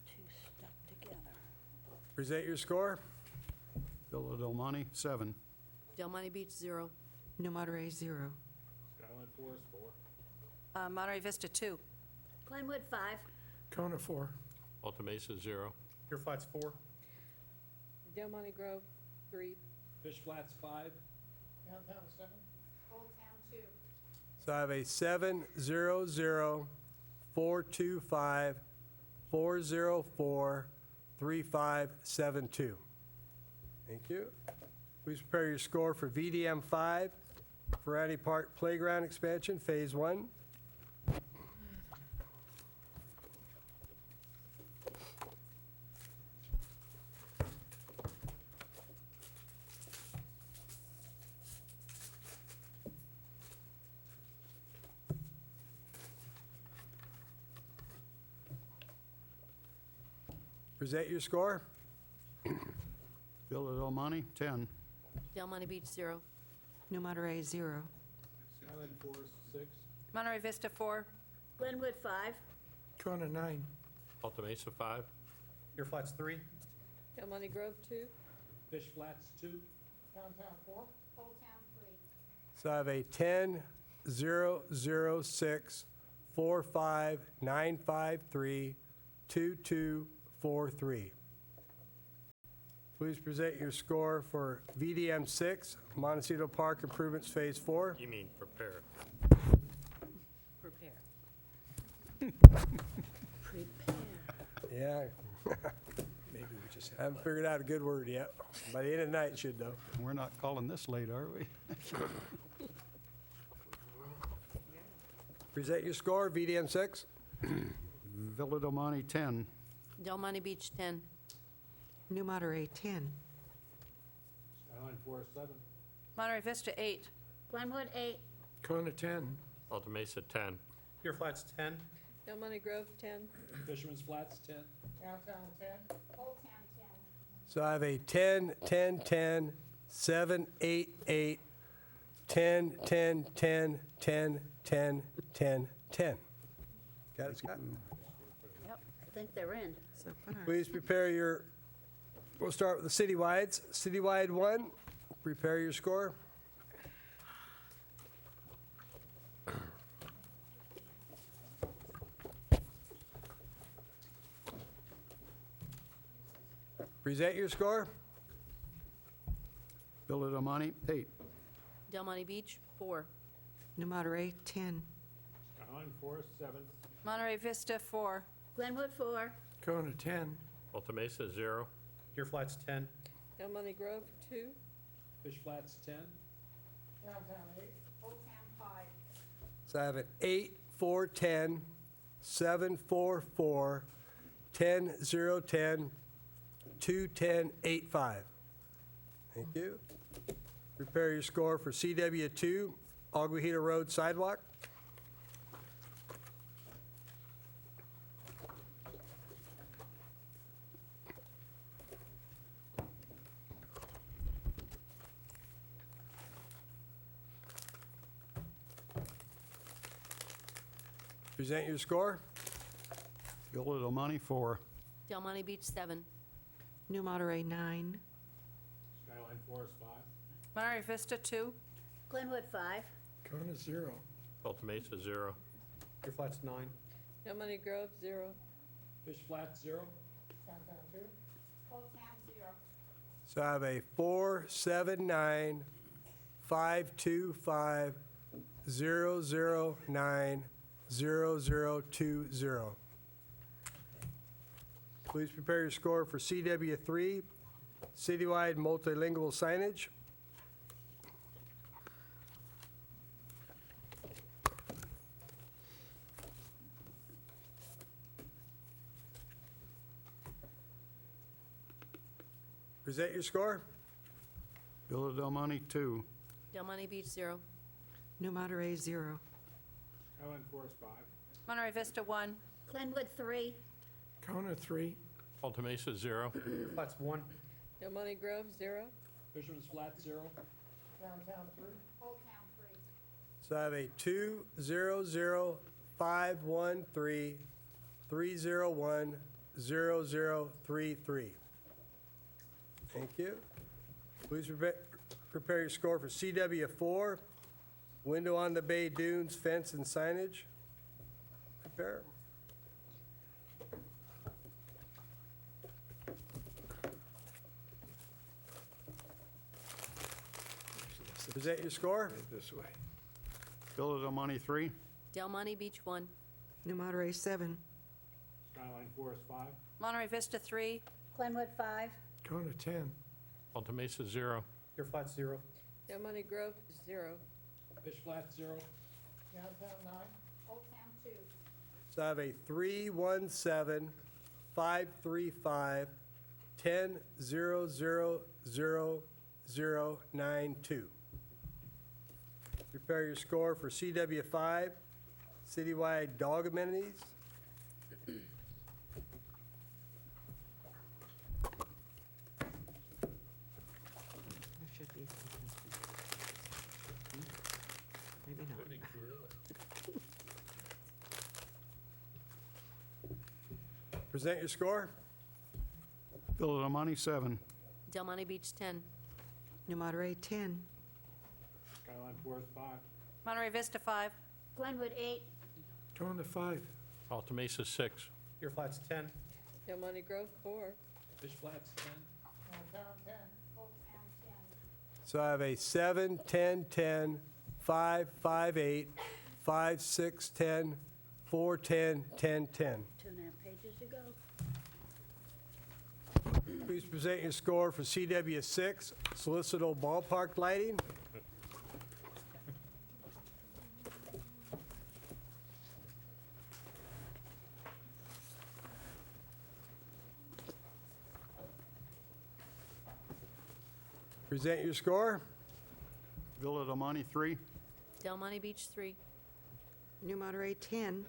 two stuck together. Present your score. Villa Del Monte, 7. Del Monte Beach, 0. New Monterey, 0. Skyline Forest, 4. Monterey Vista, 2. Glenwood, 5. Kona, 4. Alta Mesa, 0. Your flat's 4. Del Monte Grove, 3. Fish Flats, 5. Downtown 7. Old Town, 2. So I have a 7, 0, 0, 4, 2, 5, 4, 0, 4, 3, 5, 7, 2. Thank you. Please prepare your score for VDM 5, Ferrari Park Playground Expansion, Phase 1. Present your score. Villa Del Monte, 10. Del Monte Beach, 0. New Monterey, 0. Skyline Forest, 6. Monterey Vista, 4. Glenwood, 5. Kona, 9. Alta Mesa, 5. Your flat's 3. Del Monte Grove, 2. Fish Flats, 2. Downtown 4. Old Town, 3. So I have a 10, 0, 0, 6, 4, 5, 9, 5, 3, 2, 2, 4, 3. Please present your score for VDM 6, Montecito Park Improvements Phase 4. You mean prepare. Prepare. Prepare. Yeah, Maybe we just haven't figured out a good word yet. By the end of the night, should though. We're not calling this late, are we? Present your score, VDM 6. Villa Del Monte, 10. Del Monte Beach, 10. New Monterey, 10. Skyline Forest, 7. Monterey Vista, 8. Glenwood, 8. Kona, 10. Alta Mesa, 10. Your flat's 10. Del Monte Grove, 10. Fisherman's Flats, 10. Downtown 10. Old Town, 10. So I have a 10, 10, 10, 7, 8, 8, 10, 10, 10, 10, 10, 10, 10. Got it, Scott? Yep, I think they're in. So far. Please prepare your, we'll start with the citywides. Citywide 1, prepare your score. Present your score. Villa Del Monte, 8. Del Monte Beach, 4. New Monterey, 10. Skyline Forest, 7. Monterey Vista, 4. Glenwood, 4. Kona, 10. Alta Mesa, 0. Your flat's 10. Del Monte Grove, 2. Fish Flats, 10. Downtown 8. Old Town, 5. So I have an 8, 4, 10, 7, 4, 4, 10, 0, 10, 2, 10, 8, 5. Thank you. Prepare your score for CW2, Aguajita Road Sidewalk. Present your score. Villa Del Monte, 4. Del Monte Beach, 7. New Monterey, 9. Skyline Forest, 5. Monterey Vista, 2. Glenwood, 5. Kona, 0. Alta Mesa, 0. Your flat's 9. Del Monte Grove, 0. Fish Flats, 0. Downtown 2. Old Town 0. So I have a 479-525-009-0020. Please prepare your score for CW3, citywide multilingual signage. Present your score. Villa Del Monte, 2. Del Monte Beach, 0. New Monterey, 0. Skyline Forest, 5. Monterey Vista, 1. Glenwood 3. Kona 3. Alta Mesa, 0. Flats 1. Del Monte Grove, 0. Fisherman's Flat, 0. Downtown 3. Old Town 3. So I have a 200-513-301-0033. Thank you. Please prepare your score for CW4, window on the bay dunes, fence and signage. Prepare. Present your score. This way. Villa Del Monte, 3. Del Monte Beach, 1. New Monterey, 7. Skyline Forest, 5. Monterey Vista, 3. Glenwood 5. Kona 10. Alta Mesa, 0. Your Flats, 0. Del Monte Grove, 0. Fish Flat, 0. Downtown 9. Old Town 2. So I have a 317-535-10-000-092. Prepare your score for CW5, citywide dog amenities. There should be something. Maybe not. Present your score. Villa Del Monte, 7. Del Monte Beach, 10. New Monterey, 10. Skyline Forest, 5. Monterey Vista, 5. Glenwood 8. Kona 5. Alta Mesa, 6. Your Flats, 10. Del Monte Grove, 4. Fish Flats, 10. Downtown 10. Old Town 10. So I have a 7, 10, 10, 5, 5, 8, 5, 6, 10, 4, 10, 10, 10. 2.5 pages to go. Please present your score for CW6, Solicitor Ballpark lighting. Present your score. Villa Del Monte, 3. Del Monte Beach, 3. New Monterey, 10.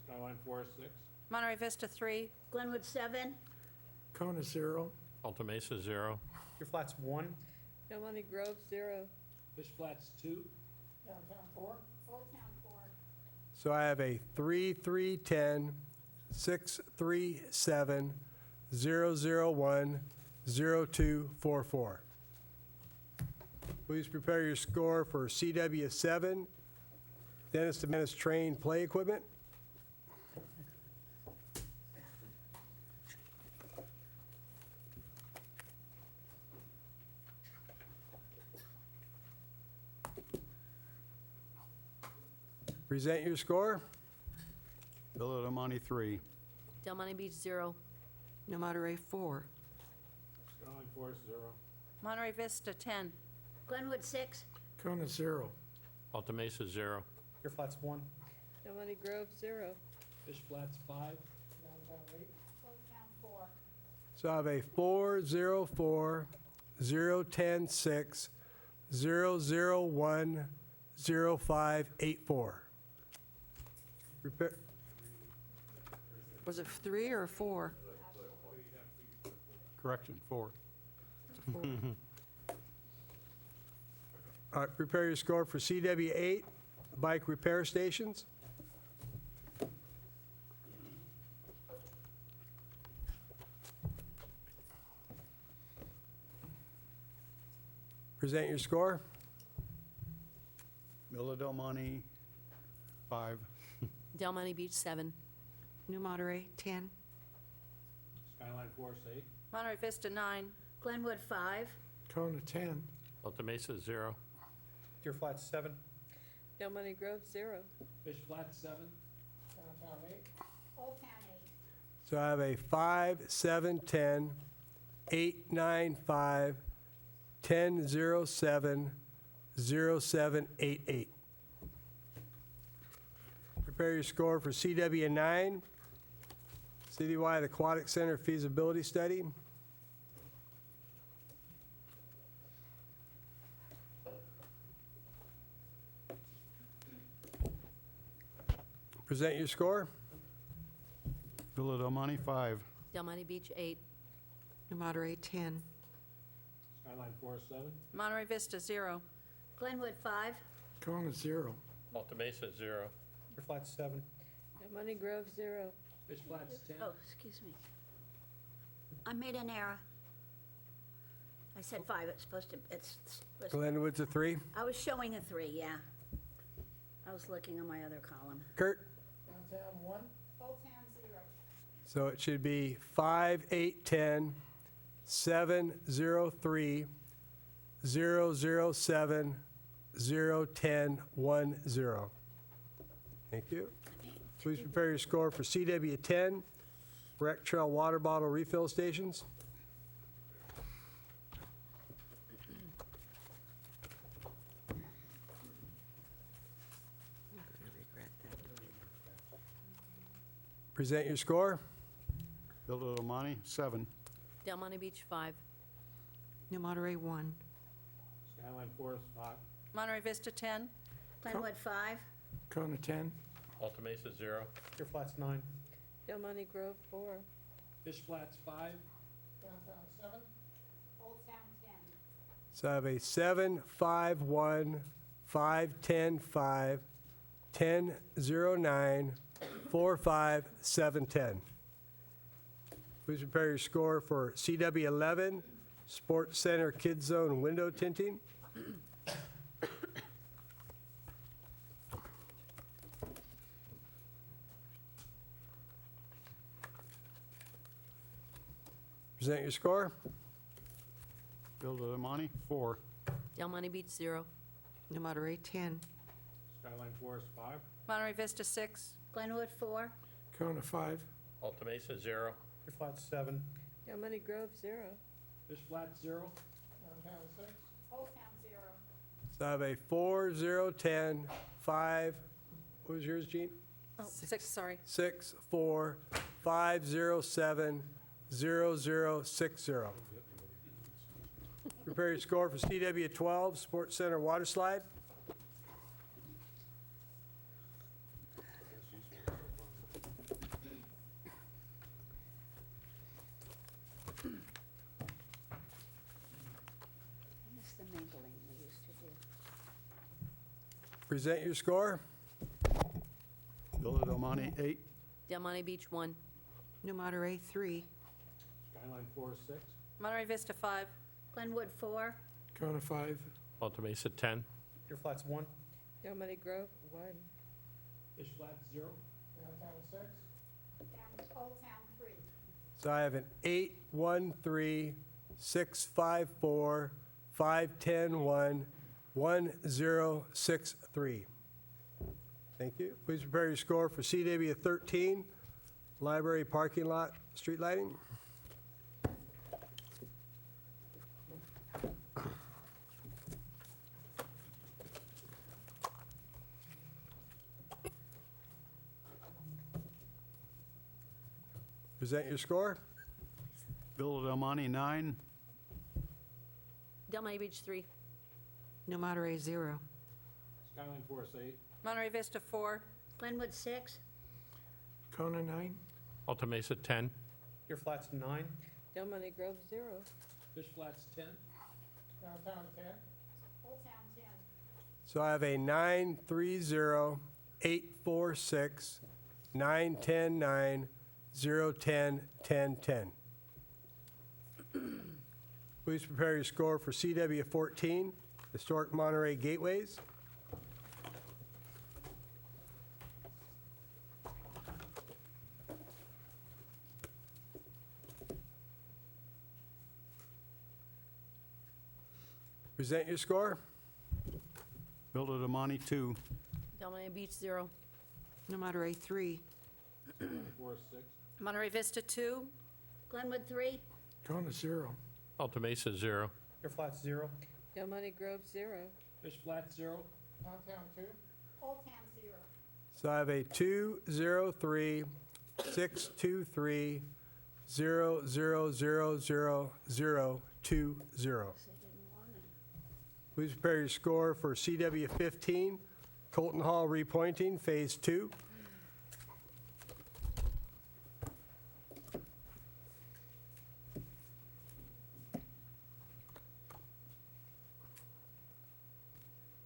Skyline Forest, 6. Monterey Vista, 3. Glenwood 7. Kona 0. Alta Mesa, 0. Your Flats, 1. Del Monte Grove, 0. Fish Flats, 2. Downtown 4. Old Town 4. So I have a 3, 3, 10, 6, 3, 7, 0, 0, 1, 0, 2, 4, 4. Please prepare your score for CW7, Dennis to Menace train play equipment. Present your score. Villa Del Monte, 3. Del Monte Beach, 0. New Monterey, 4. Skyline Forest, 0. Monterey Vista, 10. Glenwood 6. Kona 0. Alta Mesa, 0. Your Flats, 1. Del Monte Grove, 0. Fish Flats, 5. Downtown 8. Old Town 4. So I have a 4, 0, 4, 0, 10, 6, 0, 0, 1, 0, 5, 8, 4. Was it 3 or 4? Correction, 4. All right, prepare your score for CW8, bike repair stations. Present your score. Villa Del Monte, 5. Del Monte Beach, 7. New Monterey, 10. Skyline Forest 8. Monterey Vista, 9. Glenwood, 5. Kona, 10. Alta Mesa, 0. Deer Flats, 7. Del Monte Grove, 0. Fish Flats, 7. Downtown 8. Old Town, 8. So I have a 5, 7, 10, 8, 9, 5, 10, 0, 7, 0, 7, 8, 8. Prepare your score for CW 9, Citywide Aquatic Center Feasibility Study. Present your score. Villa Del Monte, 5. Del Monte Beach, 8. New Monterey, 10. Skyline Forest, 7. Monterey Vista, 0. Glenwood, 5. Kona, 0. Alta Mesa, 0. Deer Flats, 7. Del Monte Grove, 0. Fish Flats, 10. Oh, excuse me. I made an error. I said 5, it's supposed to, Glenwood's a 3. I was showing a 3, yeah. I was looking on my other column. Kurt? Downtown 1. Old Town, 0. So it should be 5, 8, 10, 7, 0, 3, 0, 0, 7, 0, 10, 1, 0. Thank you. Please prepare your score for CW 10, Rec Trail Water Bottle Refill Stations. Present your score. Villa Del Monte, 7. Del Monte Beach, 5. New Monterey, 1. Skyline Forest, 5. Monterey Vista, 10. Glenwood, 5. Kona, 10. Alta Mesa, 0. Deer Flats, 9. Del Monte Grove, 4. Fish Flats, 5. Downtown 7. Old Town, 10. So I have a 7, 5, 1, 5, 10, 5, 10, 0, 9, 4, 5, 7, 10. Please prepare your score for CW 11, Sports Center Kids Zone Window Tinting. Present your score. Villa Del Monte, 4. Del Monte Beach, 0. New Monterey, 10. Skyline Forest, 5. Monterey Vista, 6. Glenwood, 4. Kona, 5. Alta Mesa, 0. Deer Flats, 7. Del Monte Grove, 0. Fish Flats, 0. Downtown 6. Old Town, 0. So I have a 4, 0, 10, 5, what was yours, Gene? Oh, 6, sorry. 6, 4, 5, 0, 7, 0, 0, 6, 0. Prepare your score for CW 12, Sports Center Water Slide. I miss the mingling we used to do. Present your score. Villa Del Monte, 8. Del Monte Beach, 1. New Monterey, 3. Skyline Forest, 6. Monterey Vista, 5. Glenwood, 4. Kona, 5. Alta Mesa, 10. Deer Flats, 1. Del Monte Grove, 1. Fish Flats, 0. Downtown 6. Old Town, 3. So I have an 8, 1, 3, 6, 5, 4, 5, 10, 1, 1, 0, 6, 3. Thank you. Please prepare your score for CW 13, Library Parking Lot Street Lighting. Present your score. Villa Del Monte, 9. Del Monte Beach, 3. New Monterey, 0. Skyline Forest, 8. Monterey Vista, 4. Glenwood, 6. Kona, 9. Alta Mesa, 10. Deer Flats, 9. Del Monte Grove, 0. Fish Flats, 10. Downtown 10. Old Town, 10. So I have a 9, 3, 0, 8, 4, 6, 9, 10, 9, 0, 10, 10, 10. Please prepare your score for CW 14, Historic Monterey Gateways. Present your score. Villa de Monte, 2. Del Monte Beach, 0. No Monterey, 3. Monterey Vista, 2. Glenwood, 3. Kona, 0. Alta Mesa, 0. Fair Flats, 0. Del Monte Grove, 0. Fish Flat, 0. Downtown 2. Old Town, 0. So I have a 2, 0, 3, 6, 2, 3, 0, 0, 0, 0, 0, 2, 0. Please prepare your score for CW 15, Colton Hall repointing, Phase 2.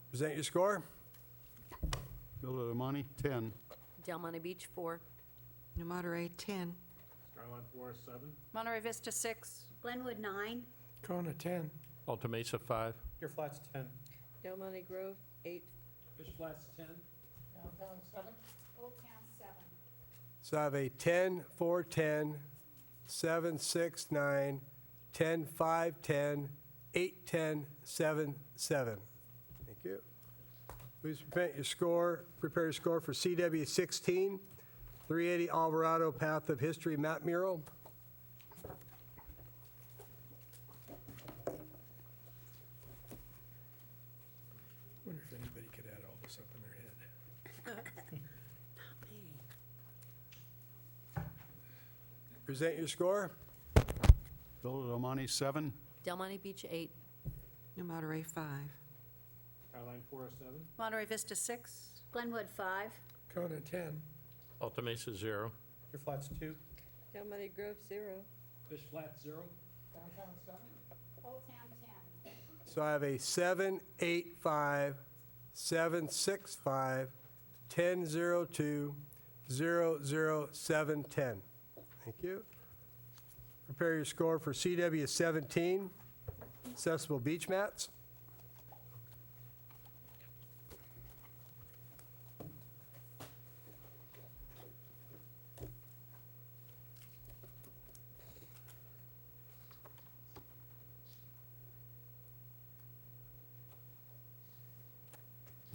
Present your score. Villa de Monte, 10. Del Monte Beach, 4. No Monterey, 10. Skyline Forest, 7. Monterey Vista, 6. Glenwood, 9. Kona, 10. Alta Mesa, 5. Fair Flats, 10. Del Monte Grove, 8. Fish Flats, 10. Downtown 7. Old Town, 7. So I have a 10, 4, 10, 7, 6, 9, 10, 5, 10, 8, 10, 7, 7. Thank you. Please prepare your score for CW 16, 380 Alvarado Path of History map mural. Wonder if anybody could add all this up in their head. Present your score. Villa de Monte, 7. Del Monte Beach, 8. No Monterey, 5. Skyline Forest, 7. Monterey Vista, 6. Glenwood, 5. Kona, 10. Alta Mesa, 0. Fair Flats, 2. Del Monte Grove, 0. Fish Flats, 0. Downtown 7. Old Town, 10. So I have a 7, 8, 5, 7, 6, 5, 10, 0, 2, 0, 0, 7, 10. Thank you. Prepare your score for CW 17, accessible beach mats.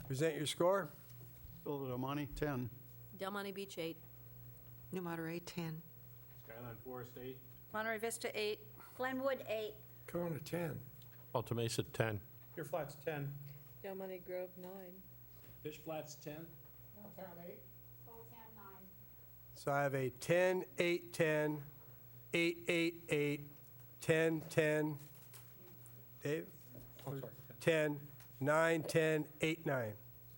Present your score. Villa de Monte, 10. Del Monte Beach, 8. No Monterey, 10. Skyline Forest, 8. Monterey Vista, 8. Glenwood, 8. Kona, 10. Alta Mesa, 10. Fair Flats, 10. Del Monte Grove, 9. Fish Flats, 10. Downtown 8. Old Town, 9. So I have a 10, 8, 10, 8, 8, 8, 10, 10. Dave? Oh, sorry. 10, 9, 10, 8, 9.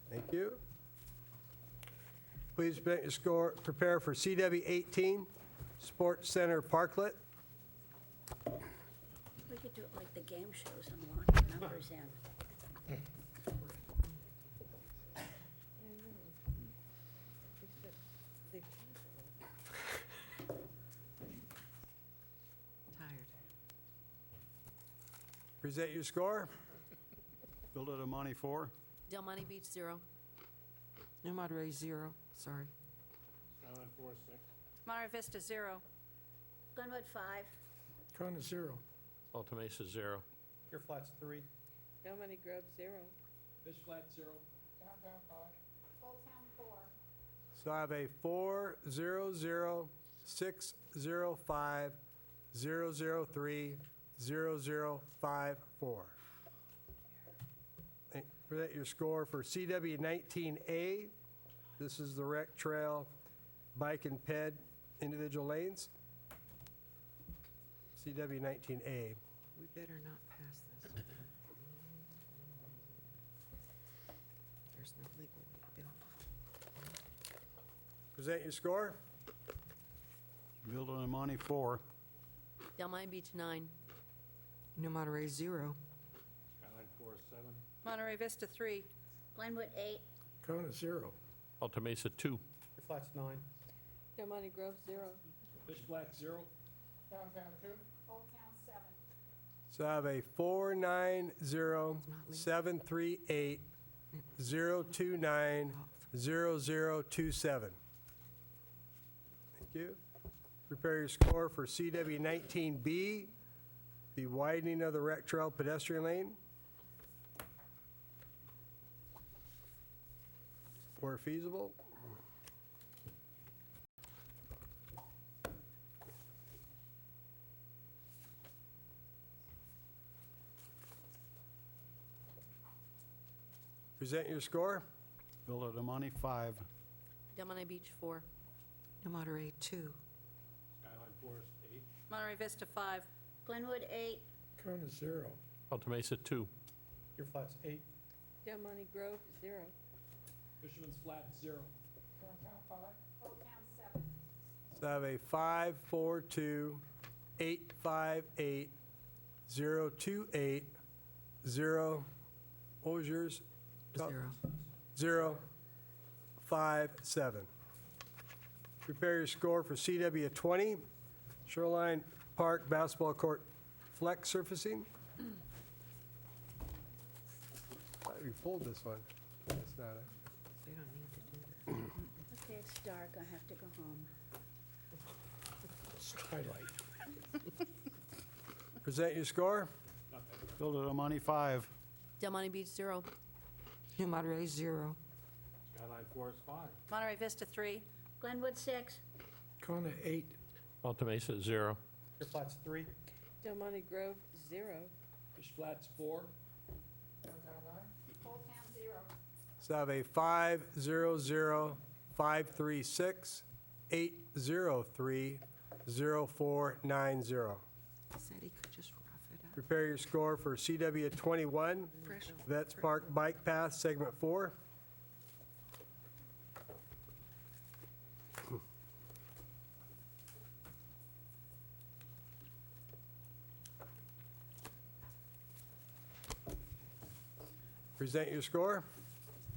Thank you. Please prepare for CW 18, Sports Center Parklet. We could do it like the game shows and lock the numbers in. Tired. Present your score. Villa de Monte, 4. Del Monte Beach, 0. No Monterey, 0. Sorry. Skyline Forest, 6. Monterey Vista, 0. Glenwood, 5. Kona, 0. Alta Mesa, 0. Fair Flats, 3. Del Monte Grove, 0. Fish Flats, 0. Downtown 5. Old Town, 4. So I have a 4, 0, 0, 6, 0, 5, 0, 0, 3, 0, 0, 5, 4. Present your score for CW 19A. This is the rec trail, bike and ped, individual lanes. CW 19A. We better not pass this. There's no legal way to build. Present your score. Villa de Monte, 4. Del Monte Beach, 9. No Monterey, 0. Skyline Forest, 7. Monterey Vista, 3. Glenwood, 8. Kona, 0. Alta Mesa, 2. Fair Flats, 9. Del Monte Grove, 0. Fish Flats, 0. Downtown 2. Old Town, 7. So I have a 4, 9, 0, 7, 3, 8, 0, 2, 9, 0, 0, 2, 7. Thank you. Prepare your score for CW 19B, the widening of the rec trail pedestrian lane. where feasible. Present your score. Villa de Monte, 5. Del Monte Beach, 4. New Monterey, 2. Skyline Forest, 8. Monterey Vista, 5. Glenwood, 8. Kona, 0. Alta Mesa, 2. Your Flat's 8. Del Monte Grove, 0. Fisherman's Flat, 0. So I have a 5, 4, 2, 8, 5, 8, 0, 2, 8, 0. What was yours? 0. 0, 5, 7. Prepare your score for CW 20, Shoreline Park Basketball Court Flex Surfacing. We pulled this one. That's not it. They don't need to do that. Okay, it's dark, I have to go home. It's twilight. Present your score. Villa de Monte, 5. Del Monte Beach, 0. New Monterey, 0. Skyline Forest, 5. Monterey Vista, 3. Glenwood, 6. Kona, 8. Alta Mesa, 0. Your Flat's 3. Del Monte Grove, 0. Fish Flats, 4. So I have a 5, 0, 0, 5, 3, 6, 8, 0, 3, 0, 4, 9, 0. Said he could just rough it up. Prepare your score for CW 21, Vets Park Bike Path, Segment 4. Present your score.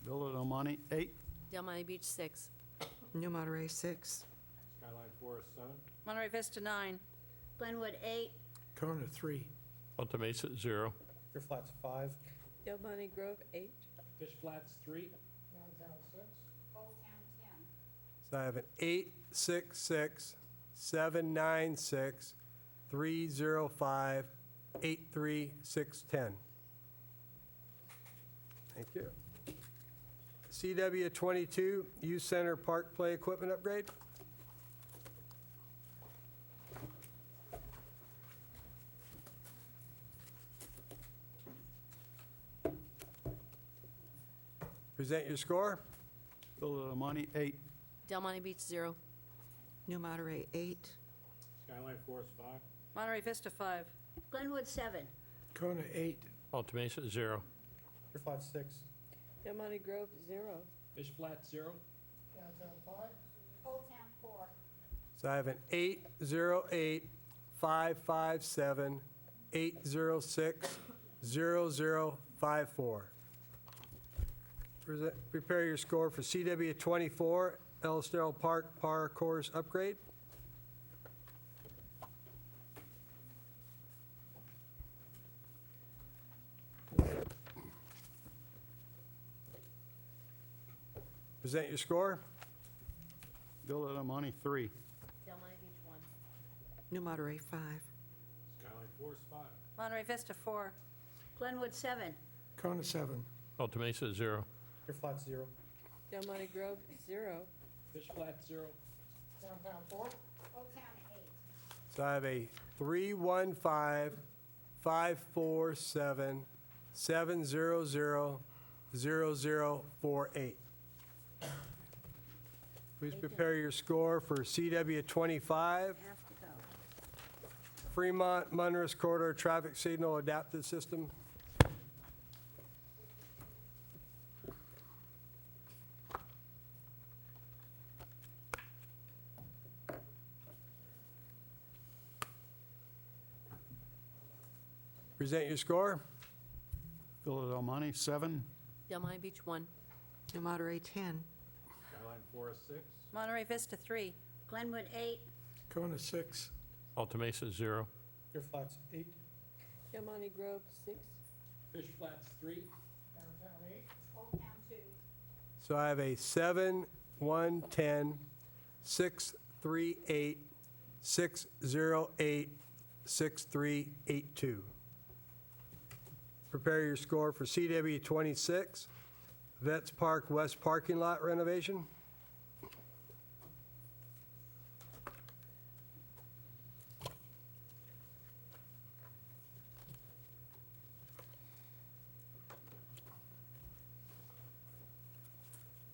Villa de Monte, 8. Del Monte Beach, 6. New Monterey, 6. Skyline Forest, 7. Monterey Vista, 9. Glenwood, 8. Kona, 3. Alta Mesa, 0. Your Flat's 5. Del Monte Grove, 8. Fish Flats, 3. So I have an 8, 6, 6, 7, 9, 6, 3, 0, 5, 8, 3, 6, 10. Thank you. CW 22, Youth Center Park Play Equipment Upgrade. Present your score. Villa de Monte, 8. Del Monte Beach, 0. New Monterey, 8. Skyline Forest, 5. Monterey Vista, 5. Glenwood, 7. Kona, 8. Alta Mesa, 0. Your Flat's 6. Del Monte Grove, 0. Fish Flats, 0. Old Town, 4. So I have an 8, 0, 8, 5, 5, 7, 8, 0, 6, 0, 0, 5, 4. Prepare your score for CW 24, Elstero Park Par Course Upgrade. Present your score. Villa de Monte, 3. Del Monte Beach, 1. New Monterey, 5. Skyline Forest, 5. Monterey Vista, 4. Glenwood, 7. Kona, 7. Alta Mesa, 0. Your Flat's 0. Del Monte Grove, 0. Fish Flats, 0. Old Town, 8. So I have a 3, 1, 5, 5, 4, 7, 7, 0, 0, 0, 0, 4, 8. Please prepare your score for CW 25, Have to go. Fremont Monterey Corridor Traffic Signal Adaptive System. Present your score. Villa de Monte, 7. Del Monte Beach, 1. New Monterey, 10. Skyline Forest, 6. Monterey Vista, 3. Glenwood, 8. Kona, 6. Alta Mesa, 0. Your Flat's 8. Del Monte Grove, 6. Fish Flats, 3. Old Town, 2. So I have a 7, 1, 10, 6, 3, 8, 6, 0, 8, 6, 3, 8, 2. Prepare your score for CW 26, Vets Park West parking lot renovation.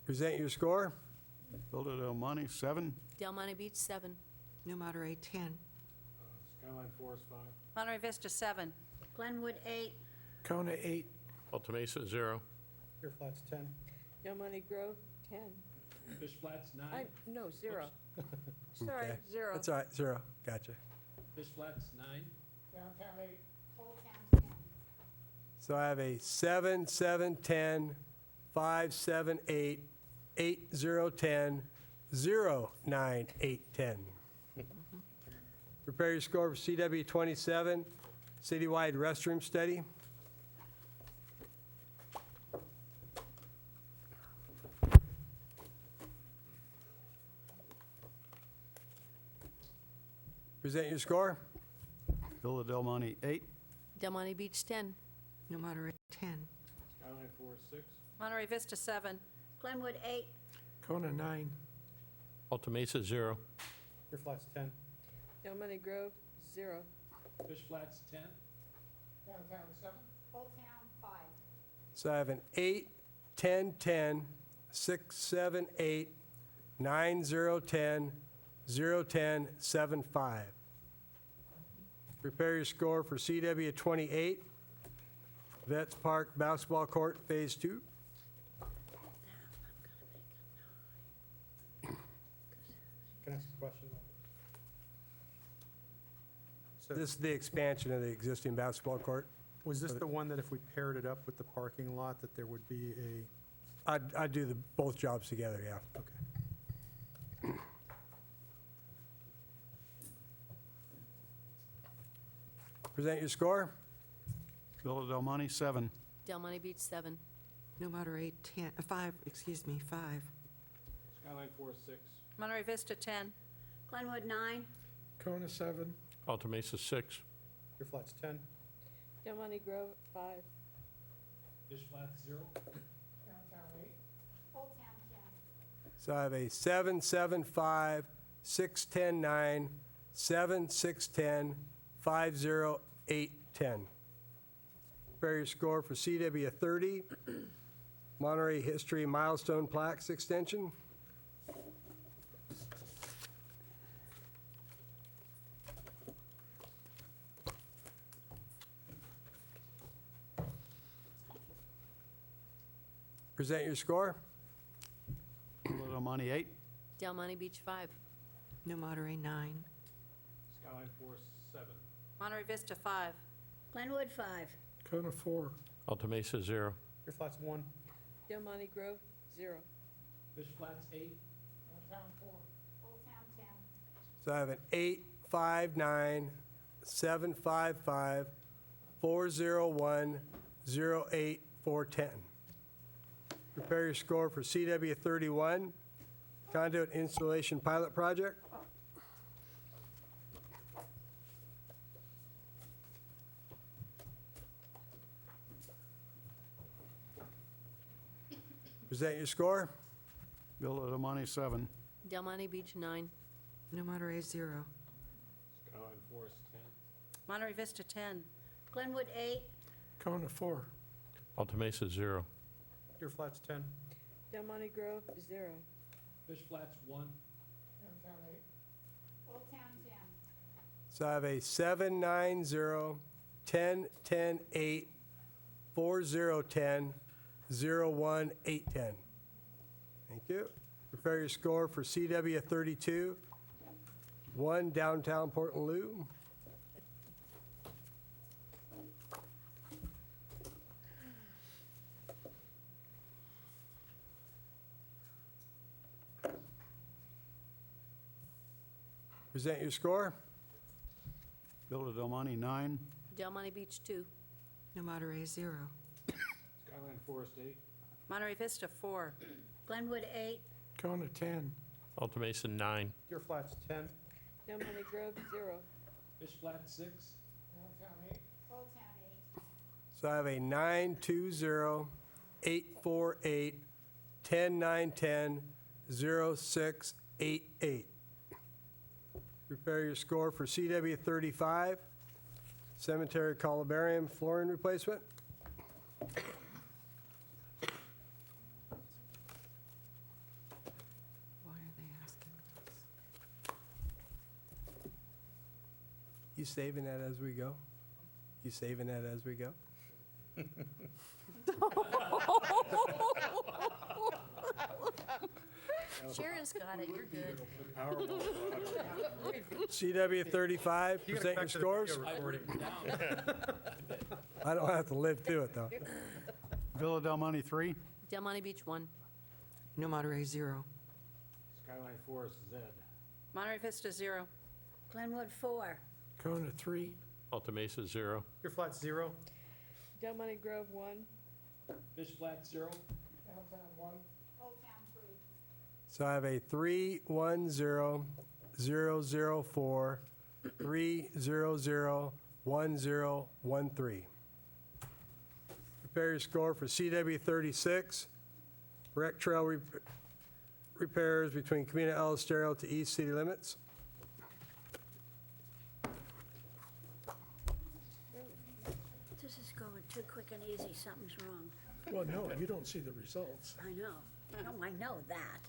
Present your score. Villa del Monte, 7. Del Monte Beach, 7. New Monterey, 10. Skyline Forest, 5. Monterey Vista, 7. Glenwood, 8. Kona, 8. Alta Mesa, 0. Pier Flats, 10. Del Monte Grove, 10. Fish Flats, 9. No, 0. Sorry, Okay. 0. That's all right, 0. Gotcha. Fish Flats, 9. Downtown 8. Old Town, 10. So I have a 7, 7, 10, 5, 7, 8, 8, 0, 10, 0, 9, 8, 10. Prepare your score for CW 27, citywide restroom study. Present your score. Villa del Monte, 8. Del Monte Beach, 10. New Monterey, 10. Skyline Forest, 6. Monterey Vista, 7. Glenwood, 8. Kona, 9. Alta Mesa, 0. Pier Flats, 10. Del Monte Grove, 0. Fish Flats, 10. Downtown 7. Old Town, 5. So I have an 8, 10, 10, 6, 7, 8, 9, 0, 10, 0, 10, 7, 5. Prepare your score for CW 28, Vets Park Basketball Court, Phase 2. Can I ask a question? So This is the expansion of the existing basketball court. was this the one that if we paired it up with the parking lot, that there would be a, I'd do both jobs together, yeah. okay. Present your score. Villa del Monte, 7. Del Monte Beach, 7. New Monterey, 10, 5, excuse me, 5. Skyline Forest, 6. Monterey Vista, 10. Glenwood, 9. Kona, 7. Alta Mesa, 6. Pier Flats, 10. Del Monte Grove, 5. Fish Flats, 0. Downtown 8. Old Town, 10. So I have a 7, 7, 5, 6, 10, 9, 7, 6, 10, 5, 0, 8, 10. Prepare your score for CW 30, Monterey History Milestone Plaques Extension. Present your score. Villa del Monte, 8. Del Monte Beach, 5. New Monterey, 9. Skyline Forest, 7. Monterey Vista, 5. Glenwood, 5. Kona, 4. Alta Mesa, 0. Pier Flats, 1. Del Monte Grove, 0. Fish Flats, 8. Downtown 4. Old Town, 10. So I have an 8, 5, 9, 7, 5, 5, 4, 0, 1, 0, 8, 4, 10. Prepare your score for CW 31, Conduit Installation Pilot Project. Present your score. Villa del Monte, 7. Del Monte Beach, 9. New Monterey, 0. Skyline Forest, 10. Monterey Vista, 10. Glenwood, 8. Kona, 4. Alta Mesa, 0. Pier Flats, 10. Del Monte Grove, 0. Fish Flats, 1. Downtown 8. Old Town, 10. So I have a 7, 9, 0, 10, 10, 8, 4, 0, 10, 0, 1, 8, 10. Thank you. Prepare your score for CW 32, 1 Downtown Portland Loo. Present your score. Villa del Monte, 9. Del Monte Beach, 2. New Monterey, 0. Skyline Forest, 8. Monterey Vista, 4. Glenwood, 8. Kona, 10. Alta Mesa, 9. Pier Flats, 10. Del Monte Grove, 0. Fish Flats, 6. Downtown 8. Old Town, 8. So I have a 9, 2, 0, 848-10910-0688. Prepare your score for CW 35, cemetery columbarium flooring replacement. Why are they asking us? You saving that as we go? You saving that as we go? Sharon's got it, you're good. CW 35, present your scores. I don't have to live through it, though. Villa Del Monte, 3. Del Monte Beach, 1. No Monterey, 0. Skyline Forest, Z. Monterey Vista, 0. Glenwood, 4. Kona, 3. Alta Mesa, 0. Your flat's 0. Del Monte Grove, 1. Fish Flat, 0. Downtown 1. Old Town, 3. So I have a 310-004, 300-1013. Prepare your score for CW 36, rec trail repairs between Camino El Estero to east city limits. This is going too quick and easy, something's wrong. Well, no, you don't see the results, I know. No, I know that.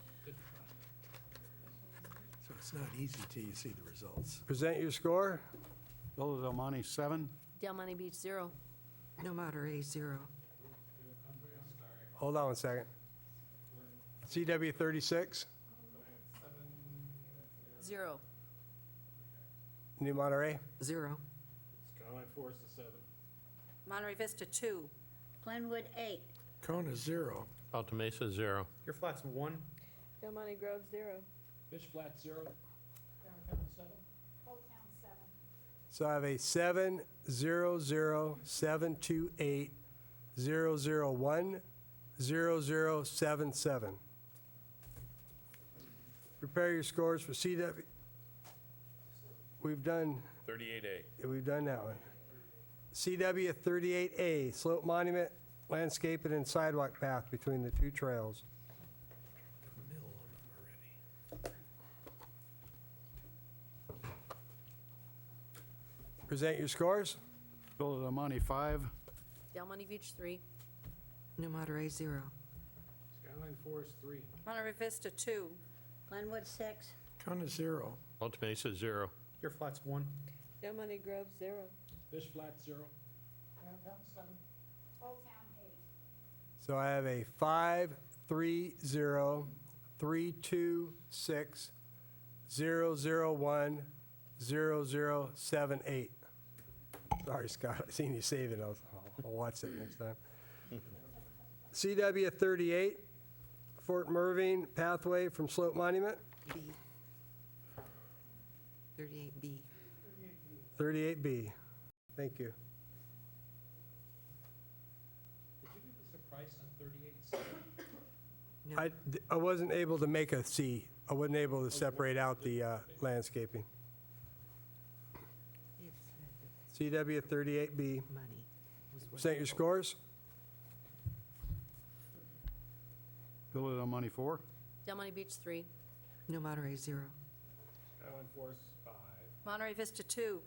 so it's not easy till you see the results. Present your score. Villa Del Monte, 7. Del Monte Beach, 0. No Monterey, 0. Hold on one second. CW 36, 0. New Monterey. 0. Skyline Forest is 7. Monterey Vista, 2. Glenwood, 8. Kona, 0. Alta Mesa, 0. Your flat's 1. Del Monte Grove, 0. Fish Flat, 0. Downtown 7. Old Town, 7. So I have a 700-728-001-0077. Prepare your scores for CW. We've done 38A. We've done that one. CW 38A, slope monument, landscaping, and sidewalk path between the two trails. Mill on them already. Present your scores. Villa Del Monte, 5. Del Monte Beach, 3. No Monterey, 0. Skyline Forest, 3. Monterey Vista, 2. Glenwood, 6. Kona, 0. Alta Mesa, 0. Your flat's 1. Del Monte Grove, 0. Fish Flat, 0. Downtown 7. Old Town, 8. So I have a 530-326-001-0078. Sorry, Scott, I seen you save it. I'll watch it next time. CW 38, Fort Mervyn pathway from slope monument. B. 38B. 38B. Thank you. Did you give us a price on 38C? No. I wasn't able to make a C. I wasn't able to separate out the landscaping. CW 38B. Money. was what- Present your scores. Villa Del Monte, 4. Del Monte Beach, 3. No Monterey, 0. Skyline Forest, 5. Monterey Vista, 2.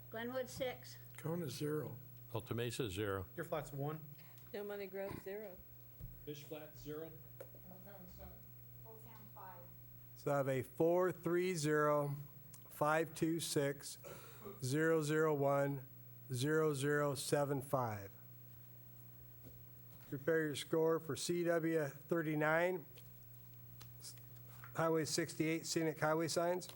Glenwood, 6. Kona, 0. Alta Mesa, 0. Your flat's 1. Del Monte Grove, 0. Fish Flat, 0. Downtown 7. Old Town, 5. So I have a 430-526-001-0075. Prepare your score for CW 39, Highway 68 scenic highway signs.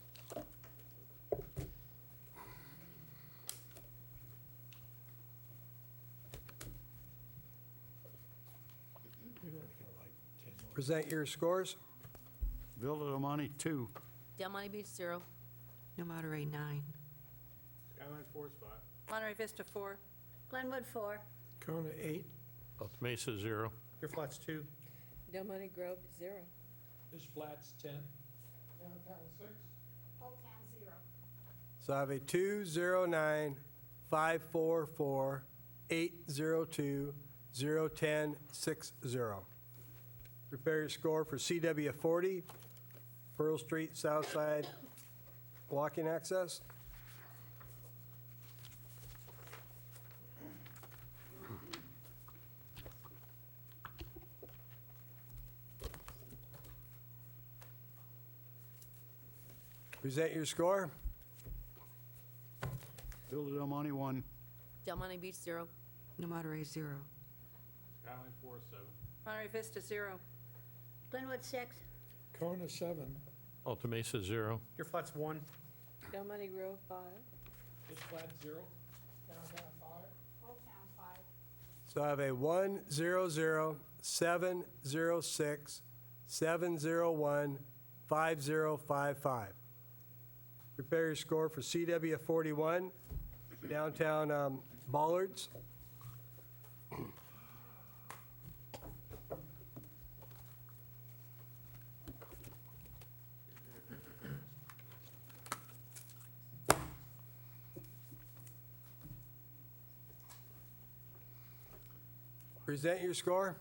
Present your scores. Villa Del Monte, 2. Del Monte Beach, 0. No Monterey, 9. Skyline Forest, 5. Monterey Vista, 4. Glenwood, 4. Kona, 8. Alta Mesa, 0. Your flat's 2. Del Monte Grove, 0. Fish Flats, 10. Downtown 6. Old Town, 0. So I have a 209-544-802-0075. 01060. Prepare your score for CW 40, Pearl Street South Side walking access. Present your score. Villa Del Monte, 1. Del Monte Beach, 0. No Monterey, 0. Skyline Forest, 7. Monterey Vista, 0. Glenwood, 6. Kona, 7. Alta Mesa, 0. Your flat's 1. Del Monte Grove, 5. Fish Flat, 0. So I have a 100, 706, 701, 5055. Prepare your score for CW 41, downtown Bollards. Present your score.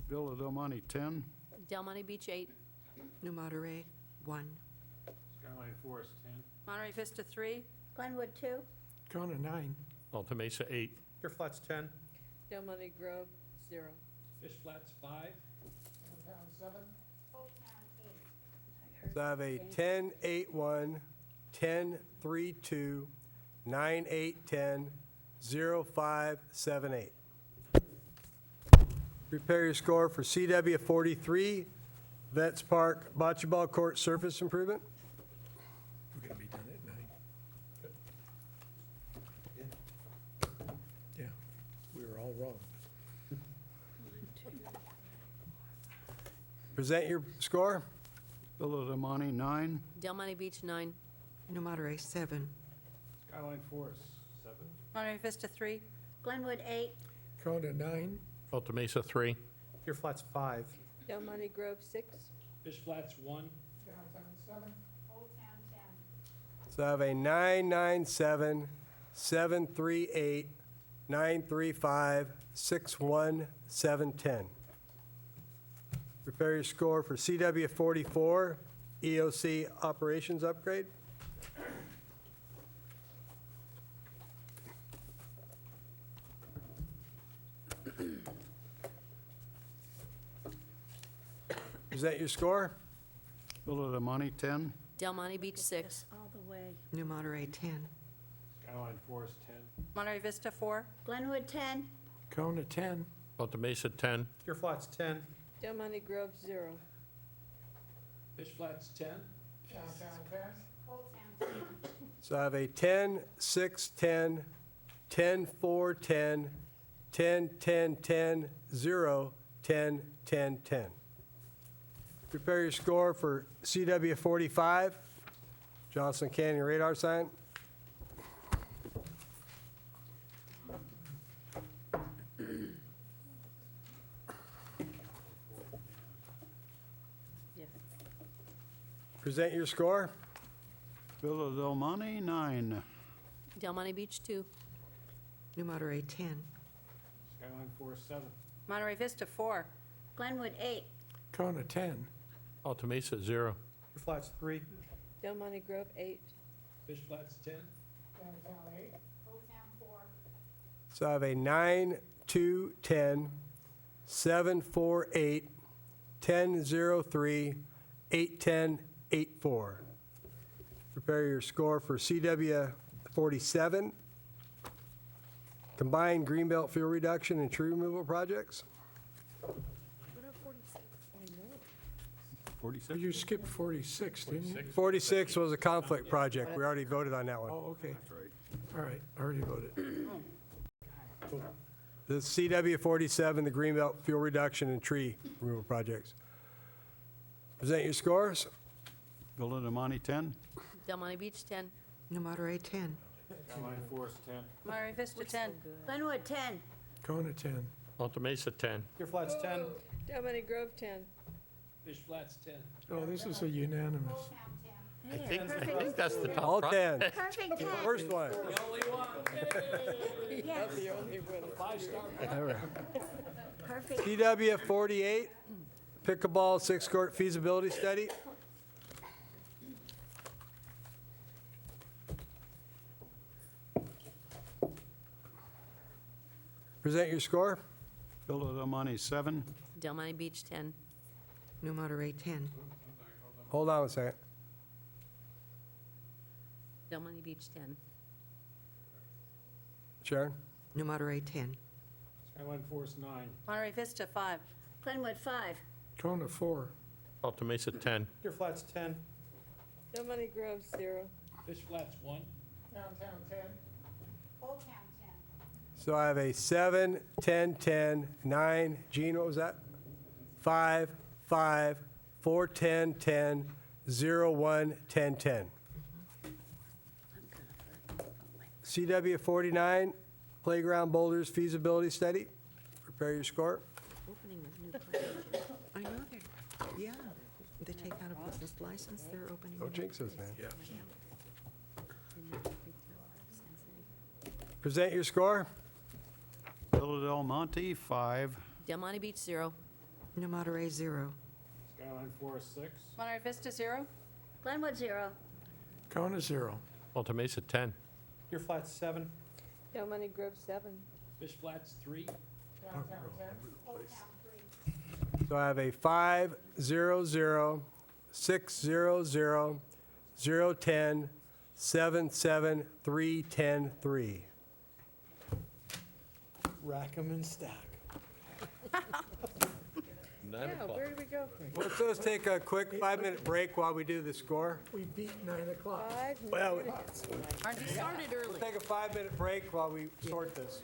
Villa Del Monte, 10. Del Monte Beach, 8. No Monterey, 1. Skyline Forest, 10. Monterey Vista, 3. Glenwood, 2. Kona, 9. Alta Mesa, 8. Your flat's 10. Del Monte Grove, 0. Fish Flat's 5. So I have a 1081, 1032, 9810, 0578. Prepare your score for CW 43, Vets Park Bocce Ball Court Surface Improvement. We're going to be done at 9. Yeah, we were all wrong. Present your score. Villa Del Monte, 9. Del Monte Beach, 9. No Monterey, 7. Skyline Forest, 7. Monterey Vista, 3. Glenwood, 8. Kona, 9. Alta Mesa, 3. Your flat's 5. Del Monte Grove, 6. Fish Flat's 1. So I have a 997, 738, 935, 61, 710. Prepare your score for CW 44, EOC Operations Upgrade. Present your score. Villa Del Monte, 10. Del Monte Beach, 6. All the way. No Monterey, 10. Skyline Forest, 10. Monterey Vista, 4. Glenwood, 10. Kona, 10. Alta Mesa, 10. Your flat's 10. Del Monte Grove, 0. Fish Flat's 10. So I have a 10, 6, 10, 10, 4, 10, 10, 10, 10, 0, 10, 10, 10. Prepare your score for CW 45, Johnson Canyon radar sign. Present your score. Villa Del Monte, 9. Del Monte Beach, 2. No Monterey, 10. Skyline Forest, 7. Monterey Vista, 4. Glenwood, 8. Kona, 10. Alta Mesa, 0. Your flat's 3. Del Monte Grove, 8. Fish Flat's 10. So I have a 9, 2, 10, 7, 4, 8, 10, 0, 3, 8, 10, 8, 4. Prepare your score for CW 47, combined greenbelt fuel reduction and tree removal projects. 46? You skipped 46, didn't you? 46 was a conflict project. We already voted on that one. Oh, okay. All right, already voted. The CW 47, the greenbelt fuel reduction and tree removal projects. Present your scores. Villa Del Monte, 10. Del Monte Beach, 10. No Monterey, 10. Skyline Forest, 10. Monterey Vista, 10. Glenwood, 10. Kona, 10. Alta Mesa, 10. Your flat's 10. Del Monte Grove, 10. Fish Flat's 10. Oh, this is a unanimous. I think that's the top. All 10. Perfect 10. First one. Yes, All right. perfect. CW 48, pickleball six-court feasibility study. Present your score. Villa del Monte, 7. Del Monte Beach, 10. New Monterey, 10. Hold on a second. Del Monte Beach, 10. Sharon? New Monterey, 10. Skyline Forest, 9. Monterey Vista, 5. Glenwood, 5. Kona, 4. Alta Mesa, 10. Deer Flats, 10. Del Monte Grove, 0. Fish Flats, 1. Downtown 10. Old Town, 10. So I have a 7, 10, 10, 9. Gene, what was that? 5, 5, 4, 10, 10, 0, 1, 10, 10. CW 49, playground boulders feasibility study. Prepare your score. Opening of new project. I know they're, yeah, they take out a business license, they're opening. Don't jinx us, man. Yeah. Present your score. Villa del Monte, 5. Del Monte Beach, 0. New Monterey, 0. Skyline Forest, 6. Monterey Vista, 0. Glenwood, 0. Kona, 0. Alta Mesa, 10. Deer Flats, 7. Del Monte Grove, 7. Fish Flats, 3. Downtown 10. Old Town, 3. So I have a 5, 0, 0, 6, 0, 0, 0, 10, 7, 7, 3, 10, 3. Rack 'em and stack. Yeah, where do we go? Let's take a quick 5-minute break while we do the score. We beat 9 o'clock. 5 Well, minutes. Started early. Take a 5-minute break while we sort this.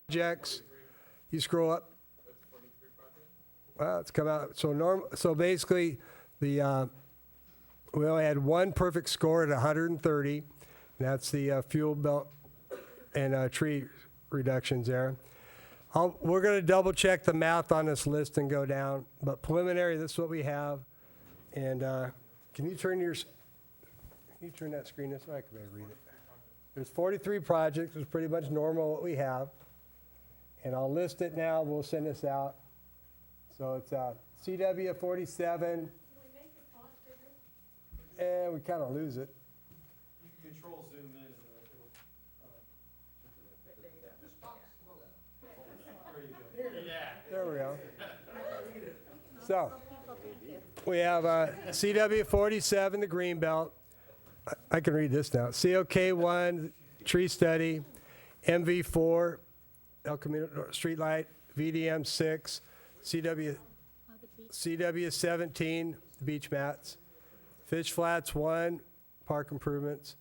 projects. You scroll up. Well, it's come out. So basically, we only had one perfect score at 130. That's the fuel belt and tree reductions there. We're going to double check the math on this list and go down, but preliminary, this is what we have. And can you turn that screen this way? I can maybe read it. There's 43 projects. It's pretty much normal what we have. And I'll list it now. We'll send this out. So it's CW 47. Can we make the font bigger? And we kind of lose it. You can control zoom in and There we go. So we have CW 47, the green belt. I can read this now. COK1, tree study, MV4, El Camino streetlight, VDM 6, CW 17, beach mats, Fish Flats 1, park improvements,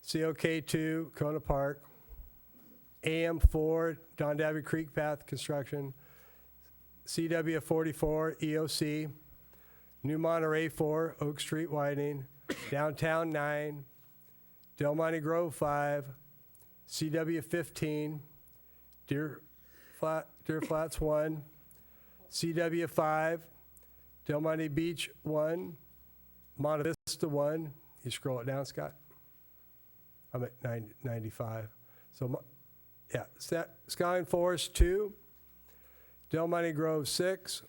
COK 2, Kona Park, AM 4, Don Davy Creek Path construction, CW 44, EOC, New Monterey 4, Oak Street widening, Downtown 9, Del Monte Grove 5, CW 15, Deer Flats 1, CW 5, Del Monte Beach 1, Monte Vista 1. You scroll it down, Scott. I'm at 95. So, yeah, Skyline Forest 2, Del Monte Grove 6,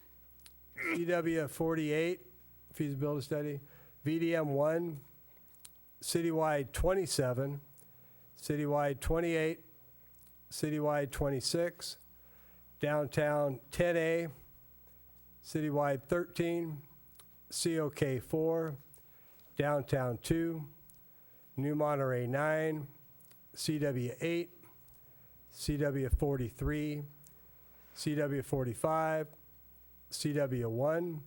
CW 48, feasibility study, VDM 1, citywide 27, citywide 28, citywide 26, downtown 10A, citywide 13, COK 4, downtown 2, New Monterey 9, CW 8, CW 43, CW 45, CW 1,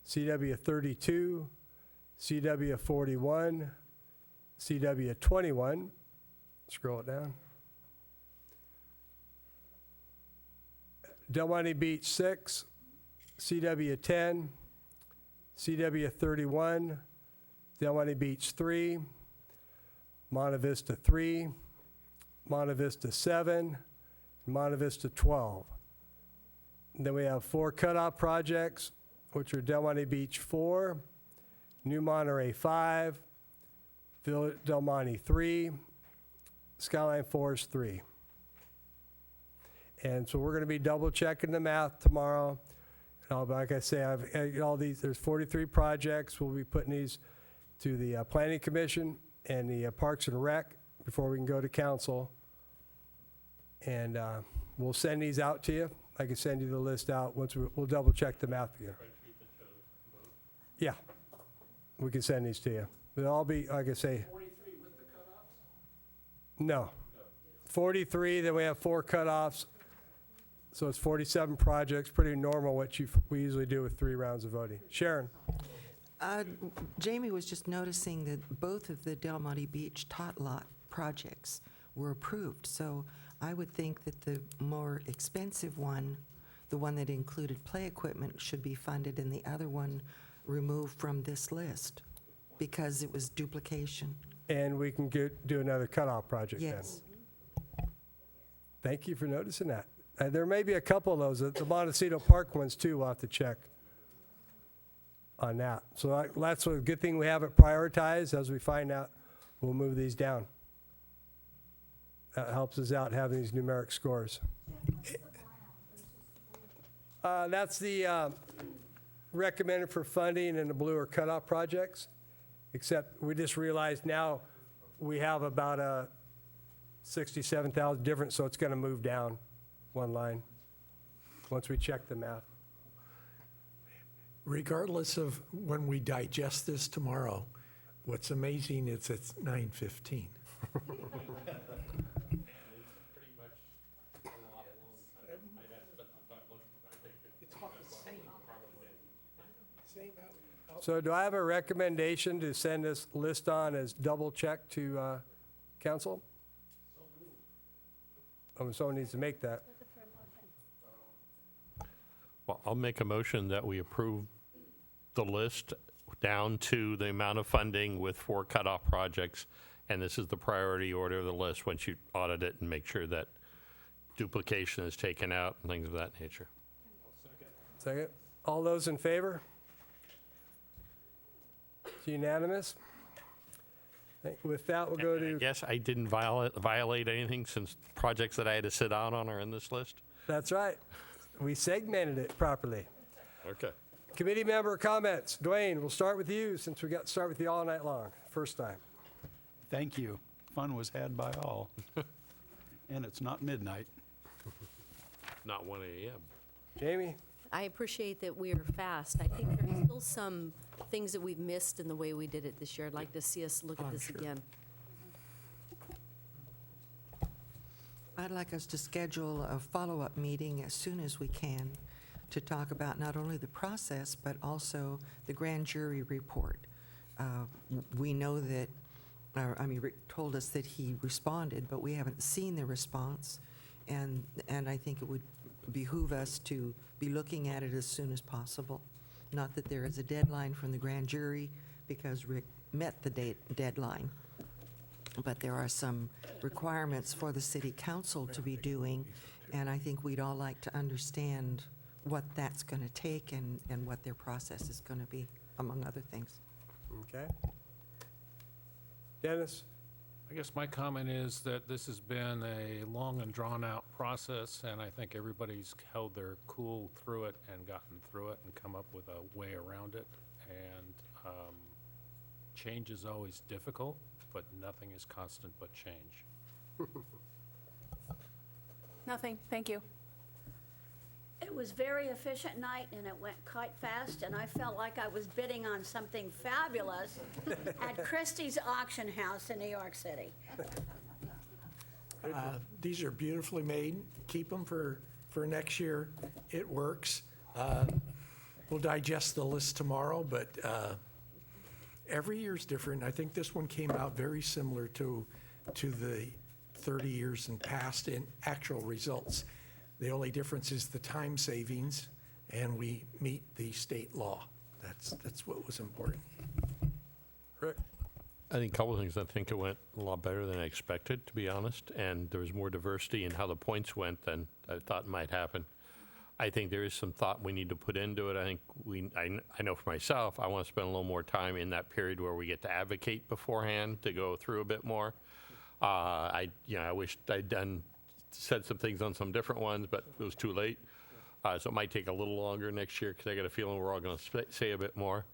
CW 32, CW 41, CW 21, scroll it down, Del Monte Beach 6, CW 10, CW 31, Del Monte Beach 3, Monte Vista 3, Monte Vista 7, Monte Vista 12. And then we have 4 cutoff projects, which are Del Monte Beach 4, New Monterey 5, Del Monte 3, Skyline Forest 3. And so we're going to be double checking the math tomorrow. Like I say, I've all these. There's 43 projects. We'll be putting these to the Planning Commission and the Parks and Rec before we can go to council. And we'll send these out to you. I can send you the list out once we'll double check the math again. Yeah, we can send these to you. They'll all be, like I say. 43 with the cutoffs? No. 43, then we have 4 cutoffs. So it's 47 projects, pretty normal what we usually do with 3 rounds of voting. Sharon? Jamie was just noticing that both of the Del Monte Beach tot lot projects were approved. So I would think that the more expensive one, the one that included play equipment, should be funded and the other one removed from this list because it was duplication. And we can do another cutoff project then. Yes. Thank you for noticing that. There may be a couple of those. The Montecito Park ones too, we'll have to check on that. So that's a good thing we have it prioritized. As we find out, we'll move these down. That helps us out having these numeric scores. That's the recommended for funding in the blue or cutoff projects, except we just realized now we have about 67,000 different, so it's going to move down one line once we check the math. Regardless of when we digest this tomorrow, what's amazing is it's 9:15. So do I have a recommendation to send this list on as double check to council? Someone needs to make that. Well, I'll make a motion that we approve the list down to the amount of funding with 4 cutoff projects, and this is the priority order of the list once you audit it and make sure that duplication is taken out and things of that nature. Second. All those in favor? It's unanimous. With that, we'll go I to, guess I didn't violate anything since projects that I had to sit out on are in this list? that's right. We segmented it properly. Okay. Committee member comments. Dwayne, we'll start with you since we got to start with you all night long, first time. Thank you. Fun was had by all. And it's not midnight. Not 1 a.m. Jamie? I appreciate that we are fast. I think there's still some things that we've missed in the way we did it this year. I'd like to see us look at this again. I'd like us to schedule a follow-up meeting as soon as we can to talk about not only the process, but also the grand jury report. We know that, Rick told us that he responded, but we haven't seen the response, and I think it would behoove us to be looking at it as soon as possible. Not that there is a deadline from the grand jury, because Rick met the deadline, but there are some requirements for the city council to be doing, and I think we'd all like to understand what that's going to take and what their process is going to be, among other things. Okay. Dennis? I guess my comment is that this has been a long and drawn-out process, and I think everybody's held their cool through it and gotten through it and come up with a way around it. And change is always difficult, but nothing is constant but change. Nothing, thank you. It was very efficient night, and it went quite fast, and I felt like I was bidding on something fabulous at Christie's Auction House in New York City. These are beautifully made. Keep them for next year. It works. We'll digest the list tomorrow, but every year's different. I think this one came out very similar to the 30 years in past in actual results. The only difference is the time savings, and we meet the state law. That's what was important. Rick? I think a couple of things. I think it went a lot better than I expected, to be honest, and there was more diversity in how the points went than I thought might happen. I think there is some thought we need to put into it. I think I know for myself, I want to spend a little more time in that period where we get to advocate beforehand to go through a bit more. I wish I'd said some things on some different ones, but it was too late. So it might take a little longer next year because I got a feeling we're all going to say a bit more.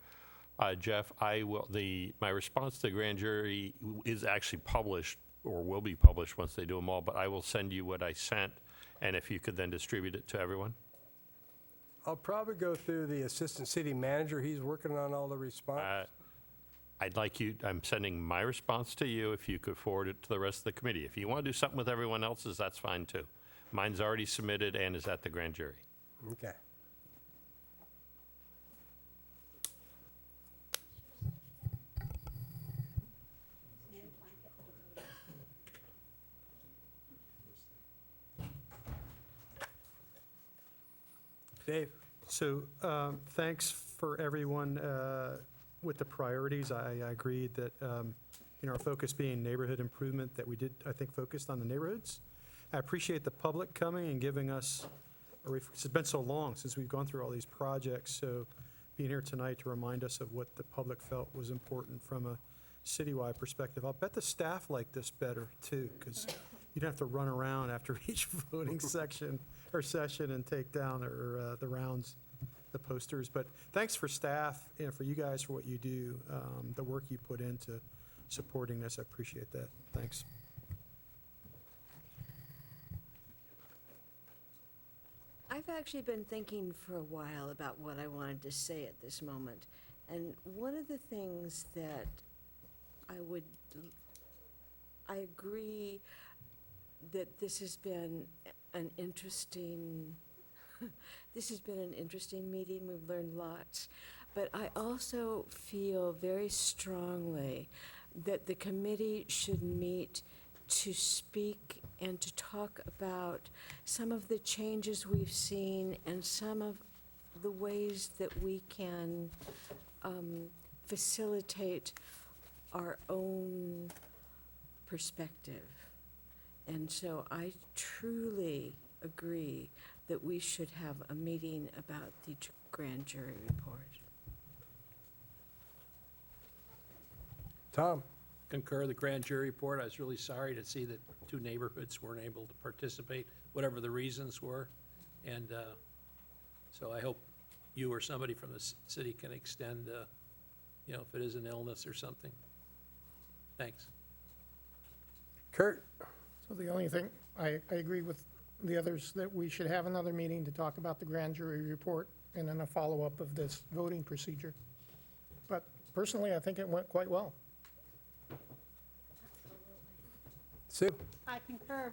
Jeff, my response to the grand jury is actually published or will be published once they do them all, but I will send you what I sent, and if you could then distribute it to everyone. I'll probably go through the assistant city manager. He's working on all the response. I'm sending my response to you if you could forward it to the rest of the committee. If you want to do something with everyone else's, that's fine too. Mine's already submitted and is at the grand jury. Okay. Dave? So thanks for everyone with the priorities. I agreed that, our focus being neighborhood improvement, that we did, I think, focused on the neighborhoods. I appreciate the public coming and giving us, it's been so long since we've gone through all these projects, so being here tonight to remind us of what the public felt was important from a citywide perspective. I'll bet the staff like this better, too, because you don't have to run around after each voting section or session and take down the rounds, the posters. But thanks for staff, for you guys for what you do, the work you put into supporting this. I appreciate that. Thanks. I've actually been thinking for a while about what I wanted to say at this moment. And one of the things that I agree that this has been an interesting meeting. We've learned lots. But I also feel very strongly that the committee should meet to speak and to talk about some of the changes we've seen and some of the ways that we can facilitate our own perspective. And so I truly agree that we should have a meeting about the grand jury report. Tom? Concur the grand jury report. I was really sorry to see that 2 neighborhoods weren't able to participate, whatever the reasons were. And so I hope you or somebody from the city can extend, if it is an illness or something. Thanks. Kurt? So the only thing, I agree with the others that we should have another meeting to talk about the grand jury report and then a follow-up of this voting procedure. But personally, I think it went quite well. Sue? I concur.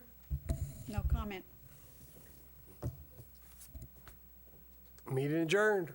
No comment. Meeting adjourned.